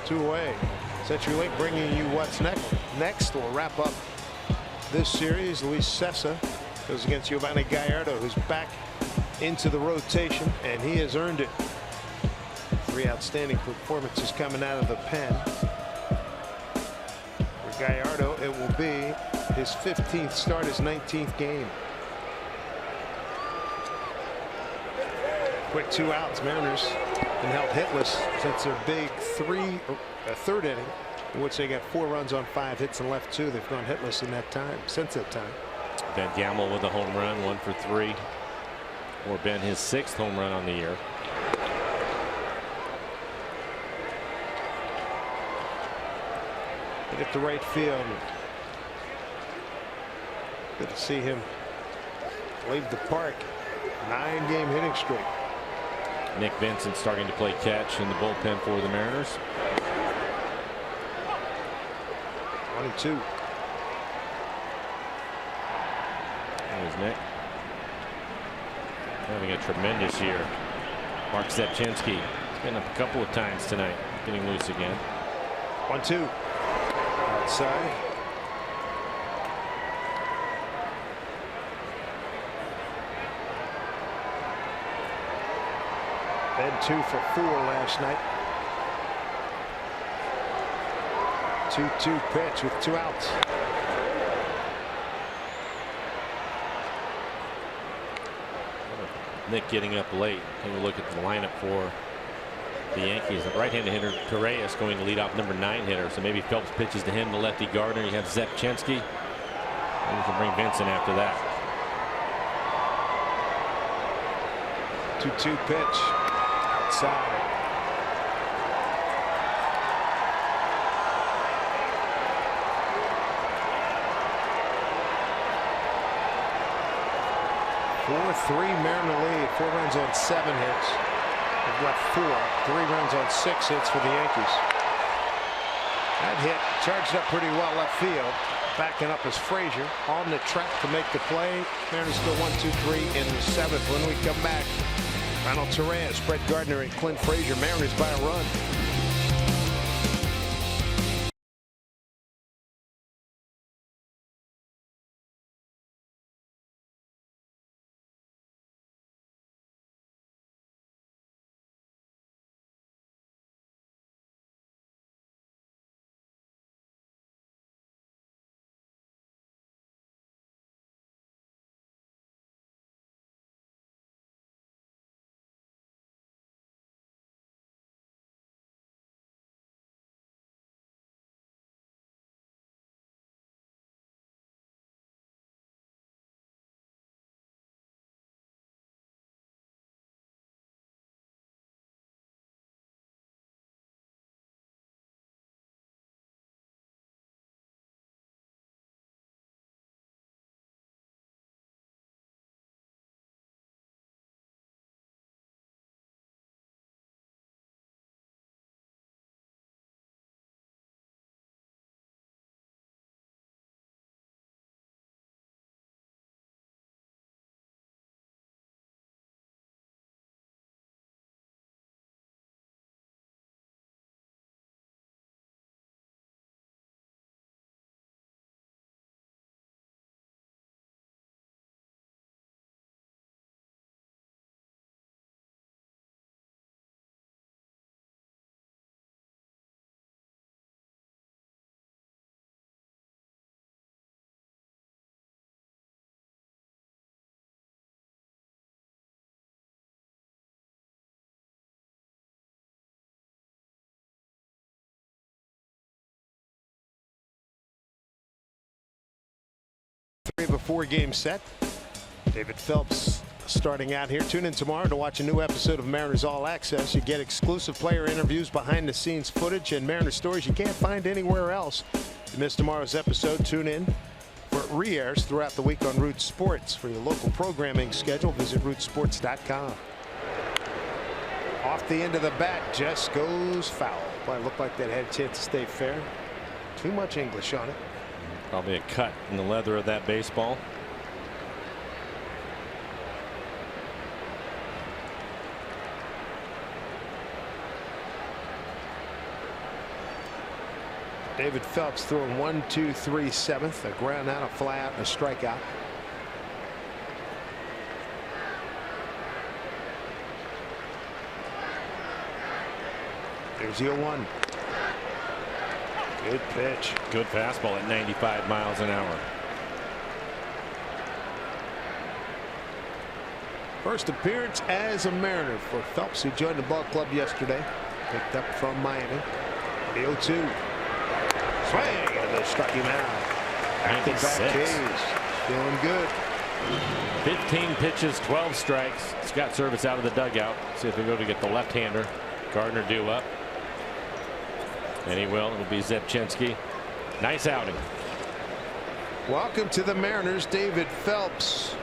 Two away. CenturyLink bringing you what's next. Next, we'll wrap up this series. Luis Cessa goes against Giovanni Gallardo, who's back into the rotation, and he has earned it. 3 outstanding performances coming out of the pen. For Gallardo, it will be his 15th start, his 19th game. Quick 2 outs. Mariners been held hitless since their big third inning, in which they got 4 runs on 5 hits and left 2. They've gone hitless in that time, since that time. Ben Gamel with a home run, 1 for 3. Or Ben his 6th home run on the year. Hit it to right field. Good to see him leave the park. 9-game hitting streak. Nick Vincent starting to play catch in the bullpen for the Mariners. 1-2. There's Nick. Having a tremendous year. Mark Zepchinski been up a couple of times tonight, getting loose again. 1-2. Outside. Ben 2 for 4 last night. 2-2 pitch with 2 outs. Nick getting up late. Take a look at the lineup for the Yankees. The right-handed hitter Torreyes going to lead off number 9 hitter. So maybe Phelps pitches to him, the lefty Gardner. You have Zepchinski. And you can bring Vincent after that. 2-2 pitch outside. Three Mariner lead, 4 runs on 7 hits. They've left 4, 3 runs on 6 hits for the Yankees. That hit charged up pretty well left field. Backing up is Frazier on the track to make the play. Mariners still 1-2-3 in the 7th. When we come back, Ronald Torreyes, Brett Gardner, and Clint Frazier. Mariners by a run. Of a 4-game set. David Phelps starting out here. Tune in tomorrow to watch a new episode of Mariners All Access. You get exclusive player interviews, behind the scenes footage, and Mariners stories you can't find anywhere else. If you missed tomorrow's episode, tune in for re-airs throughout the week on Root Sports. For your local programming schedule, visit rootsports.com. Off the end of the bat, just goes foul. Well, it looked like that had a chance to stay fair. Too much English on it. Probably a cut in the leather of that baseball. David Phelps throwing 1-2-3 7th, a ground out, a fly out, and a strikeout. There's the 0-1. Good pitch. Good fastball at 95 miles an hour. First appearance as a Mariner for Phelps, who joined the ball club yesterday. Picked up from Miami. The 0-2. Swing, and they struck him out. Back-to-back K's. Feeling good. 15 pitches, 12 strikes. Scott Service out of the dugout. See if they go to get the left-hander. Gardner due up. And he will. It'll be Zepchenski. Nice outing. Welcome to the Mariners, David Phelps.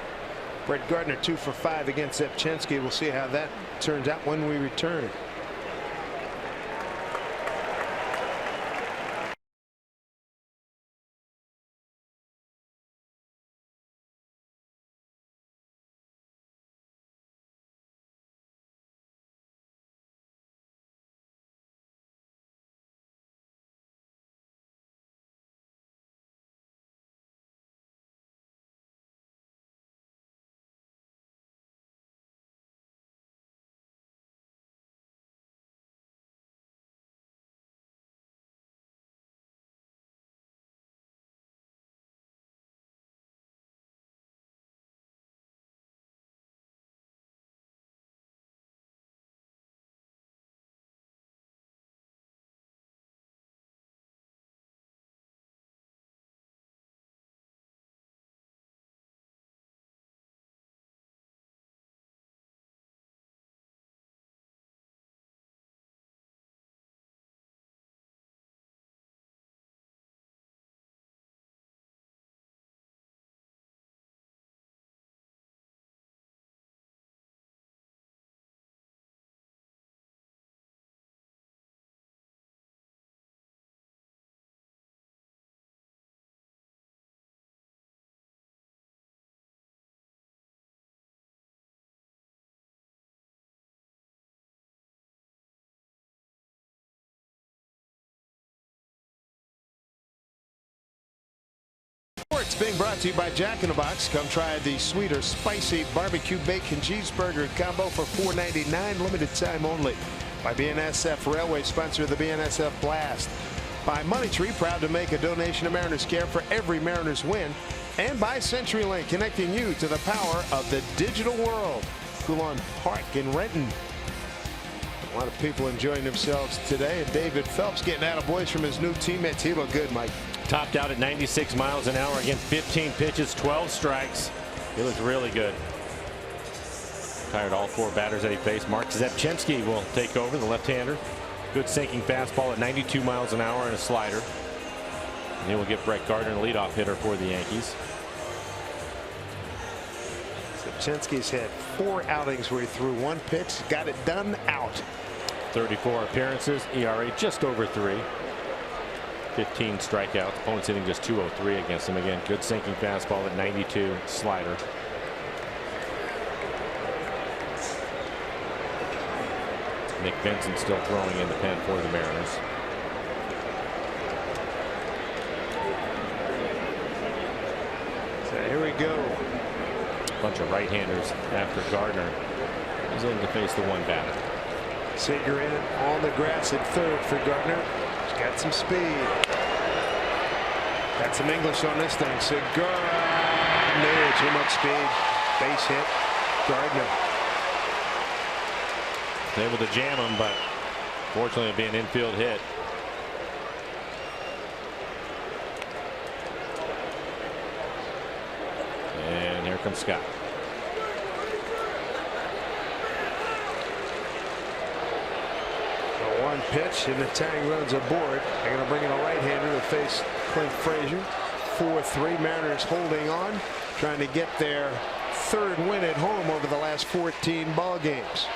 Brett Gardner 2 for 5 against Zepchenski. We'll see how that turns out when we return. Sports being brought to you by Jack in the Box. Come try the sweet or spicy barbecue bacon cheeseburger combo for $4.99, limited time only. By BNSF Railway, sponsor of the BNSF Blast. By Money Tree, proud to make a donation to Mariners Care for every Mariners win. And by CenturyLink, connecting you to the power of the digital world. Coulon Park in Renton. A lot of people enjoying themselves today, and David Phelps getting attaboys from his new teammates. He looked good, Mike. Topped out at 96 miles an hour. Again, 15 pitches, 12 strikes. He looked really good. Tired all 4 batters that he faced. Mark Zepchenski will take over, the left-hander. Good sinking fastball at 92 miles an hour and a slider. And he will get Brett Gardner, the leadoff hitter for the Yankees. Zepchenski's had 4 outings where he threw 1 pitch, got it done, out. 34 appearances, ERA just over 3. 15 strikeouts. Opponents hitting just .203 against him. Again, good sinking fastball at 92, slider. Nick Vincent still throwing in the pen for the Mariners. So here we go. Bunch of right-handers after Gardner is in to face the 1 batter. Seager in on the grass at third for Gardner. He's got some speed. Got some English on this thing. Segura. No, too much speed. Base hit. Gardner. Able to jam him, but fortunately it'll be an infield hit. And here comes Scott. The 1 pitch, and the tying runs aboard. They're going to bring in a right-hander to face Clint Frazier. 4-3. Mariners holding on, trying to get their third win at home over the last 14 ball games.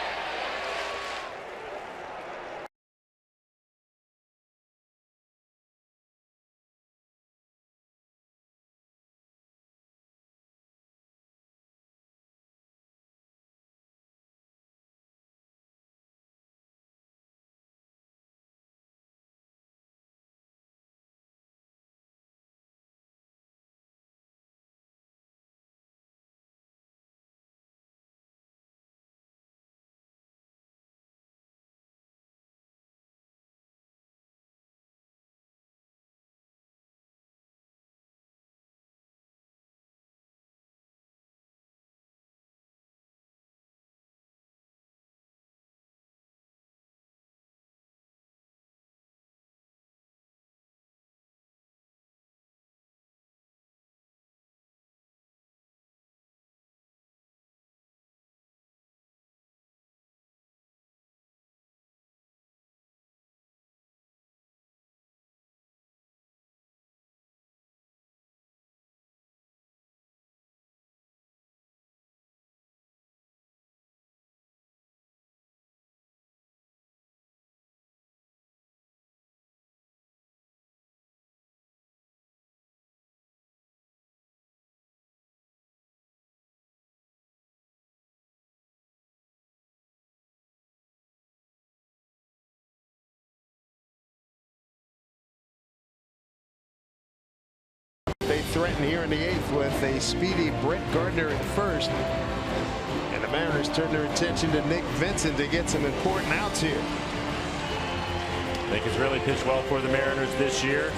They threaten here in the 8th with a speedy Brett Gardner at first. And the Mariners turn their attention to Nick Vincent to get some important outs here. I think he's really pitched well for the Mariners this year.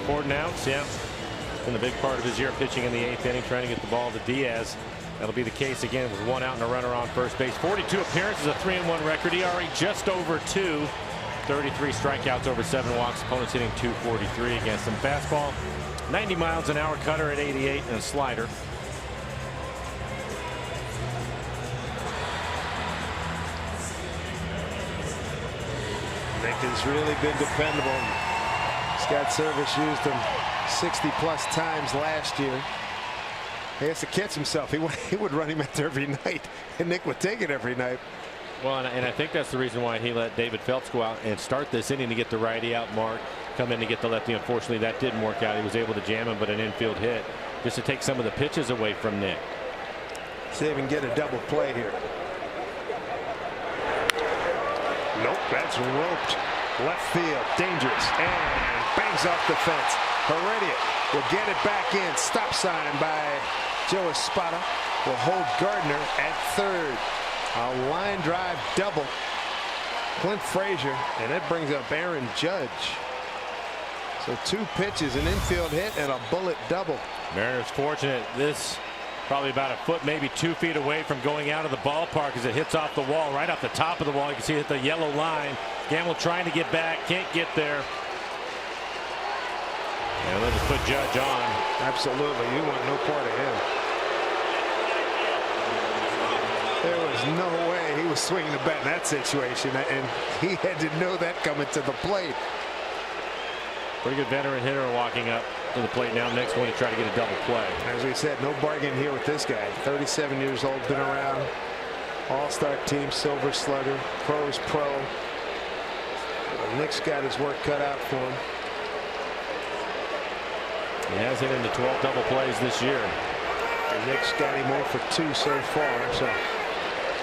Important outs, yeah. It's been a big part of his year pitching in the 8th inning, trying to get the ball to Diaz. That'll be the case again with 1 out and a runner on first base. 42 appearances, a 3-1 record. ERA just over 2. 33 strikeouts, over 7 walks. Opponents hitting .243 against him. Fastball, 90 miles an hour, cutter at 88, and a slider. Nick has really been dependable. Scott Service used him 60+ times last year. He has to catch himself. He would run him out there every night, and Nick would take it every night. Well, and I think that's the reason why he let David Phelps go out and start this inning to get the righty out. Mark come in to get the lefty. Unfortunately, that didn't work out. He was able to jam him, but an infield hit just to take some of the pitches away from Nick. See if he can get a double play here. Nope, that's roped. Left field, dangerous, and bangs off the fence. Heredia will get it back in. Stop sign by Joe Espada will hold Gardner at third. A line drive double. Clint Frazier, and that brings up Aaron Judge. So 2 pitches, an infield hit, and a bullet double. Mariners fortunate. This probably about a foot, maybe 2 feet away from going out of the ballpark as it hits off the wall, right off the top of the wall. You can see it hit the yellow line. Gamble trying to get back, can't get there. And they'll just put Judge on. Absolutely, you want no part of him. There was no way he was swinging the bat in that situation, and he had to know that coming to the plate. Pretty good veteran hitter walking up to the plate now. Next one to try to get a double play. As we said, no bargain here with this guy. 37 years old, been around. All-star team, Silver Slugger, Pro's Pro. Nick's got his work cut out for him. He has hit into 12 double plays this year. And Nick's got him 0 for 2 so far. So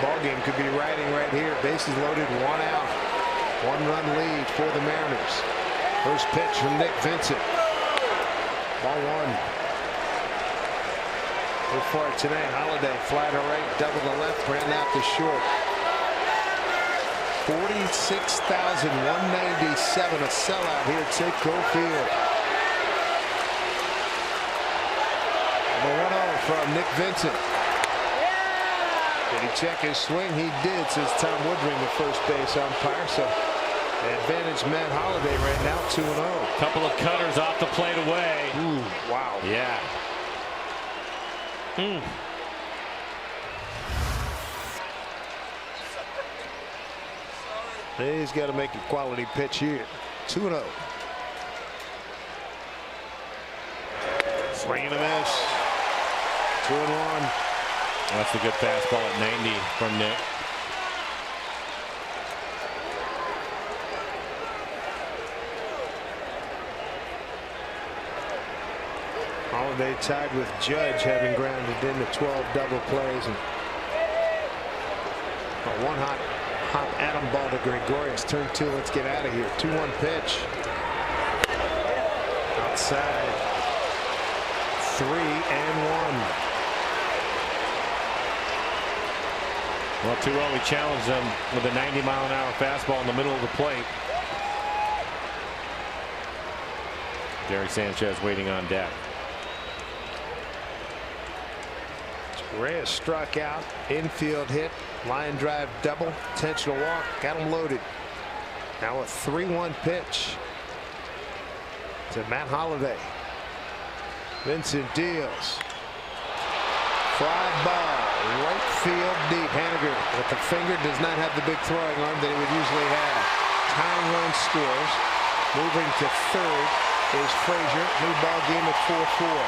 ball game could be riding right here. Bases loaded, 1 out. 1-run lead for the Mariners. First pitch from Nick Vincent. Ball 1. So far tonight, Holiday fly to right, double to left, ran out to short. 46,197, a sellout here at Citgo Field. The 1-0 from Nick Vincent. Did he check his swing? He did, says Tom Woodring, the first base umpire. So advantage Matt Holiday right now, 2-0. Couple of cutters off the plate away. Ooh, wow. Yeah. He's got to make a quality pitch here. 2-0. Swing and a miss. 2-1. That's a good fastball at 90 from Nick. Holiday tied with Judge, having grounded into 12 double plays, and one hot atom ball to Gregorius. Turn 2. Let's get out of here. 2-1 pitch. Outside. 3-1. Well, 2-0. We challenged them with a 90-mile-an-hour fastball in the middle of the plate. Gary Sanchez waiting on deck. Reyes struck out. Infield hit. Line drive double. Intentional walk. Got him loaded. Now a 3-1 pitch to Matt Holliday. Vincent deals. Fly ball. Right field deep. Haniger with the finger does not have the big throwing arm that he would usually have. Tying run scores. Moving to third is Frazier. New ball game at 4-4.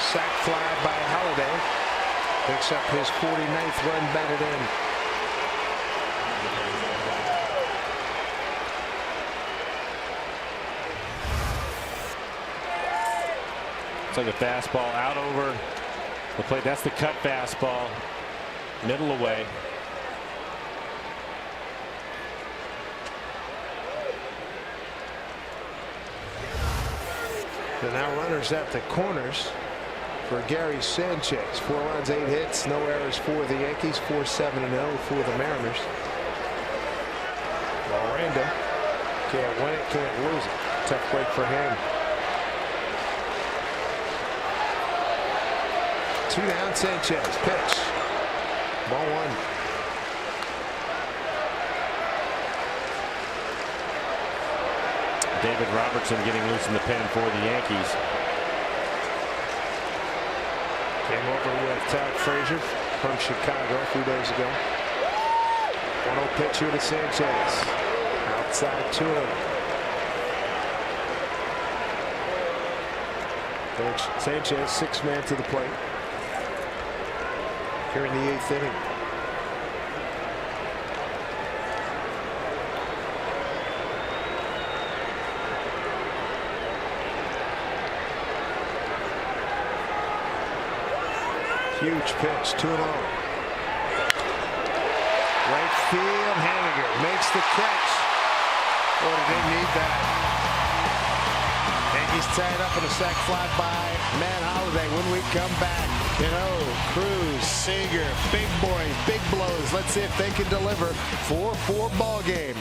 Sac fly by Holliday. Picks up his 49th run batted in. It's like a fastball out over the plate. That's the cut fastball. Middle away. So now runners at the corners for Gary Sanchez. 4 runs, 8 hits, no errors for the Yankees. 4-7-0 for the Mariners. Miranda can't win it, can't lose it. Tough break for him. 2 down. Sanchez pitch. Ball 1. David Robertson getting loose in the pen for the Yankees. Came over with Todd Frazier from Chicago a few days ago. 1-0 pitch here to Sanchez. Outside 2-0. Sanchez, 6th man to the plate here in the 8th inning. Huge pitch, 2-0. Right field, Haniger makes the catch. Boy, did they need that. Yankees tied up in a sac fly by Matt Holliday. When we come back, Cruz, Seager, big boys, big blows. Let's see if they can deliver. 4-4 ball game.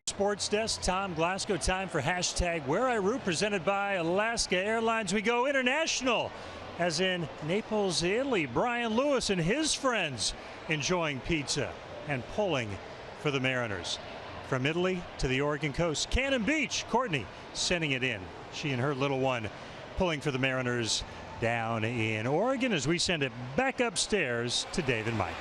Sports Desk, Tom Glasgow. Time for hashtag Where I Root, presented by Alaska Airlines. We go international as in Naples, Italy. Brian Lewis and his friends enjoying pizza and pulling for the Mariners. From Italy to the Oregon coast, Cannon Beach, Courtney sending it in. She and her little one pulling for the Mariners down in Oregon as we send it back upstairs to Dave and Mike.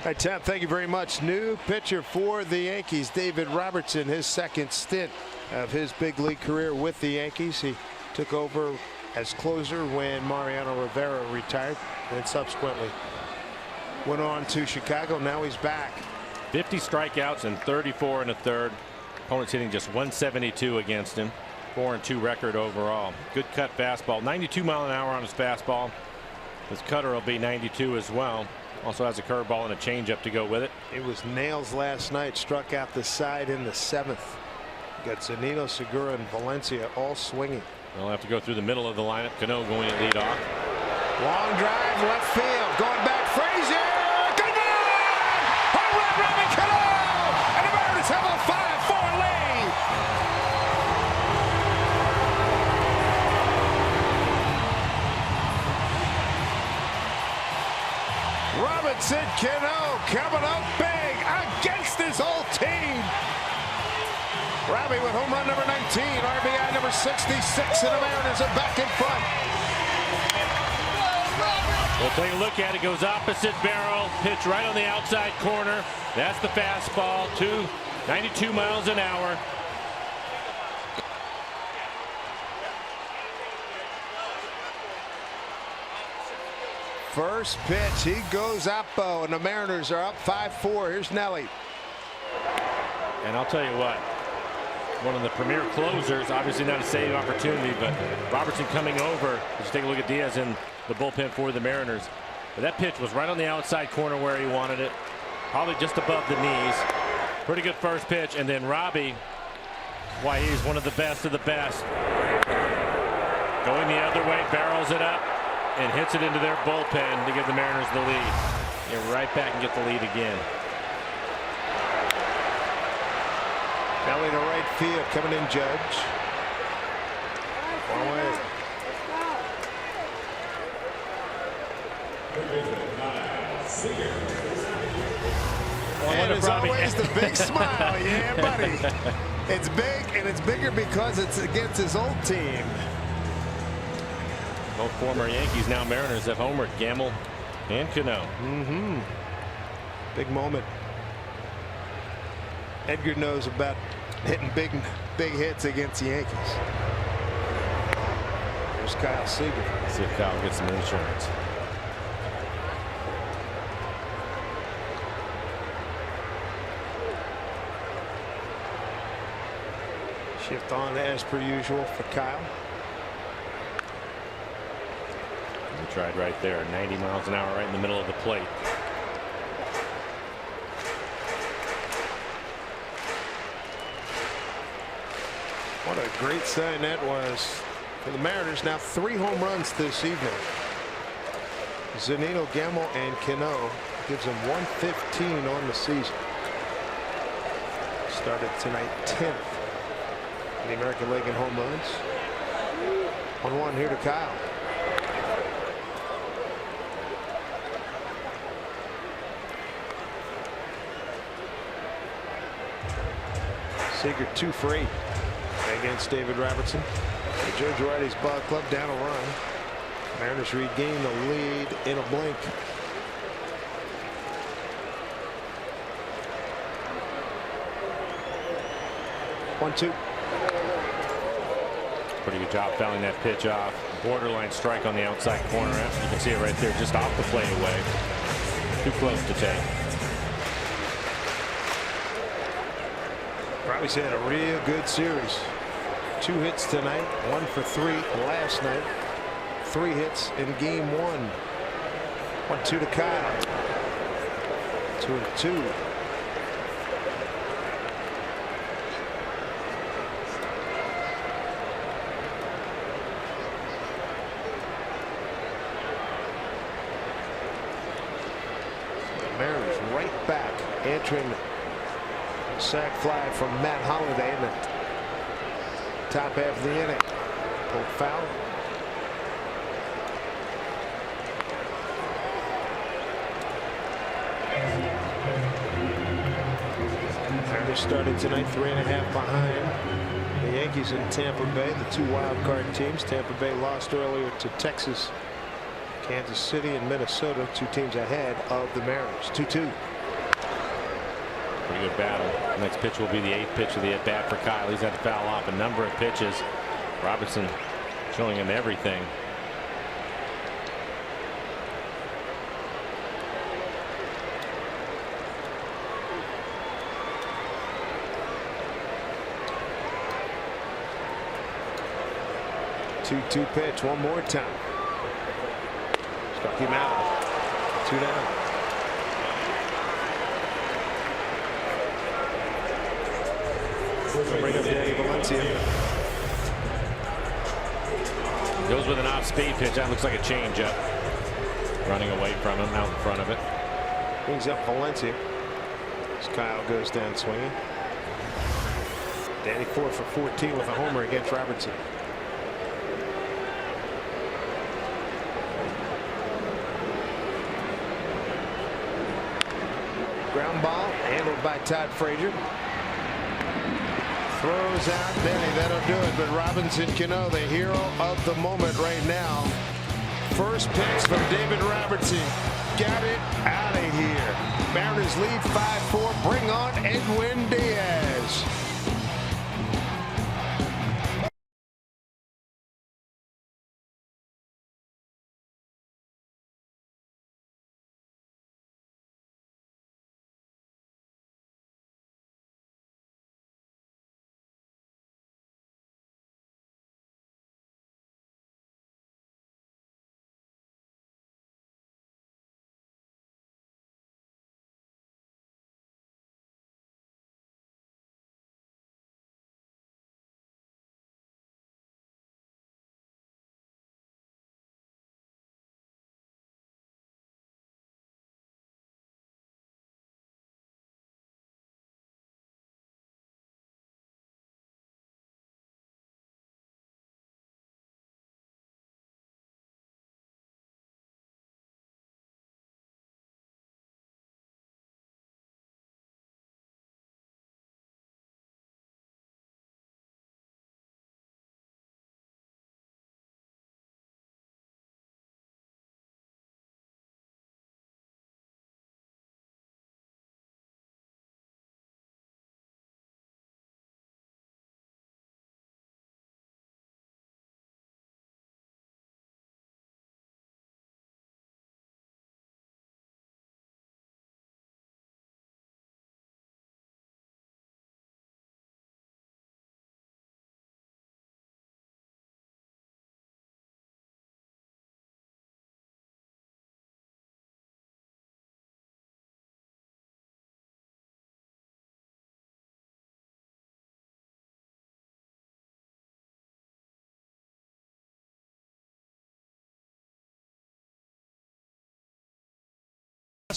All right, Tim, thank you very much. New pitcher for the Yankees, David Robertson, his second stint of his big league career with the Yankees. He took over as closer when Mariano Rivera retired, and subsequently went on to Chicago. Now he's back. 50 strikeouts and 34 in the third. Opponents hitting just 172 against him. 4-2 record overall. Good cut fastball. 92 mile an hour on his fastball. His cutter will be 92 as well. Also has a curveball and a changeup to go with it. It was nails last night. Struck out the side in the seventh. Got Zunino, Segura, and Valencia all swinging. They'll have to go through the middle of the lineup. Cano going to lead off. Long drive left field. Going back. Frazier. Home run, Robbie Cano! And the Mariners have a 5-4 lead. Robinson Cano coming up big against his whole team. Robbie with home run number 19, RBI number 66, and the Mariners are back in front. We'll take a look at it. Goes opposite barrel. Pitch right on the outside corner. That's the fastball. 92 miles an hour. First pitch, he goes oppo, and the Mariners are up 5-4. Here's Nelly. And I'll tell you what, one of the premier closers, obviously not a save opportunity, but Robertson coming over. Just take a look at Diaz in the bullpen for the Mariners. But that pitch was right on the outside corner where he wanted it, probably just above the knees. Pretty good first pitch, and then Robbie, why, he's one of the best of the best. Going the other way, barrels it up, and hits it into their bullpen to give the Mariners the lead. Get right back and get the lead again. Nelly to right field, coming in Judge. One away. And as always, the big smile. Yeah, buddy. It's big, and it's bigger because it's against his old team. Both former Yankees, now Mariners, have homered. Gamble and Cano. Big moment. Edgar knows about hitting big hits against the Yankees. There's Kyle Seager. See if Kyle gets some insurance. Shift on as per usual for Kyle. He tried right there, 90 miles an hour right in the middle of the plate. What a great sign that was for the Mariners. Now 3 home runs this evening. Zunino, Gamble, and Cano gives them 115 on the season. Started tonight 10th in the American League in home runs. 1-1 here to Kyle. Seager 2 for 8 against David Robertson. The Joe Girardi's ball club down a run. Mariners regain the lead in a blink. One-two. Pretty good job fouling that pitch off. Borderline strike on the outside corner. You can see it right there, just off the plate away. Too close to take. Robbie's had a real good series. 2 hits tonight, 1 for 3 last night. 3 hits in game 1. 1-2 to Kyle. 2-2. Mariners right back, entering sac fly from Matt Holliday in the top half of the inning. Pulled foul. Mariners started tonight 3.5 behind the Yankees in Tampa Bay, the 2 wild card teams. Tampa Bay lost earlier to Texas, Kansas City, and Minnesota, 2 teams ahead of the Mariners. 2-2. Pretty good battle. Next pitch will be the 8th pitch of the at bat for Kyle. He's had to foul off a number of pitches. Robertson showing him everything. Two pitch one more time. Struck him out. 2 down. Bring up Danny Valencia. Goes with an off-speed pitch. That looks like a changeup. Running away from him, out in front of it. Brings up Valencia. As Kyle goes down swinging. Danny 4 for 14 with a homer against Robertson. Ground ball handled by Todd Frazier. Throws out Denny. That'll do it. But Robinson Cano, the hero of the moment right now. First pitch from David Robertson. Got it out of here. Mariners lead 5-4. Bring on Edwin Diaz.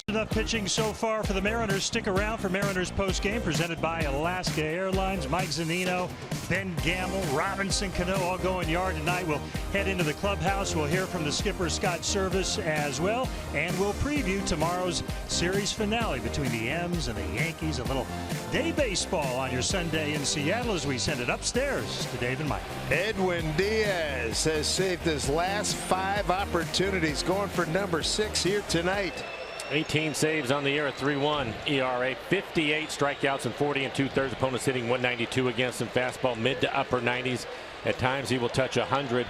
Enough pitching so far for the Mariners. Stick around for Mariners postgame presented by Alaska Airlines. Mike Zunino, Ben Gamble, Robinson Cano all going yard tonight. We'll head into the clubhouse. We'll hear from the skipper Scott Service as well, and we'll preview tomorrow's series finale between the M's and the Yankees. A little day baseball on your Sunday in Seattle as we send it upstairs to Dave and Mike. Edwin Diaz has saved his last 5 opportunities, going for number 6 here tonight. 18 saves on the year, a 3.1 ERA, 58 strikeouts and 40 2/3. Opponents hitting 192 against him. Fastball mid to upper 90s. At times he will touch 100.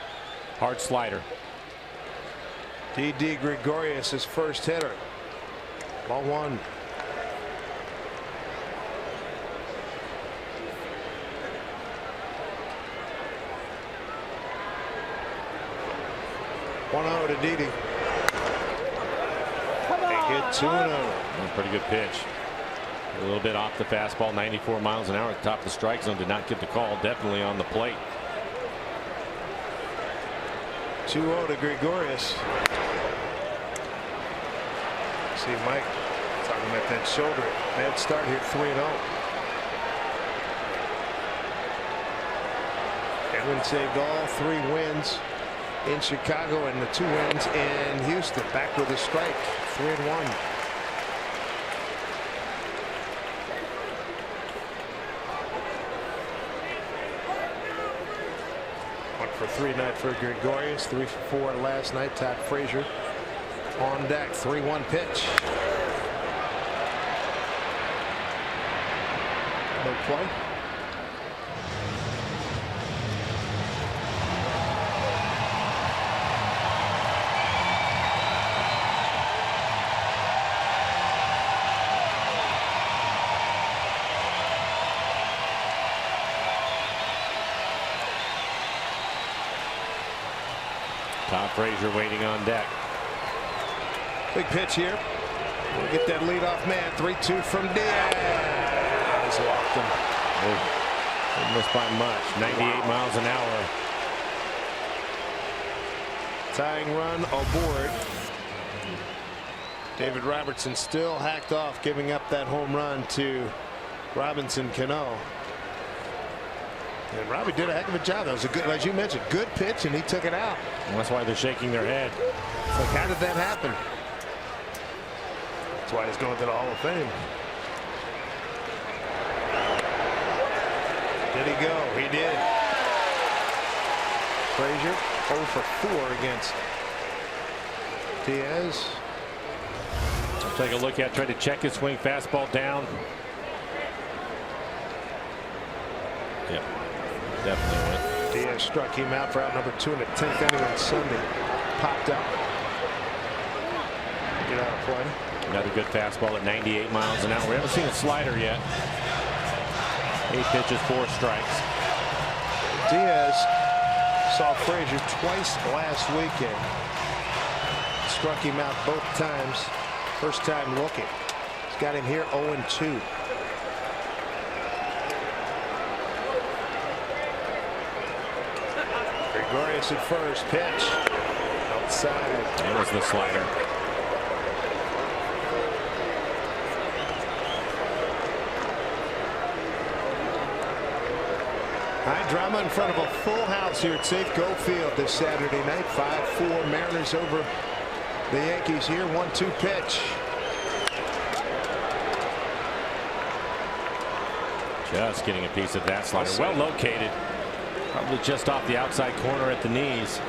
Hard slider. D.D. Gregorius, his first hitter. Ball 1. One-0 to Didi. Hit 2-0. Pretty good pitch. A little bit off the fastball, 94 miles an hour at the top of the strike zone. Did not get the call. Definitely on the plate. 2-0 to Gregorius. See Mike talking about that shoulder. Bad start here, 3-0. Edwin saved all 3 wins in Chicago and the 2 wins in Houston. Back with a strike, 3-1. for 3 tonight for Gregorius. 3 for 4 last night. Todd Frazier on deck. 3-1 pitch. No play. Todd Frazier waiting on deck. Big pitch here. We'll get that leadoff man. 3-2 from Diaz. Walked him. Didn't miss by much. 98 miles an hour. Tying run aboard. David Robertson still hacked off, giving up that home run to Robinson Cano. And Robbie did a heck of a job. That was a good, as you mentioned, good pitch, and he took it out. And that's why they're shaking their head. It's like, how did that happen? That's why he's going to the Hall of Fame. Did he go? He did. Frazier 0 for 4 against Diaz. I'll take a look at, try to check his swing, fastball down. Yeah, definitely went. Diaz struck him out for out number 2 in the 10th inning on Sunday. Popped up. Get out of play. Another good fastball at 98 miles an hour. We haven't seen a slider yet. 8 pitches, 4 strikes. Diaz saw Frazier twice last weekend. Struck him out both times. First time looking. He's got him here 0-2. Gregorius at first. Pitch. Outside. That was the slider. High drama in front of a full house here at Safeco Field this Saturday night. 5-4 Mariners over the Yankees here. 1-2 pitch. Just getting a piece of that slider. Well located. Probably just off the outside corner at the knees.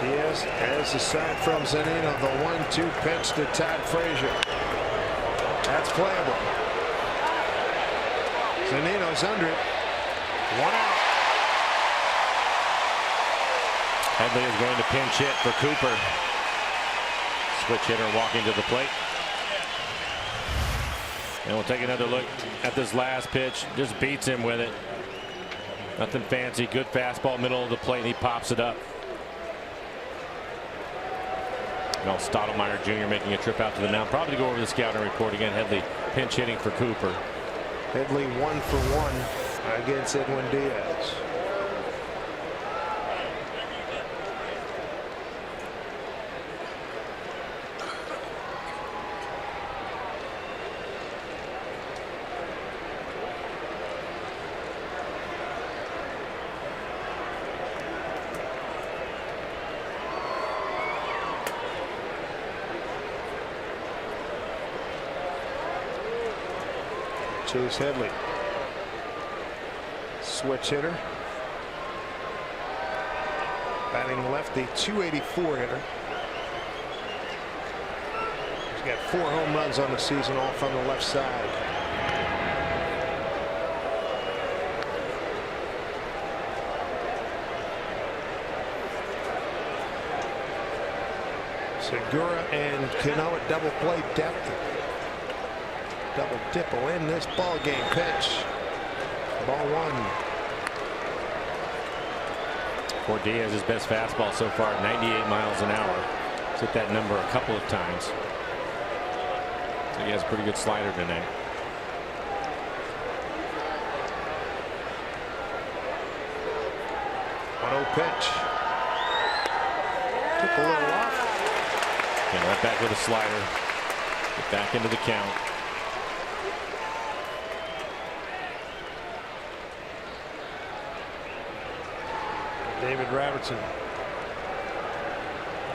Diaz has the side from Zunino. The 1-2 pitch to Todd Frazier. That's playable. Zunino's under it. 1 out. Headley is going to pinch hit for Cooper. Switch hitter walking to the plate. And we'll take another look at this last pitch. Just beats him with it. Nothing fancy. Good fastball, middle of the plate, and he pops it up. Mel Stottlemyre Jr. making a trip out to the mound, probably to go over the scouting report again. Headley pinch hitting for Cooper. Headley 1 for 1 against Edwin Diaz. Chase Headley. Switch hitter. Batting lefty, 284 hitter. He's got 4 home runs on the season, all from the left side. Segura and Cano at double play depth. Double dip will end this ball game. Pitch. Ball 1. For Diaz, his best fastball so far, 98 miles an hour. He's hit that number a couple of times. So he has a pretty good slider tonight. Pitch. Took a little off. And right back with a slider. Get back into the count. David Robertson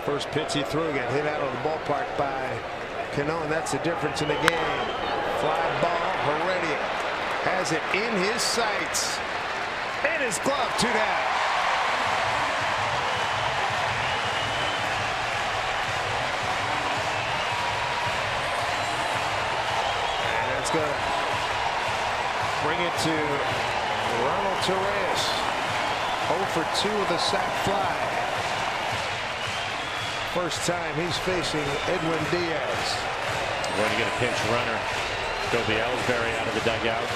First pitch he threw got hit out of the ballpark by Cano, and that's the difference in the game. Fly ball. Heredia has it in his sights. In his glove. 2 down. And that's going to bring it to Ronald Torres. 0 for 2 with a sac fly. First time he's facing Edwin Diaz. We're going to get a pinch runner. Toby Ellsbury out of the dugout.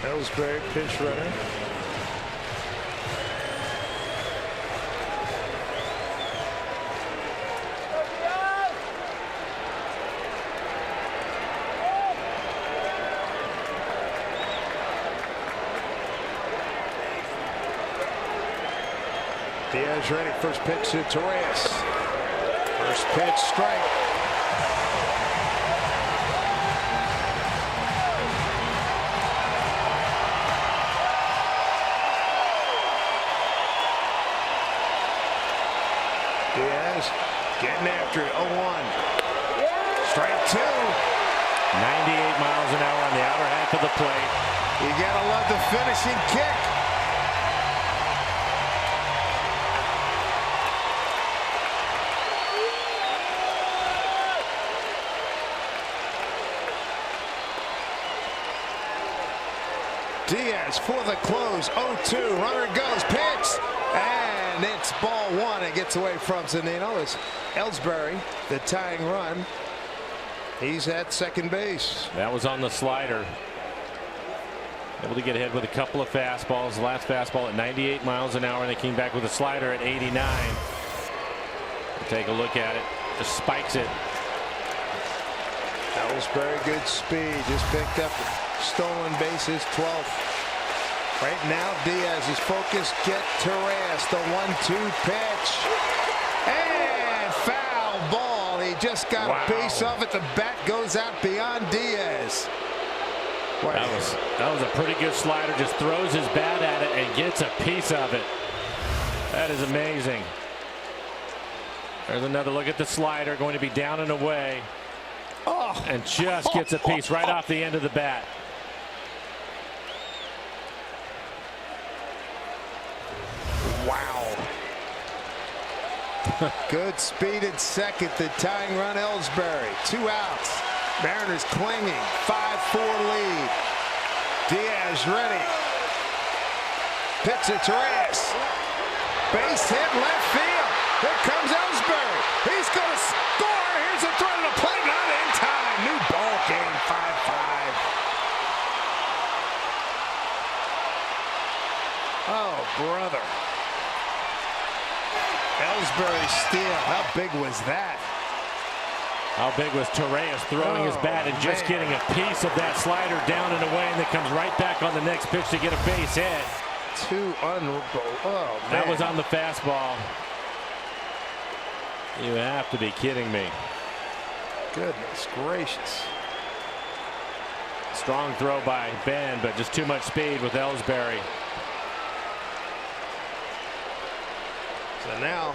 Ellsbury, pinch runner. Diaz ready. First pitch to Torres. First pitch strike. Diaz getting after it. 0-1. Strike 2. 98 miles an hour on the outer half of the plate. You gotta love the finishing kick. Diaz for the close. 0-2. Runner goes. Pitch. And it's ball 1. It gets away from Zunino. It's Ellsbury, the tying run. He's at second base. That was on the slider. Able to get ahead with a couple of fastballs. The last fastball at 98 miles an hour, and they came back with a slider at 89. We'll take a look at it. Just spikes it. Ellsbury, good speed. Just picked up stolen bases, 12th. Right now, Diaz is focused. Get Torres, the 1-2 pitch. And foul ball. He just got a base of it. The bat goes out beyond Diaz. That was a pretty good slider. Just throws his bat at it and gets a piece of it. That is amazing. There's another look at the slider, going to be down and away. And just gets a piece right off the end of the bat. Wow. Good speed at second. The tying run, Ellsbury. 2 outs. Mariners clinging. 5-4 lead. Diaz ready. Pitch to Torres. Base hit left field. Here comes Ellsbury. He's going to score. Here's a throw to the plate. Not in time. New ball game. 5-5. Oh, brother. Ellsbury steal. How big was that? How big was Torres throwing his bat and just getting a piece of that slider down and away, and it comes right back on the next pitch to get a base hit. That was on the fastball. You have to be kidding me. Goodness gracious. Strong throw by Ben, but just too much speed with Ellsbury. So now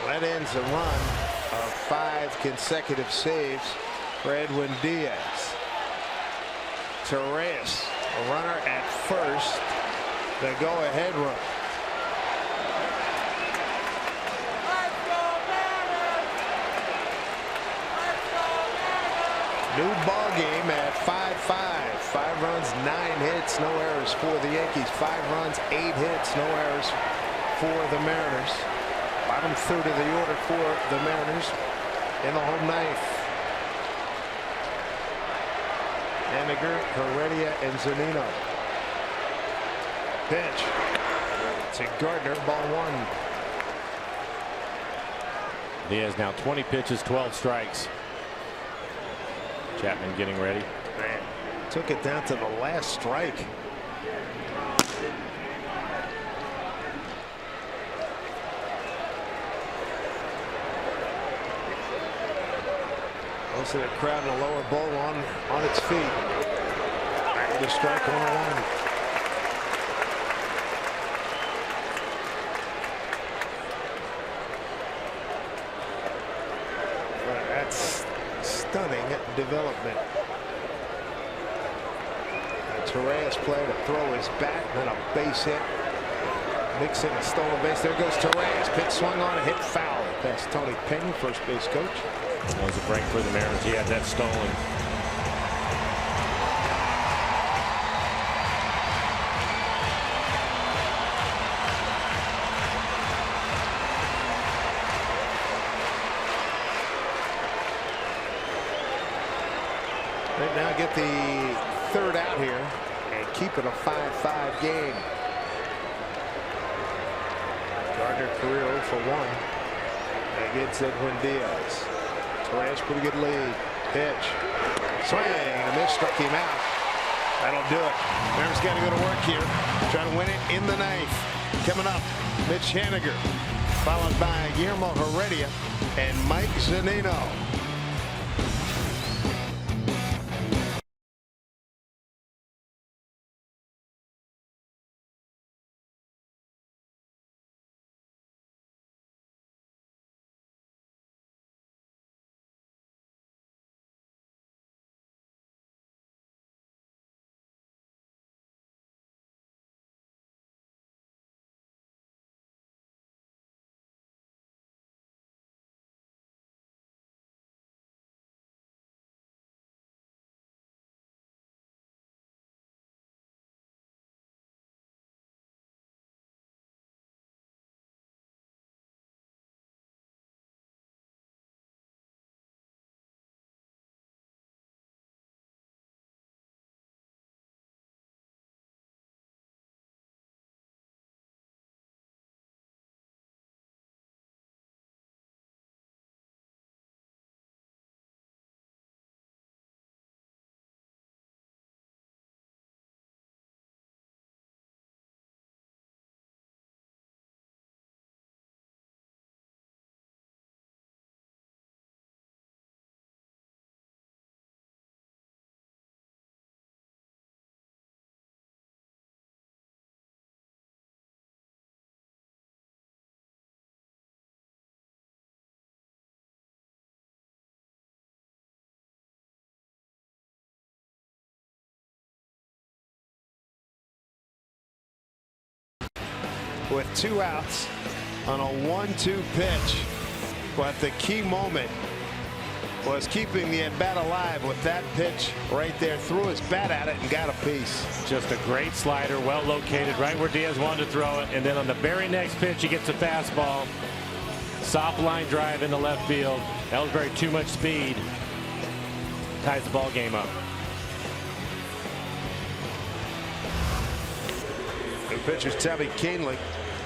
that ends a run of 5 consecutive saves for Edwin Diaz. Torres, a runner at first, the go-ahead run. New ball game at 5-5. 5 runs, 9 hits, no errors for the Yankees. 5 runs, 8 hits, no errors for the Mariners. Bottom third of the order for the Mariners in the home ninth. Haniger, Heredia, and Zunino. Pitch to Gardner, ball 1. Diaz now 20 pitches, 12 strikes. Chapman getting ready. Man, took it down to the last strike. Most of the crowd in the lower bowl on its feet. Called a strike 1-1. That's stunning development. Torres play to throw his bat, then a base hit. Mixing a stolen base. There goes Torres. Pitch swung on, a hit foul past Tony Pena, first base coach. That was a break for the Mariners. He had that stolen. Right now, get the third out here and keep it a 5-5 game. Gardner career 0 for 1 against Edwin Diaz. Torres pretty good lead. Pitch. Swing and a miss, struck him out. That'll do it. Mariners got to go to work here. Trying to win it in the ninth. Coming up, Mitch Haniger, followed by Guillermo Heredia and Mike Zunino. With 2 outs on a 1-2 pitch. But the key moment was keeping the at-bat alive with that pitch right there. Threw his bat at it and got a piece. Just a great slider, well located, right where Diaz wanted to throw it. And then on the very next pitch, he gets a fastball. Soft line drive into left field. Ellsbury too much speed. Ties the ball game up. New pitcher's Tommy Kahnle.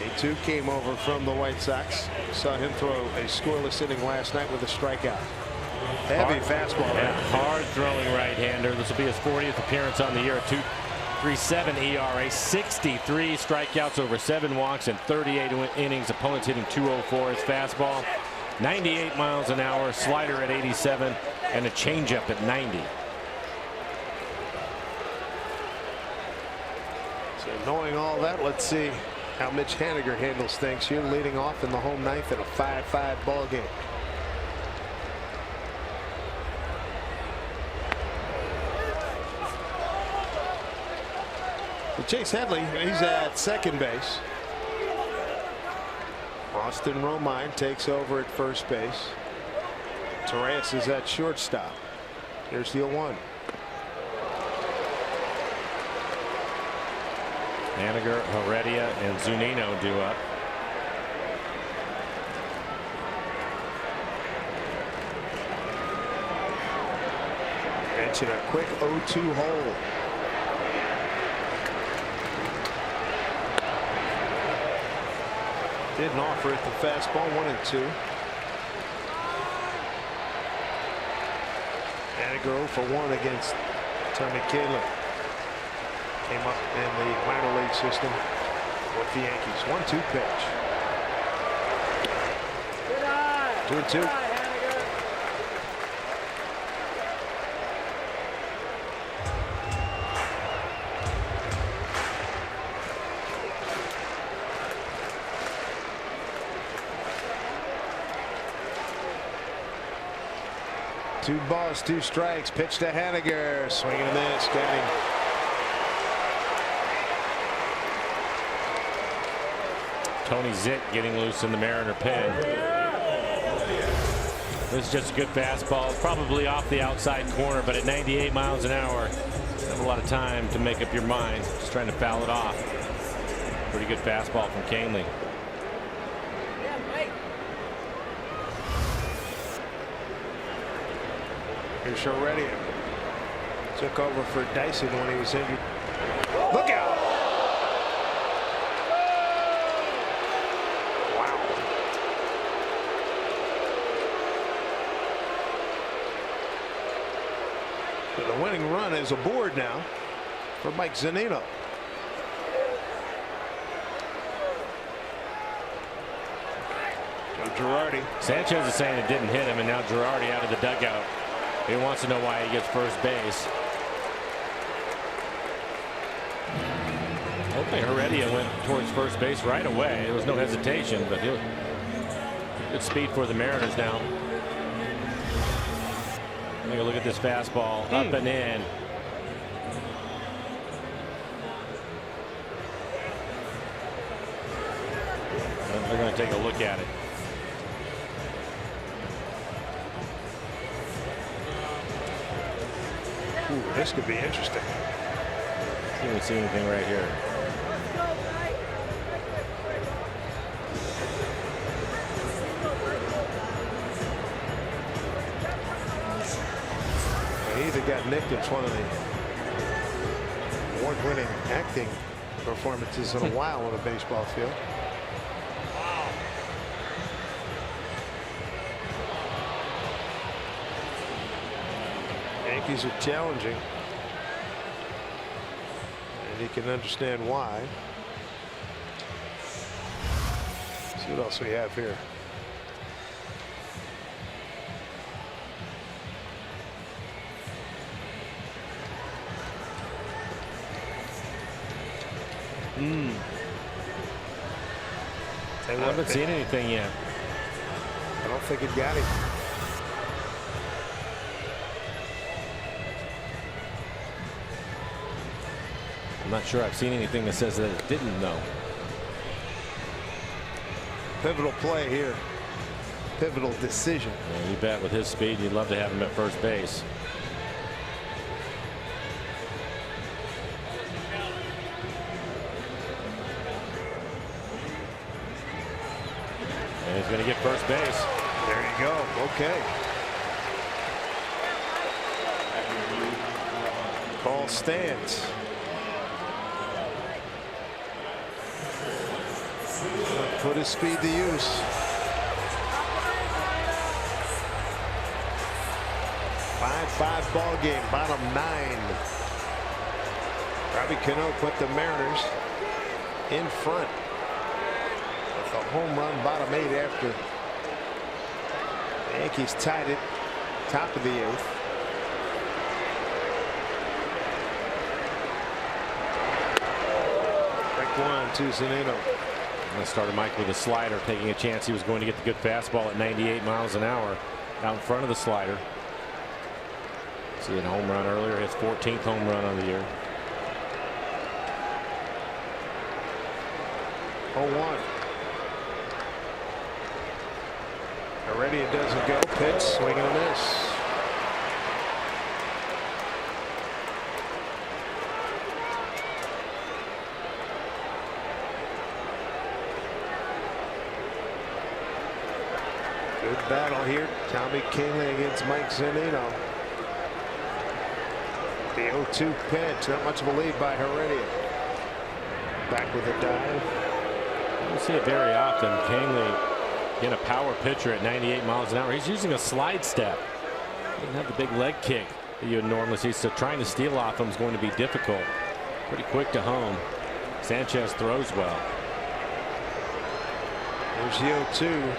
He too came over from the White Sox. Saw him throw a scoreless inning last night with a strikeout. Heavy fastball. Yeah, hard throwing right-hander. This will be his 40th appearance on the year. 2.37 ERA, 63 strikeouts over 7 walks and 38 innings. Opponents hitting .204. His fastball, 98 miles an hour, slider at 87, and a changeup at 90. So knowing all that, let's see how Mitch Haniger handles things here, leading off in the home ninth in a 5-5 ball game. Chase Headley, he's at second base. Austin Romine takes over at first base. Torres is at shortstop. Here's the 0-1. Haniger, Heredia, and Zunino due up. Mention a quick 0-2 hole. Didn't offer it the fastball, 1-2. Haniger 0 for 1 against Tommy Kahnle. Came up in the minor league system with the Yankees. 1-2 pitch. 2-2. 2 balls, 2 strikes. Pitch to Haniger. Swing and a miss. Got him. Tony Zitt getting loose in the Mariner pen. This is just a good fastball. Probably off the outside corner, but at 98 miles an hour, you have a lot of time to make up your mind. Just trying to foul it off. Pretty good fastball from Canely. Here's Heredia. Took over for Dyson when he was injured. Look out! Wow. So the winning run is aboard now for Mike Zunino. Girardi. Sanchez is saying it didn't hit him, and now Girardi out of the dugout. He wants to know why he gets first base. Hopefully Heredia went towards first base right away. There was no hesitation, but good speed for the Mariners now. Take a look at this fastball, up and in. They're going to take a look at it. Ooh, this could be interesting. See if we see anything right here. He either got nicked. It's one of the award-winning acting performances in a while on a baseball field. Yankees are challenging, and you can understand why. Let's see what else we have here. I haven't seen anything yet. I don't think it got him. I'm not sure I've seen anything that says that it didn't, though. Pivotal play here. Pivotal decision. Yeah, you bet with his speed, you'd love to have him at first base. And he's going to get first base. There you go. Okay. Call stands. Put his speed to use. 5-5 ball game, bottom 9. Robbie Cano put the Mariners in front with a home run, bottom 8 after the Yankees tied it, top of the 8th. Strike 1 to Zunino. I started Mike with a slider, taking a chance he was going to get the good fastball at 98 miles an hour out in front of the slider. See a home run earlier, his 14th home run of the year. 0-1. Heredia doesn't go. Pitch, swing and a miss. Good battle here. Tommy Canely against Mike Zunino. The 0-2 pitch. Not much of a lead by Heredia. Back with a dive. You don't see it very often. Canely, again, a power pitcher at 98 miles an hour. He's using a slide step. He doesn't have the big leg kick that you would normally see. So trying to steal off him is going to be difficult. Pretty quick to home. Sanchez throws well. There's the 0-2.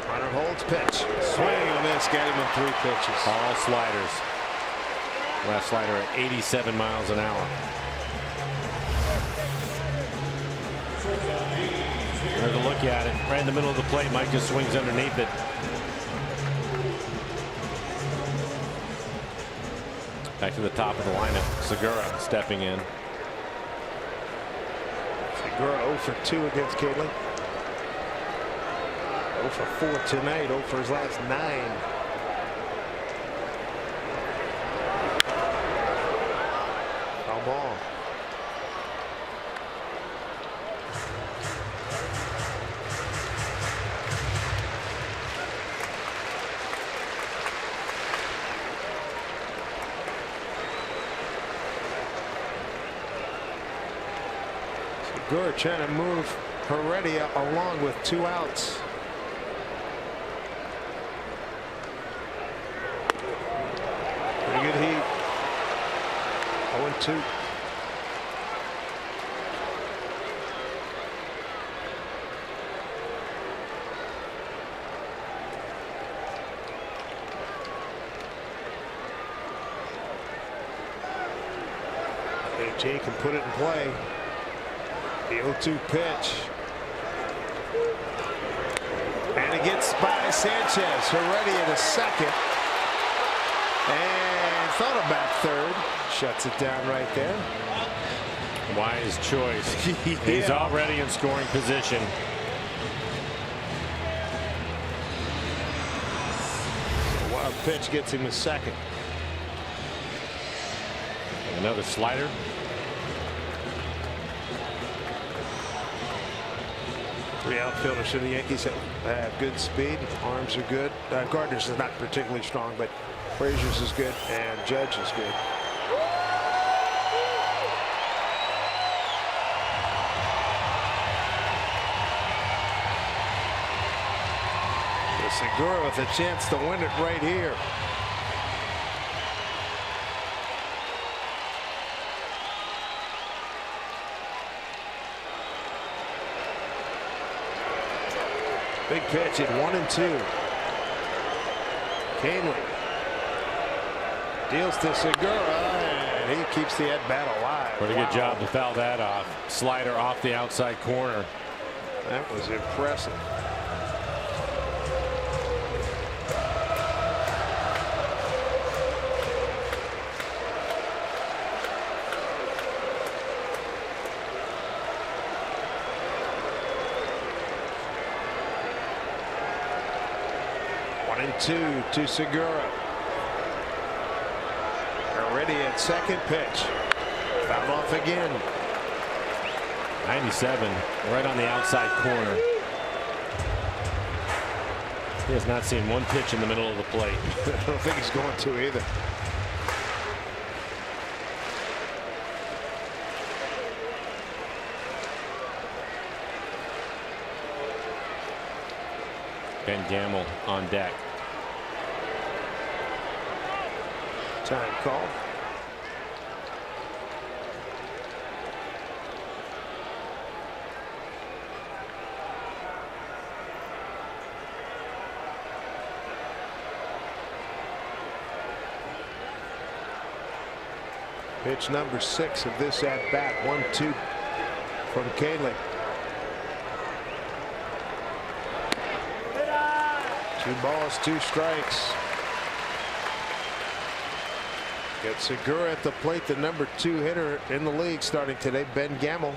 Runner holds, pitch. Swing and a miss. Got him in 3 pitches. All sliders. Last slider at 87 miles an hour. There's a look at it. Right in the middle of the plate. Mike just swings underneath it. Back to the top of the lineup. Segura stepping in. Segura 0 for 2 against Caitlin. 0 for 4 tonight. 0 for his last 9. Foul ball. Segura trying to move Heredia along with 2 outs. Pretty good heat. 0-2. AJ can put it in play. The 0-2 pitch. And it gets by Sanchez. Heredia to second. And thought about third. Shuts it down right there. Wise choice. He's already in scoring position. A wild pitch gets him to second. Another slider. Three outfielders for the Yankees have good speed. Arms are good. Gardner's is not particularly strong, but Frazier's is good and Judge is good. Segura with a chance to win it right here. Big pitch at 1-2. Canely deals to Segura, and he keeps the at bat alive. Pretty good job to foul that off. Slider off the outside corner. That was impressive. And 2 to Segura. Already at second pitch. Fouled off again. 97 right on the outside corner. He has not seen one pitch in the middle of the plate. I don't think he's going to either. Ben Gamble on deck. Time call. Pitch number 6 of this at bat. 1-2 from Canely. 2 balls, 2 strikes. Got Segura at the plate, the number 2 hitter in the league starting today. Ben Gamble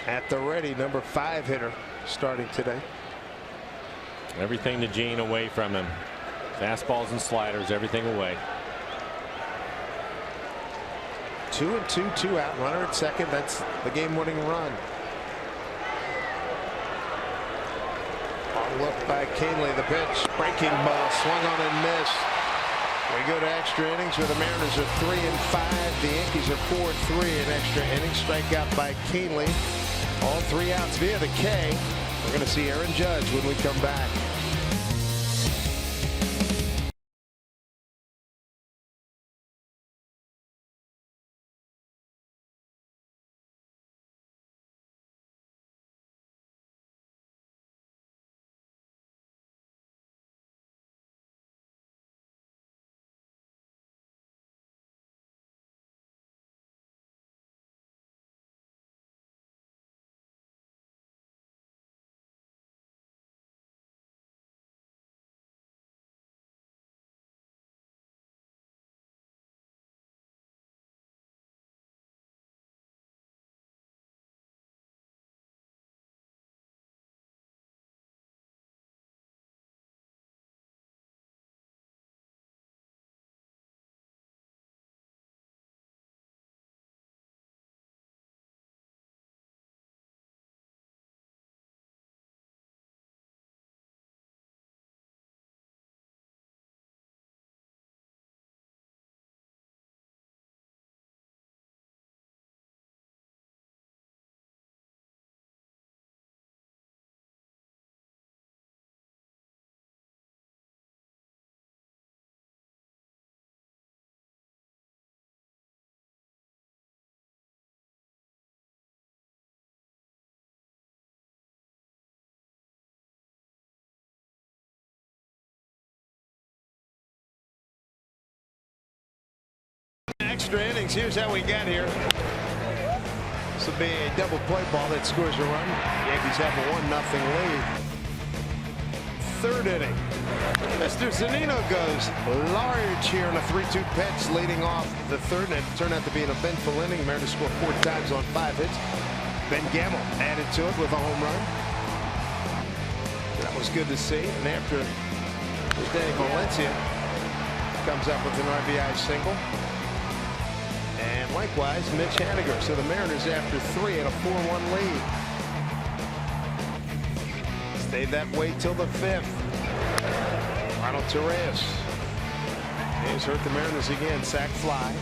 at the ready, number 5 hitter starting today. Everything to Gene away from him. Fastballs and sliders, everything away. 2-2, 2 out, runner at second. That's the game-winning run. Look by Canely, the pitch, breaking ball, swung on and missed. We go to extra innings where the Mariners are 3-5. The Yankees are 4-3 in extra innings. Strikeout by Canely. All 3 outs via the K. We're going to see Aaron Judge when we come back. extra innings. Here's how we got here. This will be a double play ball that scores a run. Yankees have a 1-0 lead. Third inning. Mr. Zunino goes large here on a 3-2 pitch, leading off the third, and it turned out to be an eventful inning. Mariners scored 4 times on 5 hits. Ben Gamble added to it with a home run. That was good to see. And after Danny Valencia comes up with an RBI single. And likewise, Mitch Haniger. So the Mariners, after 3, had a 4-1 lead. Stayed that way till the 5th. Ronald Torres. He's hurt the Mariners again. Sac fly.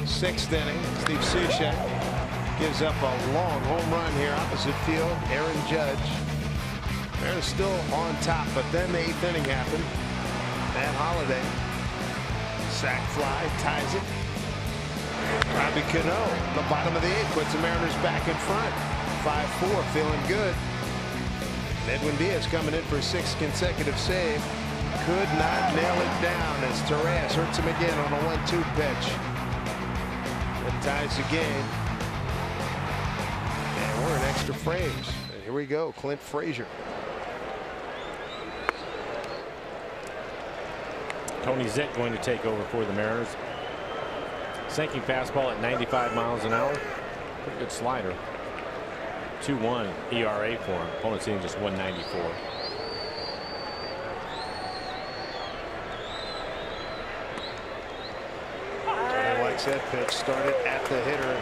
6th inning. Steve Cishek gives up a long home run here opposite field. Aaron Judge. Mariners still on top, but then the 8th inning happened. Matt Holliday. Sac fly. Ties it. Robbie Cano. The bottom of the 8th puts the Mariners back in front. 5-4. Feeling good. Edwin Diaz coming in for a 6th consecutive save. Could not nail it down as Torres hurts him again on a 1-2 pitch. That ties the game. And we're in extra frames. And here we go. Clint Frazier. Tony Zek going to take over for the Mariners. Sinking fastball at 95 miles an hour. Pretty good slider. 2.1 ERA for him. Opponent's hitting just 194. Johnny likes that pitch. Started at the hitter.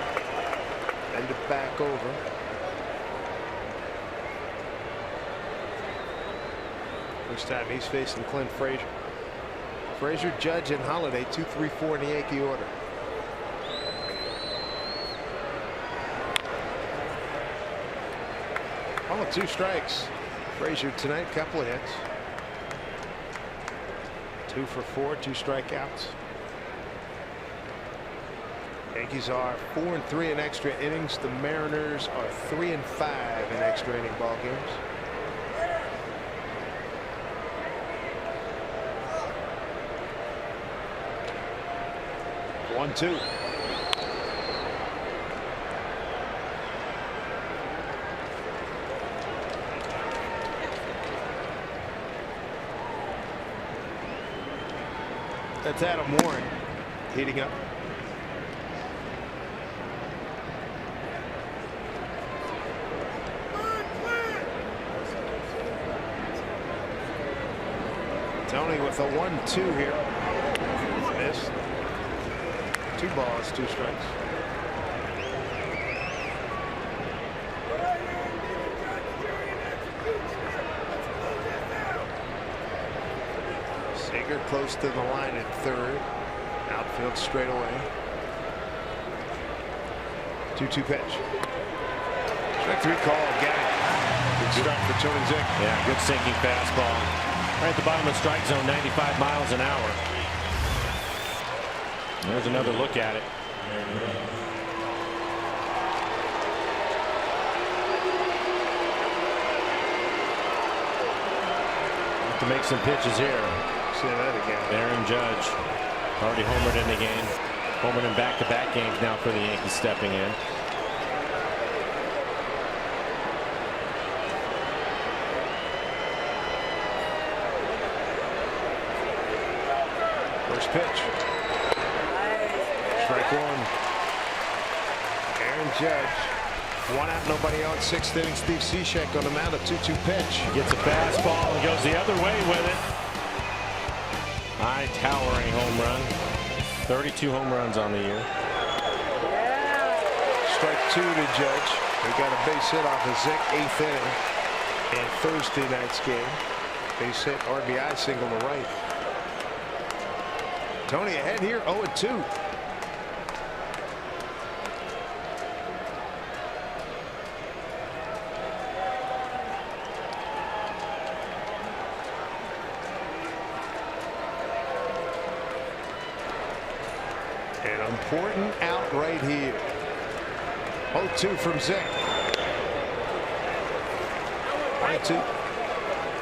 End it back over. First time he's facing Clint Frazier. Frazier, Judge, and Holliday 2, 3, 4 in the Yankee order. Oh, 2 strikes. Frazier tonight, couple of hits. 2 for 4, 2 strikeouts. Yankees are 4-3 in extra innings. The Mariners are 3-5 in extra inning ball games. One, 2. That's Adam Warren heating up. Tony with a 1-2 here. Missed. 2 balls, 2 strikes. Seager close to the line at 3rd. Outfield straight away. 2-2 pitch. Strike 3 call. Got it. Good start for Tony Zek. Yeah, good sinking fastball. Right at the bottom of strike zone, 95 miles an hour. There's another look at it. Have to make some pitches here. See that again. Aaron Judge already homered in the game. Homered in back-to-back games now for the Yankees stepping in. First pitch. Strike 1. Aaron Judge. 1 out, nobody on. 6th inning. Steve Cishek on the mound. A 2-2 pitch. Gets a fastball and goes the other way with it. High towering home run. 32 home runs on the year. Strike 2 to Judge. He got a base hit off of Zek, 8th inning. And Thursday night's game. Base hit, RBI single to right. Tony ahead here, 0-2. An important out right here. 0-2 from Zek. 1-2.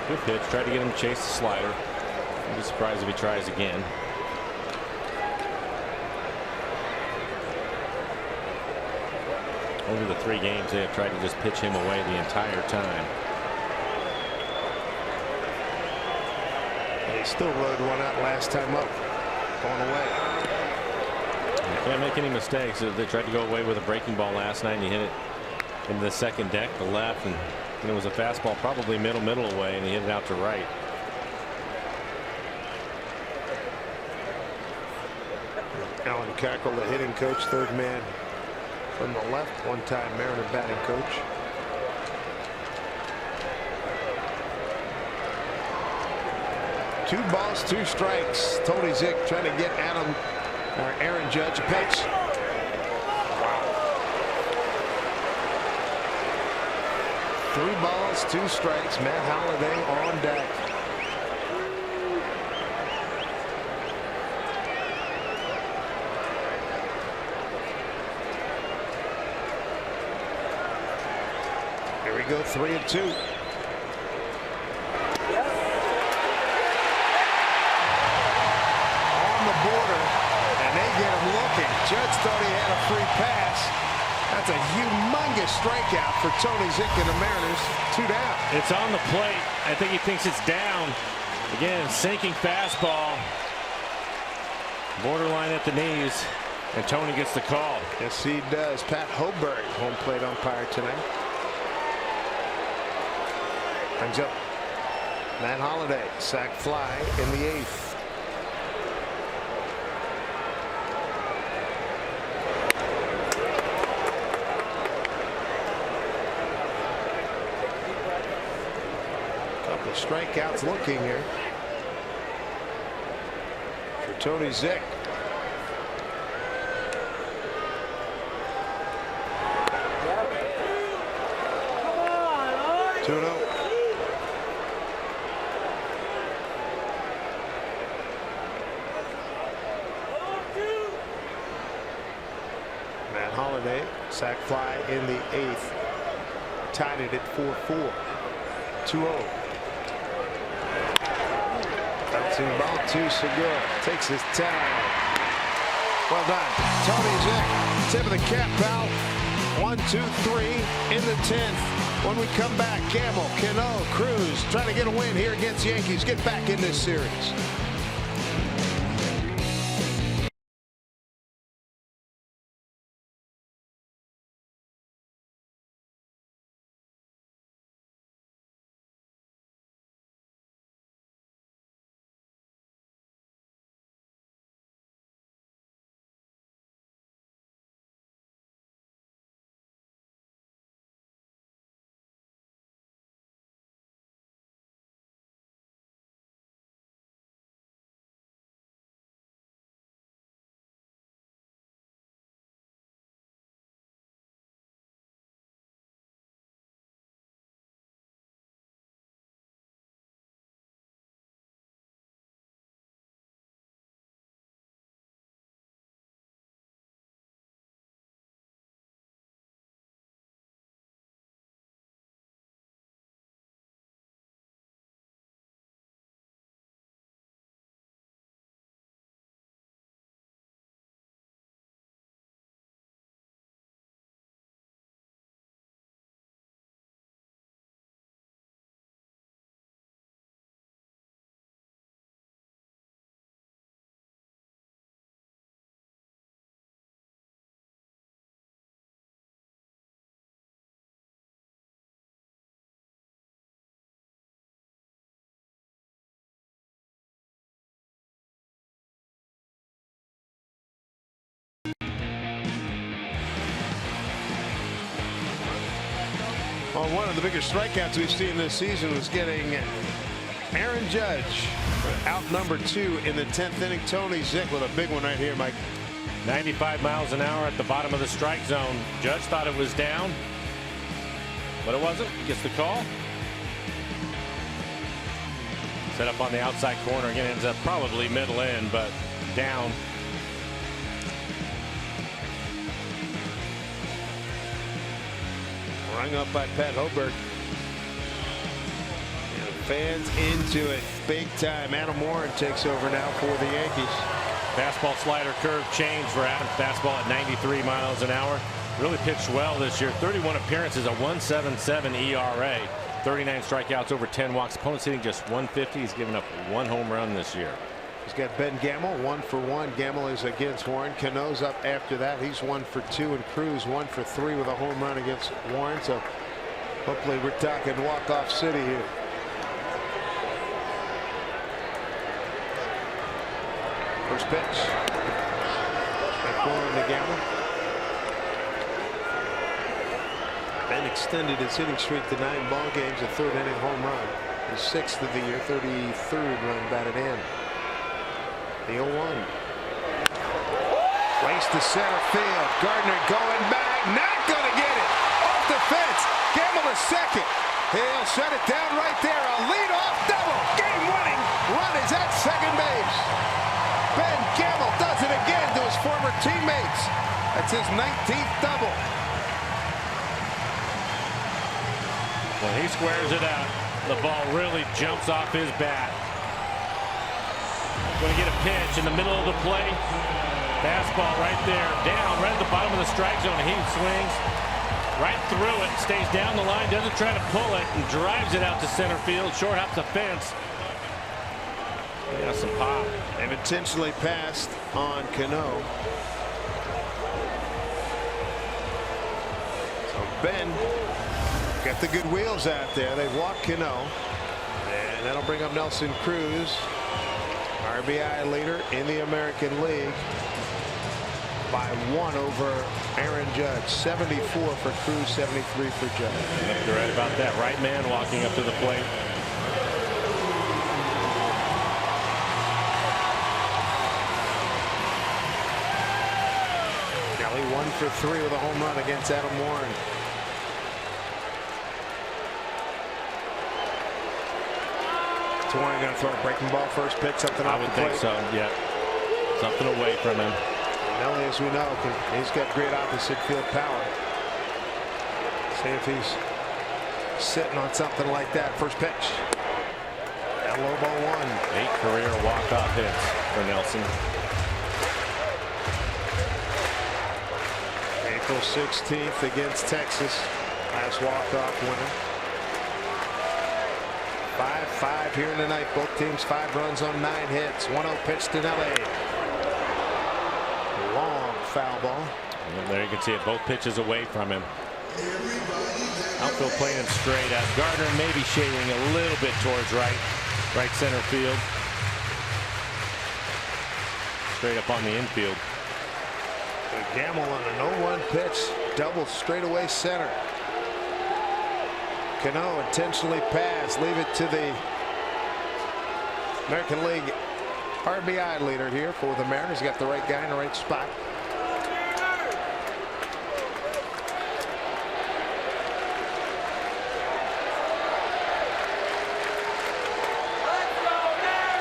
Good pitch. Tried to get him to chase the slider. I'd be surprised if he tries again. Over the 3 games, they have tried to just pitch him away the entire time. They still rode one out last time up, going away. You can't make any mistakes. They tried to go away with a breaking ball last night, and he hit it in the second deck to left, and it was a fastball probably middle away, and he hit it out to right. Alan Cackrell, the hitting coach, third man from the left, one-time Mariner batting coach. Two balls, 2 strikes. Tony Zick trying to get Aaron Judge a pitch. Wow. 3 balls, 2 strikes. Matt Holliday on deck. Here we go, 3-2. Judge thought he had a free pass. That's a humongous strikeout for Tony Zick and the Mariners. 2 down. It's on the plate. I think he thinks it's down. Again, sinking fastball. Borderline at the knees. And Tony gets the call. Yes, he does. Pat Hoberg, home plate umpire tonight. Brings up Matt Holliday. Sac fly in the 8th. Strikeouts looking here for Tony Zick. Come on, 2-0. Matt Holliday, sac fly in the 8th. Tied it at 4-4. 2-0. Bouncing ball to Segura. Takes his time. Well done. Tony Zick. Tip of the cap, pal. 1, 2, 3 in the 10th. When we come back, Gamble, Cano, Cruz trying to get a win here against the Yankees. Get back in this series. Well, one of the biggest strikeouts we've seen this season was getting Aaron Judge out number 2 in the 10th inning. Tony Zick with a big one right here, Mike. 95 miles an hour at the bottom of the strike zone. Judge thought it was down, but it wasn't. Gets the call. Set up on the outside corner. Again, ends up probably middle in, but down. Rung up by Pat Hoberg. And fans into it big time. Adam Warren takes over now for the Yankees. Fastball, slider, curve change for Adam. Fastball at 93 miles an hour. Really pitched well this year. 31 appearances, a 1.77 ERA, 39 strikeouts, over 10 walks. Opponents hitting just 150. He's given up 1 home run this year. He's got Ben Gamel 1 for 1. Gamel is against Warren. Cano's up after that. He's 1 for 2, and Cruz 1 for 3 with a home run against Warren. So hopefully we're talking walk-off city here. First pitch. Strike 1 to Gamel. Ben extended his hitting streak to 9 ball games, a 3rd inning home run. His 6th of the year, 33rd run batted in. The 0-1. Race to center field. Gardner going back. Not going to get it. Off the fence. Gamble to second. He'll shut it down right there. A leadoff double. Game-winning run is at second base. Ben Gamble does it again to his former teammates. That's his 19th double. When he squares it out, the ball really jumps off his bat. Going to get a pitch in the middle of the plate. Fastball right there, down right at the bottom of the strike zone. He swings right through it, stays down the line, doesn't try to pull it, and drives it out to center field. Short hops the fence. He got some pop. They've intentionally passed on Cano. So Ben got the good wheels out there. They walk Cano, and that'll bring up Nelson Cruz, RBI leader in the American League, by 1 over Aaron Judge. 74 for Cruz, 73 for Judge. You're right about that. Right man walking up to the plate. Kelly 1 for 3 with a home run against Adam Warren. Warren going to throw a breaking ball first pitch, something I would think so, yeah. Something away from him. Nelly, as we know, he's got great opposite field power. See if he's sitting on something like that. First pitch. That low ball 1. 8 career walk-off hits for Nelson. April 16th against Texas. Last walk-off winner. 5-5 here tonight. Both teams 5 runs on 9 hits. 1-0 pitch to Nelly. Long foul ball. And there you can see it. Both pitches away from him. Outfield playing him straight out. Gardner maybe shading a little bit towards right center field. Straight up on the infield. Gamble on an 0-1 pitch. Double straightaway center. Cano intentionally pass, leave it to the American League RBI leader here for the Mariners. Got the right guy in the right spot.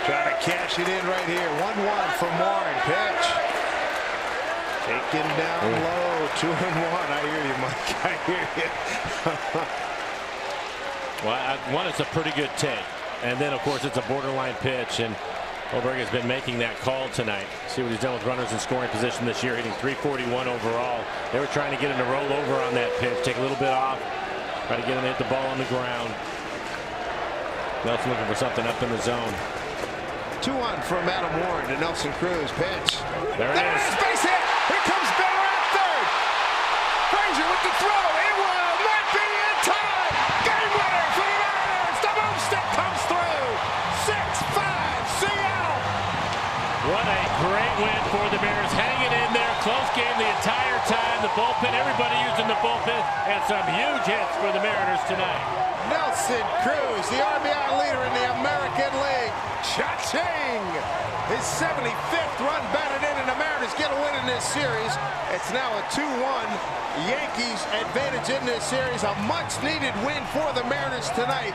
Trying to cash it in right here. 1-1 from Warren. Pitch. Taken down low. 2-1. I hear you, Mike. I hear you. Well, one, it's a pretty good take, and then of course it's a borderline pitch, and Oberg has been making that call tonight. See what he's done with runners in scoring position this year, hitting .341 overall. They were trying to get him to roll over on that pitch, take a little bit off, try to get him to hit the ball on the ground. Nelson looking for something up in the zone. 2-1 from Adam Warren to Nelson Cruz. Pitch. There it is. Base hit. Here comes Beller at third. Frazier with the throw. It will not be in time. Game winner for the Mariners. The boomstick comes through. 6-5 Seattle. What a great win for the Mariners. Hanging in there. Close game the entire time. The bullpen, everybody using the bullpen, and some huge hits for the Mariners tonight. Nelson Cruz, the RBI leader in the American League. Cha-ching! His 75th run batted in, and the Mariners get a win in this series. It's now a 2-1 Yankees advantage in this series. A much-needed win for the Mariners tonight.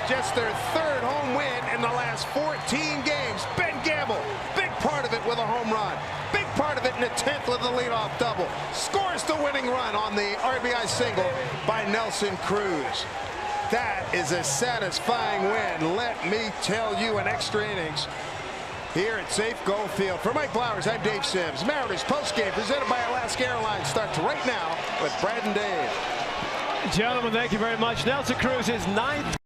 Just their 3rd home win in the last 14 games. Ben Gamble, big part of it with a home run. Big part of it in the 10th with a leadoff double. Scores the winning run on the RBI single by Nelson Cruz. That is a satisfying win. Let me tell you, in extra innings, here at Safe Go Field. For Mike Blowers, I'm Dave Sims. Mariners postgame presented by Alaska Airlines starts right now with Brad and Dave. Gentlemen, thank you very much. Nelson Cruz is 9th.